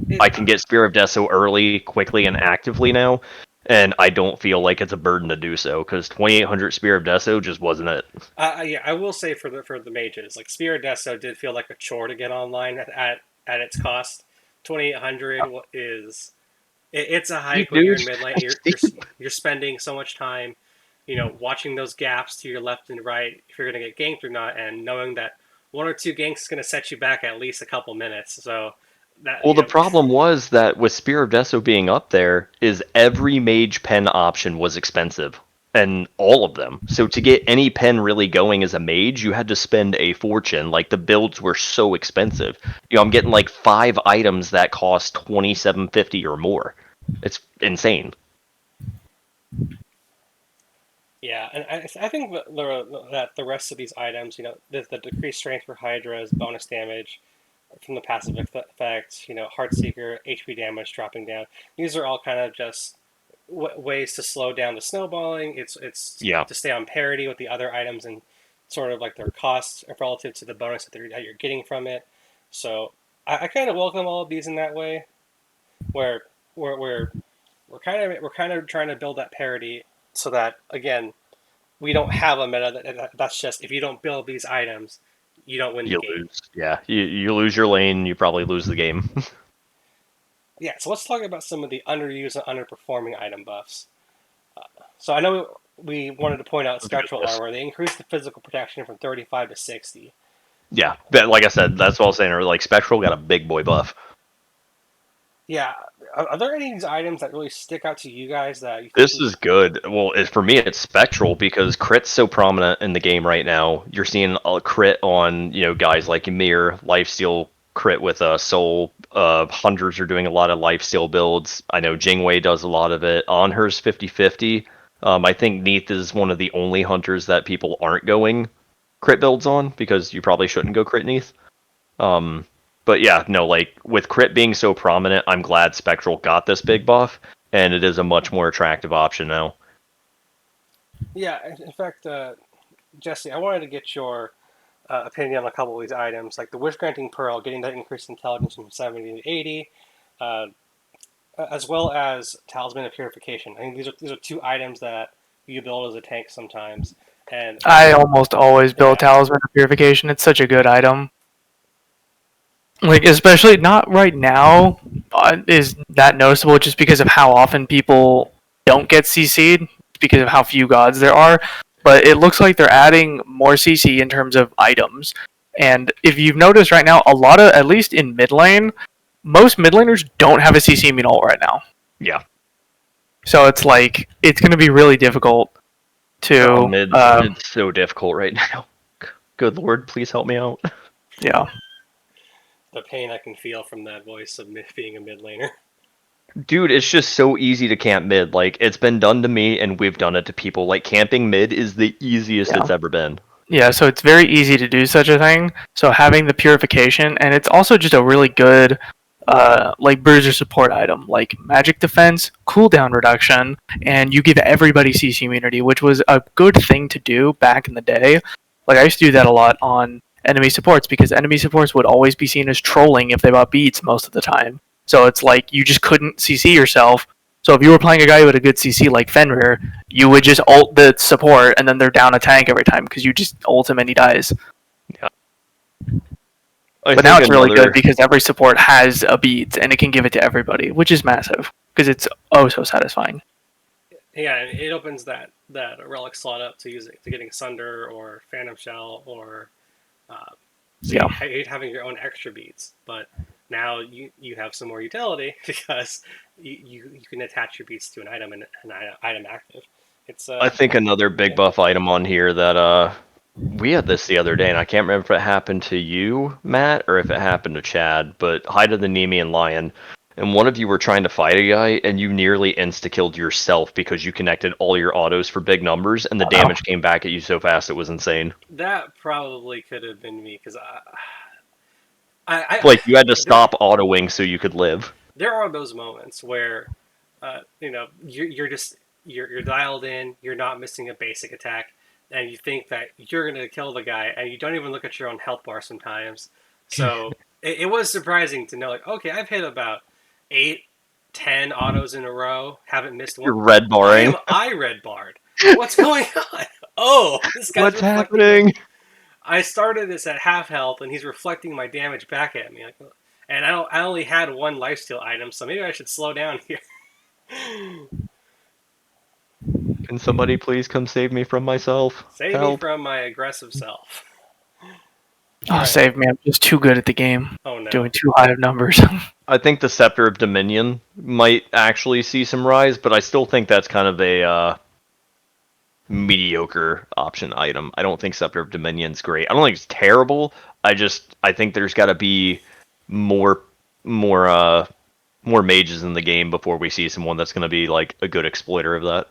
It I can get Spear of Deso early, quickly, and actively now, and I don't feel like it's a burden to do so, because 2,800 Spear of Deso just wasn't it. Yeah, I will say for the mages, like Spear Deso did feel like a chore to get online at its cost. 2800 is it's a You hike when you're dude, in mid lane. You're spending so much time, watching those gaps to your left and right if you're gonna get ganked or not, and knowing that one or two ganks is gonna set you back at least a couple minutes. So that well, the problem was that with Spear of Deso being up there, is every mage pen option was expensive. And all of them. So to get any pen really going as a mage, you had to spend a fortune. Like the builds were so expensive. I'm getting like 5 items that cost 2750 or more. It's insane. Yeah, and I think that the rest of these items, the decreased strength for Hydras, bonus damage from the passive effect, Heartseeker, HP damage dropping down. These are all kind of just ways to slow down the snowballing. It's Yeah. to stay on parity with the other items and sort of like their costs relative to the bonus that you're getting from it. So I kind of welcome all of these in that way, where we're kind of trying to build that parity so that again we don't have a meta that's just if you don't build these items, you don't win the You game. lose. Yeah. You lose your lane, you probably lose the game. Yeah, so let's talk about some of the underused and underperforming item buffs. So I know we wanted to point out Let's do spectral this. armor. They increased the physical protection from 35 to 60. Yeah. But like I said, that's what I was saying. Like Spectral got a big boy buff. Yeah, are there any of these items that really stick out to you guys that you think This we? is good. Well, for me, it's Spectral because crit's so prominent in the game right now. You're seeing a crit on, guys like Ymir, Lifesteal crit with a Soul, Hunters are doing a lot of lifesteal builds. I know Jingwei does a lot of it. Onher's 50/50. I think Neath is one of the only hunters that people aren't going crit builds on because you probably shouldn't go crit Neath. Um, but yeah, no, like with crit being so prominent, I'm glad Spectral got this big buff, and it is a much more attractive option now. Yeah, in fact, Jesse, I wanted to get your opinion on a couple of these items, like the Wish Granting Pearl, getting that increased intelligence from 70 to 80, uh, as well as Talisman of Purification. I think these are two items that you build as a tank sometimes, and I almost always build yeah, Talisman of Purification. It's such a good item. Like, especially not right now, is that noticeable just because of how often people don't get CC'd, because of how few gods there are. But it looks like they're adding more CC in terms of items. And if you've noticed right now, a lot of, at least in mid lane, most mid laners don't have a CC immune ult right now. Yeah. So it's like, it's going to be really difficult Oh, to, mid's so difficult right now. Good lord, please help me out. yeah. the pain I can feel from that voice of being a mid laner. Dude, it's just so easy to camp mid. Like, it's been done to me, and we've done it to people. Like, camping mid is the easiest Yeah. it's ever been. Yeah, so it's very easy to do such a thing. So having the purification, and it's also just a really good, like bruiser support item, like magic defense, cooldown reduction, and you give everybody CC immunity, which was a good thing to do back in the day. Like I used to do that a lot on enemy supports because enemy supports would always be seen as trolling if they bought beats most of the time. So it's like you just couldn't CC yourself. So if you were playing a guy with a good CC like Fenrir, you would just ult the support and then they're down a tank every time because you just ult him and he dies. Yeah. I But now think it's really good another because every support has a beat and it can give it to everybody, which is massive because it's oh so satisfying. Yeah, and it opens that relic slot up to use it to getting Sunder or Phantom Shell or so Yeah, you'd having your own extra beats, but now you have some more utility because you can attach your beats to an item and an item active. It's I think another big yeah. buff item on here that we had this the other day, and I can't remember if it happened to you, Matt, or if it happened to Chad, but Hide of the Nemean Lion. And one of you were trying to fight a guy, and you nearly insta-killed yourself because you connected all your autos for big numbers, and the I know. damage came back at you so fast it was insane. That probably could have been me because I Like, you had to there stop autoing so you could live. there are those moments where you're just you're dialed in, you're not missing a basic attack, and you think that you're gonna kill the guy, and you don't even look at your own health bar sometimes. So it was surprising to know, like, okay, I've hit about 8, 10 autos in a row, haven't missed one. You're red Why barring. am I red barred? What's going on? Oh, this guy's What's reflecting my. happening? I started this at half health, and he's reflecting my damage back at me. Like, and I only had one lifesteal item, so maybe I should slow down here. Can somebody please come save me from myself? Save me Help. from my aggressive self. All Oh, right. save me! I'm just too good at the game, Oh no. doing too high of numbers. I think the Scepter of Dominion might actually see some rise, but I still think that's kind of a mediocre option item. I don't think Scepter of Dominion's great. I don't think it's terrible. I think there's got to be more more uh more mages in the game before we see someone that's going to be like a good exploiter of that.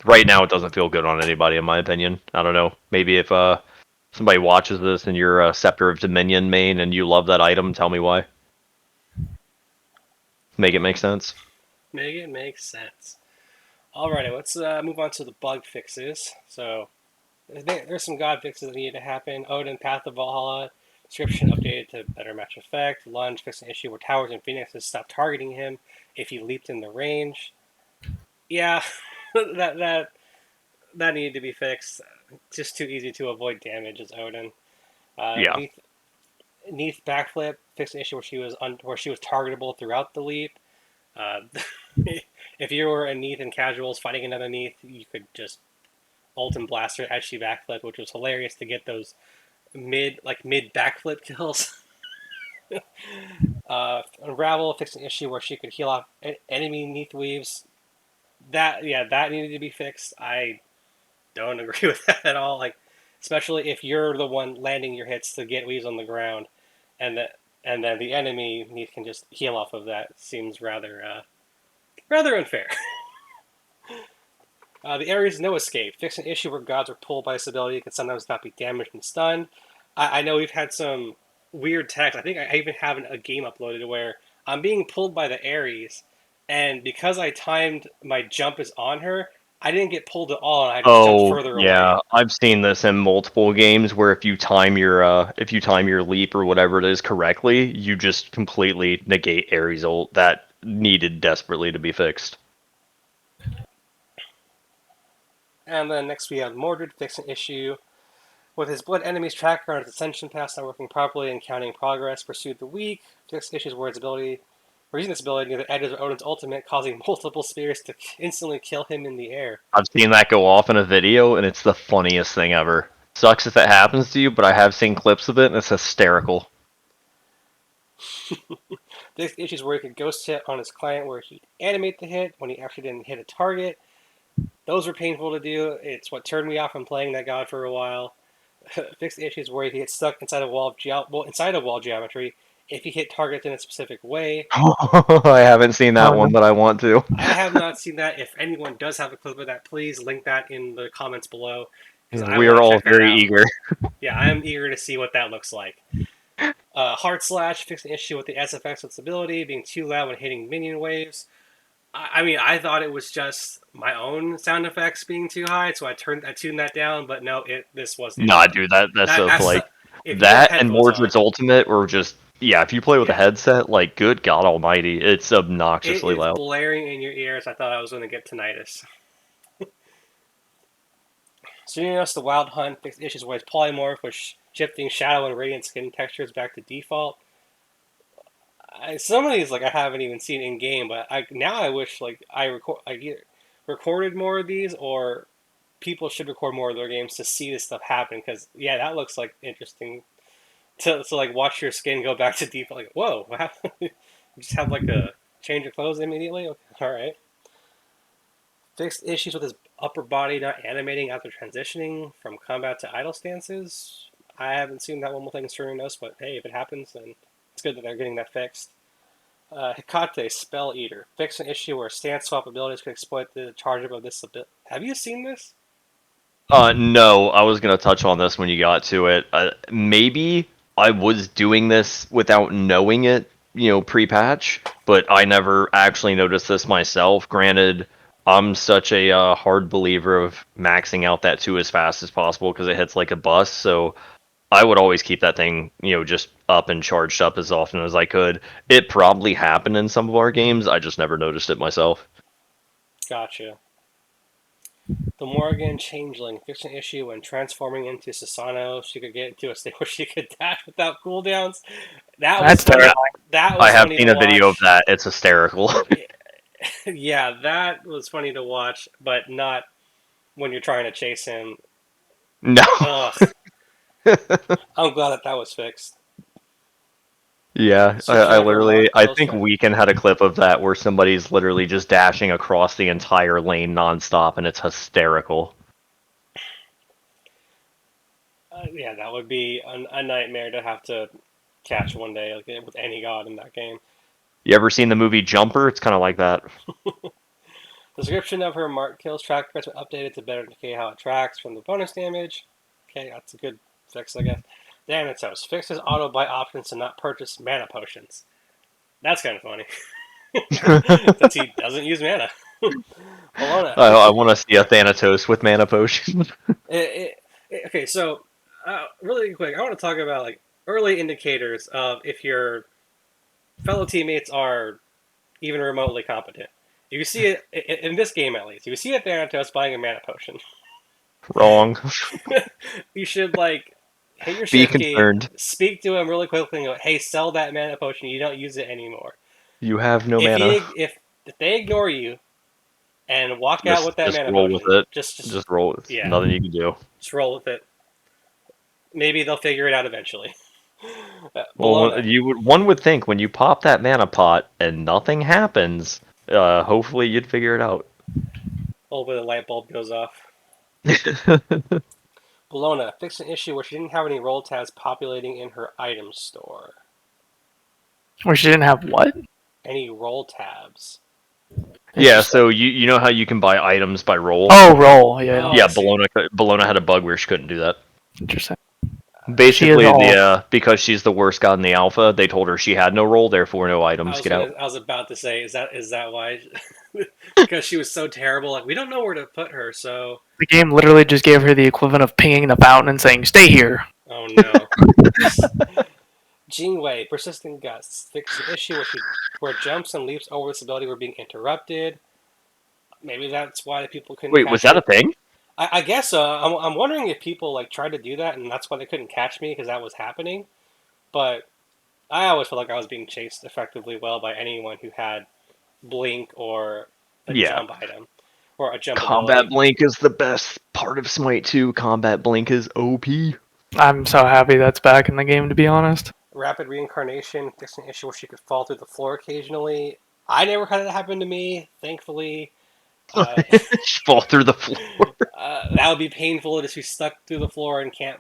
Right now, it doesn't feel good on anybody, in my opinion. I don't know. Maybe if somebody watches this and you're a Scepter of Dominion main and you love that item, tell me why. Make it make sense. Make it make sense. Alrighty, let's move on to the bug fixes. So there's some god fixes that need to happen. Odin, Path of Valhalla, description updated to better match effect. Lunge fixed an issue where towers and phoenixes stopped targeting him if he leaped in the range. Yeah, that that needed to be fixed. Just too easy to avoid damage as Odin. Yeah. Neath backflip fixed an issue where she was targetable throughout the leap. Uh, if you were a Neath and casuals fighting another Neath, you could just ult and blast her as she backflipped, which was hilarious to get those mid backflip kills. Unravel fixed an issue where she could heal off enemy Neath weaves. That needed to be fixed. I don't agree with that at all. Like, especially if you're the one landing your hits to get weaves on the ground, and and then the enemy he can just heal off of that. Seems rather unfair. The Ares no escape. Fix an issue where gods are pulled by this ability can sometimes not be damaged and stunned. I know we've had some weird text. I think I even have a game uploaded where I'm being pulled by the Ares, and because I timed my jump is on her, I didn't get pulled at all, and I just jumped Oh further away. yeah, I've seen this in multiple games where if you time your leap or whatever it is correctly, you just completely negate Ares ult that needed desperately to be fixed. And then next we have Mordred fix an issue with his blood enemy's tracker on his ascension pass not working properly and counting progress. Pursued the weak. Fix issues where its ability, or using this ability near the edge of Odin's ultimate, causing multiple spears to instantly kill him in the air. I've seen that go off in a video, and it's the funniest thing ever. Sucks if it happens to you, but I have seen clips of it, and it's hysterical. Fix issues where he could ghost hit on his client where he'd animate the hit when he actually didn't hit a target. Those were painful to do. It's what turned me off from playing that god for a while. Fix issues where he gets stuck inside a inside of wall geometry if he hit targets in a specific way. I haven't seen that one, but I want to. I have not seen that. If anyone does have a clip of that, please link that in the comments below because I We are want to all check that very out. eager. Yeah, I am eager to see what that looks like. Heart Slash fixed an issue with the SFX with stability being too loud when hitting minion waves. I mean, I thought it was just my own sound effects being too high, so I tuned that down. But no, this was it. Nah, dude, that's so That's like if you have that and headphones on, Mordred's Ultimate or just yeah, if you play with a yeah, headset, like good God Almighty, it's it obnoxiously is loud. blaring in your ears. I thought I was going to get tinnitus. Xenios the Wild Hunt fixed issues where it's polymorph with shifting shadow and radiant skin textures back to default. Some of these I haven't even seen in game, but now I wish I either recorded more of these or people should record more of their games to see this stuff happen because yeah, that looks like interesting to watch your skin go back to default. Like whoa, what happened? You just have a change of clothes immediately. Okay. All right. Fixed issues with his upper body not animating after transitioning from combat to idle stances. I haven't seen that one more thing concerning us, but hey, if it happens, then it's good that they're getting that fixed. Hecate, Spell Eater. Fix an issue where stance swap abilities can exploit the charge of this ability. Have you seen this? No, I was gonna touch on this when you got to it. Maybe I was doing this without knowing it, pre-patch, but I never actually noticed this myself. Granted, I'm such a hard believer of maxing out that 2 as fast as possible because it hits like a bus, so I would always keep that thing, just up and charged up as often as I could. It probably happened in some of our games, I just never noticed it myself. Gotcha. The Morrigan Changeling. Fix an issue when transforming into Susano. She could get into a state where she could dash without cooldowns. That was That's funny. Yeah, terrifying. That I was have funny seen to a video of watch. that. It's hysterical. Yeah, that was funny to watch, but not when you're trying to chase him. No. Ugh. I'm glad that was fixed. Yeah, I Description of her literally, mark I kills think track. Weekend had a clip of that where somebody's literally just dashing across the entire lane nonstop, and it's hysterical. Yeah, that would be a nightmare to have to catch one day with any god in that game. You ever seen the movie Jumper? It's kind of like that. Description of her mark kills track has been updated to better indicate how it tracks from the bonus damage. Okay, that's a good fix, I guess. Thanatos fixes auto buy options to not purchase mana potions. That's kind of funny. Since he doesn't use mana. Bologna, I fixing. want to see a Thanatos with mana potion. Okay, so really quick, I want to talk about early indicators of if your fellow teammates are even remotely competent. If you see it in this game, at least, if you see a Thanatos buying a mana potion, Wrong. you should hit your Be shift key, concerned. speak to him really quickly, and go, "Hey, sell that mana potion. You don't use it anymore." You have no If mana. if they ignore you and walk out Just with that just mana roll with potion, it. just Just roll. It's yeah, nothing you can do. just roll with it. Maybe they'll figure it out eventually. Well, Bologna. one would think when you pop that mana pot and nothing happens, hopefully you'd figure it out. Hopefully the light bulb goes off. Bologna fixed an issue where she didn't have any roll tabs populating in her item store. Where she didn't have what? Any roll tabs. Yeah, Interesting. so you know how you can buy items by roll? Oh, roll. Yeah. Oh, Yeah, I see. Bologna had a bug where she couldn't do that. Interesting. She is Basically, all. because she's the worst god in the alpha, they told her she had no roll, therefore no items. Get out. I was about to say, is that why? Because she was so terrible. Like we don't know where to put her. So, The game literally just gave her the equivalent of pinging the fountain and saying, "Stay here." oh no. Jinwei, persistent gusts, fixed an issue where jumps and leaps over this ability were being interrupted. Maybe that's why people couldn't Wait, was catch that a me. thing? I guess I'm wondering if people like tried to do that and that's why they couldn't catch me because that was happening. But I always felt like I was being chased effectively well by anyone who had blink or a Yeah. jump item or a jump Combat ability. Blink is the best part of Smite 2. Combat Blink is OP. I'm so happy that's back in the game, to be honest. Rapid reincarnation, fixed an issue where she could fall through the floor occasionally. I never had it happen to me, thankfully. Uh, Fall through the floor. that would be painful to be stuck through the floor and can't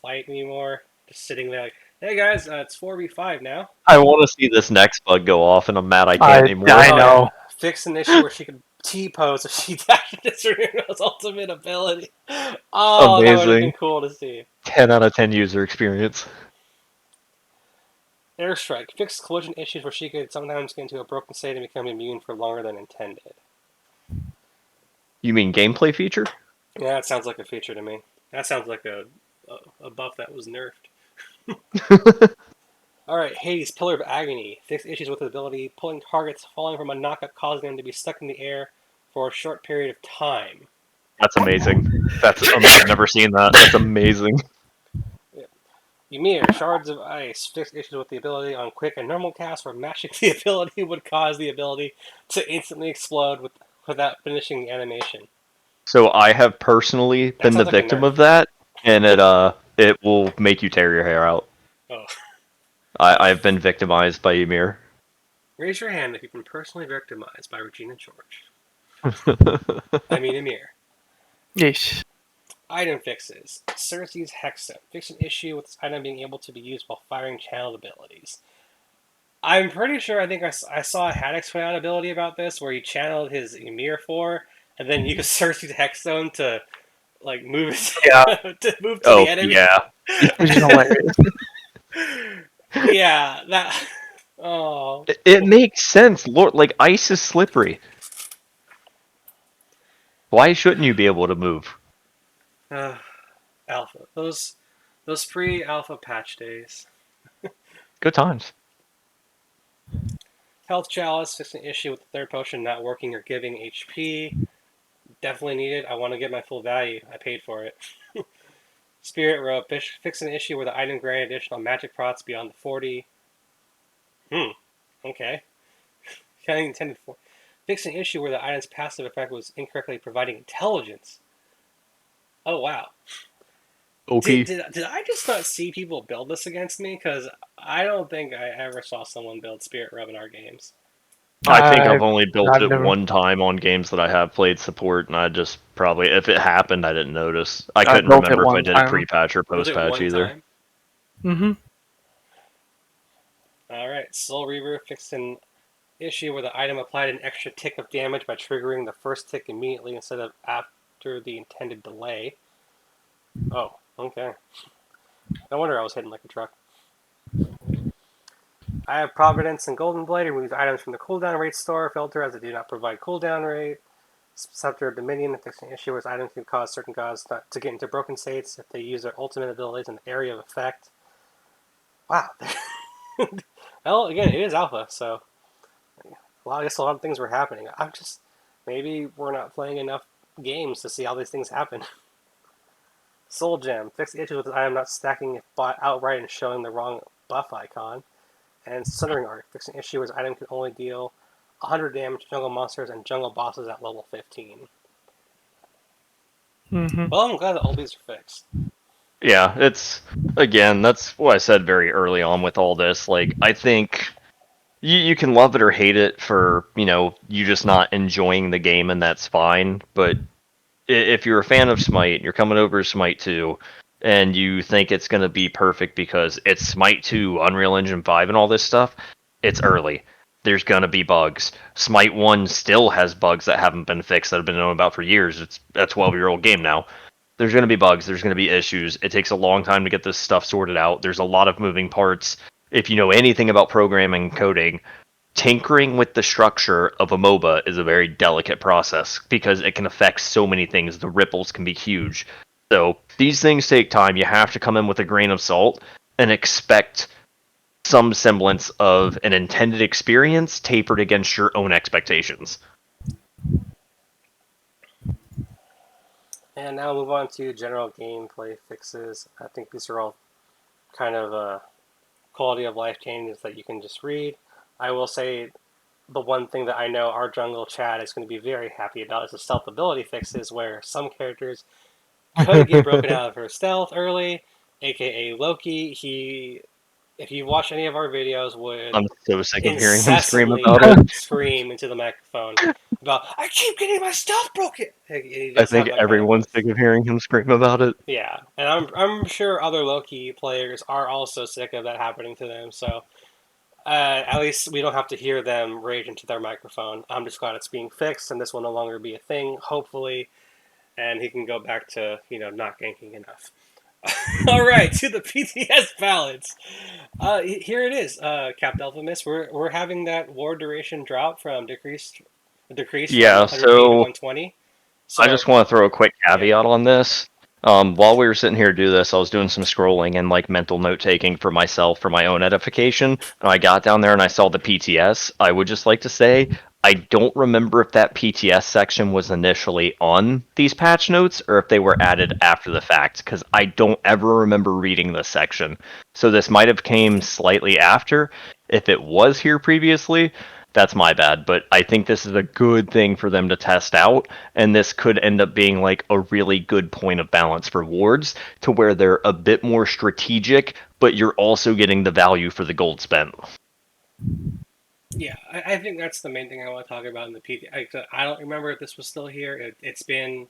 fight anymore. Just sitting there like, hey guys, it's 4v5 now. I want to see this next bug go off, and I'm mad I can't I anymore. I Oh know. yeah, fix an issue where she could T-pose if she dashed Sereno's ultimate ability. Oh, that would have been Amazing. cool to see. 10 out of 10 user experience. Airstrike, fix collision issues where she could sometimes get into a broken state and become immune for longer than intended. You mean gameplay feature? Yeah, that sounds like a feature to me. That sounds like a buff that was nerfed. Alright, Hades, Pillar of Agony. Fix issues with the ability, pulling targets, falling from a knockup, causing them to be stuck in the air for a short period of time. That's amazing. I've never seen that. That's amazing. Ymir, Shards of Ice. Fix issues with the ability on quick and normal cast where mashing the ability would cause the ability to instantly explode without finishing the animation. So I have personally That been the sounds like a victim nerf. of that, and it will make you tear your hair out. Oh. I've been victimized by Ymir. Raise your hand if you've been personally victimized by Regina George. I mean Ymir. Yes. Item fixes. Cersei's Hexstone. Fix an issue with this item being able to be used while firing channeled abilities. I'm pretty sure I saw a Haddock's put out ability about this where he channeled his Ymir 4 and then used Cersei's Hexstone to like move Yeah. to move to Oh the enemy. yeah. Which is hilarious. Yeah, that. Oh. It makes sense. Lord, like ice is slippery. Why shouldn't you be able to move? Alpha. Those pre-alpha patch days. Good times. Health Chalice, fix an issue with the third potion not working or giving HP. Definitely needed. I want to get my full value. I paid for it. Spirit Rope, fix an issue where the item granted additional magic procs beyond the 40. Okay. Kind of intended for. Fix an issue where the item's passive effect was incorrectly providing intelligence. Oh wow. OP. Did I just not see people build this against me? Because I don't think I ever saw someone build Spirit Rope in our games. I think I've only built I've it never. one time on games that I have played support, and I just probably, if it happened, I didn't notice. I I couldn't built it remember if I one did it time. pre-patch or Was it post-patch one either. time? Mm-hmm. Alright, Soul Reaver fixed an issue where the item applied an extra tick of damage by triggering the first tick immediately instead of after the intended delay. Oh, okay. No wonder I was hitting like a truck. I have Providence and Golden Blade. Removes items from the cooldown rate store filter as they do not provide cooldown rate. Scepter of Dominion, fixing an issue where items can cause certain gods to get into broken states if they use their ultimate abilities in the area of effect. Wow. Well, again, it is alpha, so I guess a lot of things were happening. I'm just maybe we're not playing enough games to see how these things happen. Soul Gem, fix the issues with the item not stacking if bought outright and showing the wrong buff icon. And Sundering Arc, fix an issue where item can only deal 100 damage to jungle monsters and jungle bosses at level 15. Mm-hmm. Well, I'm glad that all these are fixed. Yeah, again, that's what I said very early on with all this. Like, I think you can love it or hate it for, you just not enjoying the game, and that's fine. But if you're a fan of Smite, you're coming over to Smite 2, and you think it's going to be perfect because it's Smite 2, Unreal Engine 5, and all this stuff, it's early. There's going to be bugs. Smite 1 still has bugs that haven't been fixed that have been known about for years. It's a 12-year-old game now. There's going to be bugs. There's going to be issues. It takes a long time to get this stuff sorted out. There's a lot of moving parts. If you know anything about programming and coding, tinkering with the structure of a MOBA is a very delicate process because it can affect so many things. The ripples can be huge. So these things take time. You have to come in with a grain of salt and expect some semblance of an intended experience tapered against your own expectations. And now move on to general gameplay fixes. I think these are all kind of quality of life changes that you can just read. I will say the one thing that I know our jungle chat is going to be very happy about is the stealth ability fixes, where some characters could get broken out of her stealth early, aka Loki. If you watch any of our videos, would I'm so sick of hearing him scream incessantly about it. scream into the microphone about, I keep getting my stealth broken. He I does think have that kind of everyone's voice. sick of hearing him scream about it. Yeah, and I'm sure other Loki players are also sick of that happening to them. So at least we don't have to hear them rage into their microphone. I'm just glad it's being fixed, and this will no longer be a thing. Hopefully, and he can go back to not ganking enough. All right, to the PTS balance. Here it is, Cap Alpha Miss. We're having that war duration drop from decrease from Yeah, 180 to so 120. I So just want to throw a quick yeah, caveat on this. While we were sitting here to do this, I was doing some scrolling and like mental note taking for myself for my own edification. And I got down there and I saw the PTS. I would just like to say I don't remember if that PTS section was initially on these patch notes or if they were added after the fact, because I don't ever remember reading this section. So this might have came slightly after. If it was here previously, that's my bad. But I think this is a good thing for them to test out, and this could end up being like a really good point of balance for wards to where they're a bit more strategic, but you're also getting the value for the gold spent. yeah, I think that's the main thing I want to talk about in the PT. I don't remember if this was still here. It's been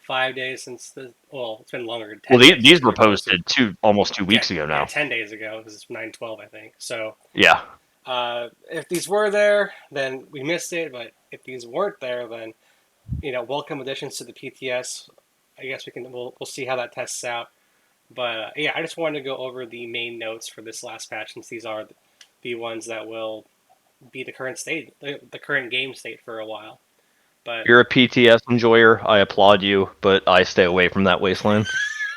5 days since the. Well, it's been longer than Well, 10 days since these these were were posted. posted almost two Yeah, weeks ago yeah, now. 10 days ago. This is 9/12, I think. So Yeah. if these were there, then we missed it. But if these weren't there, then welcome additions to the PTS. I guess we'll see how that tests out. But yeah, I just wanted to go over the main notes for this last patch, since these are the ones that will be the current state, the current game state for a while. But You're a PTS enjoyer. I applaud you, but I stay away from that wasteland.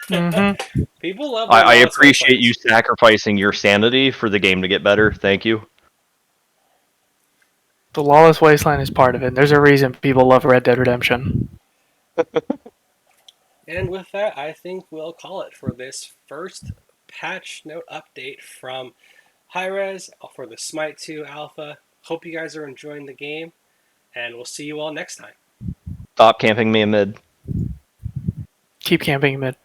Mm-hmm. people love I, their I lawless appreciate you wastelands. sacrificing your sanity for the game to get better. Thank you. The Lawless Wasteland is part of it. There's a reason people love Red Dead Redemption. And with that, I think we'll call it for this first patch note update from Hi-Rez for the Smite 2 Alpha. Hope you guys are enjoying the game, and we'll see you all next time. Stop camping me in mid. Keep camping mid.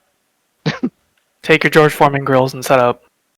Take your George Foreman grills and set up.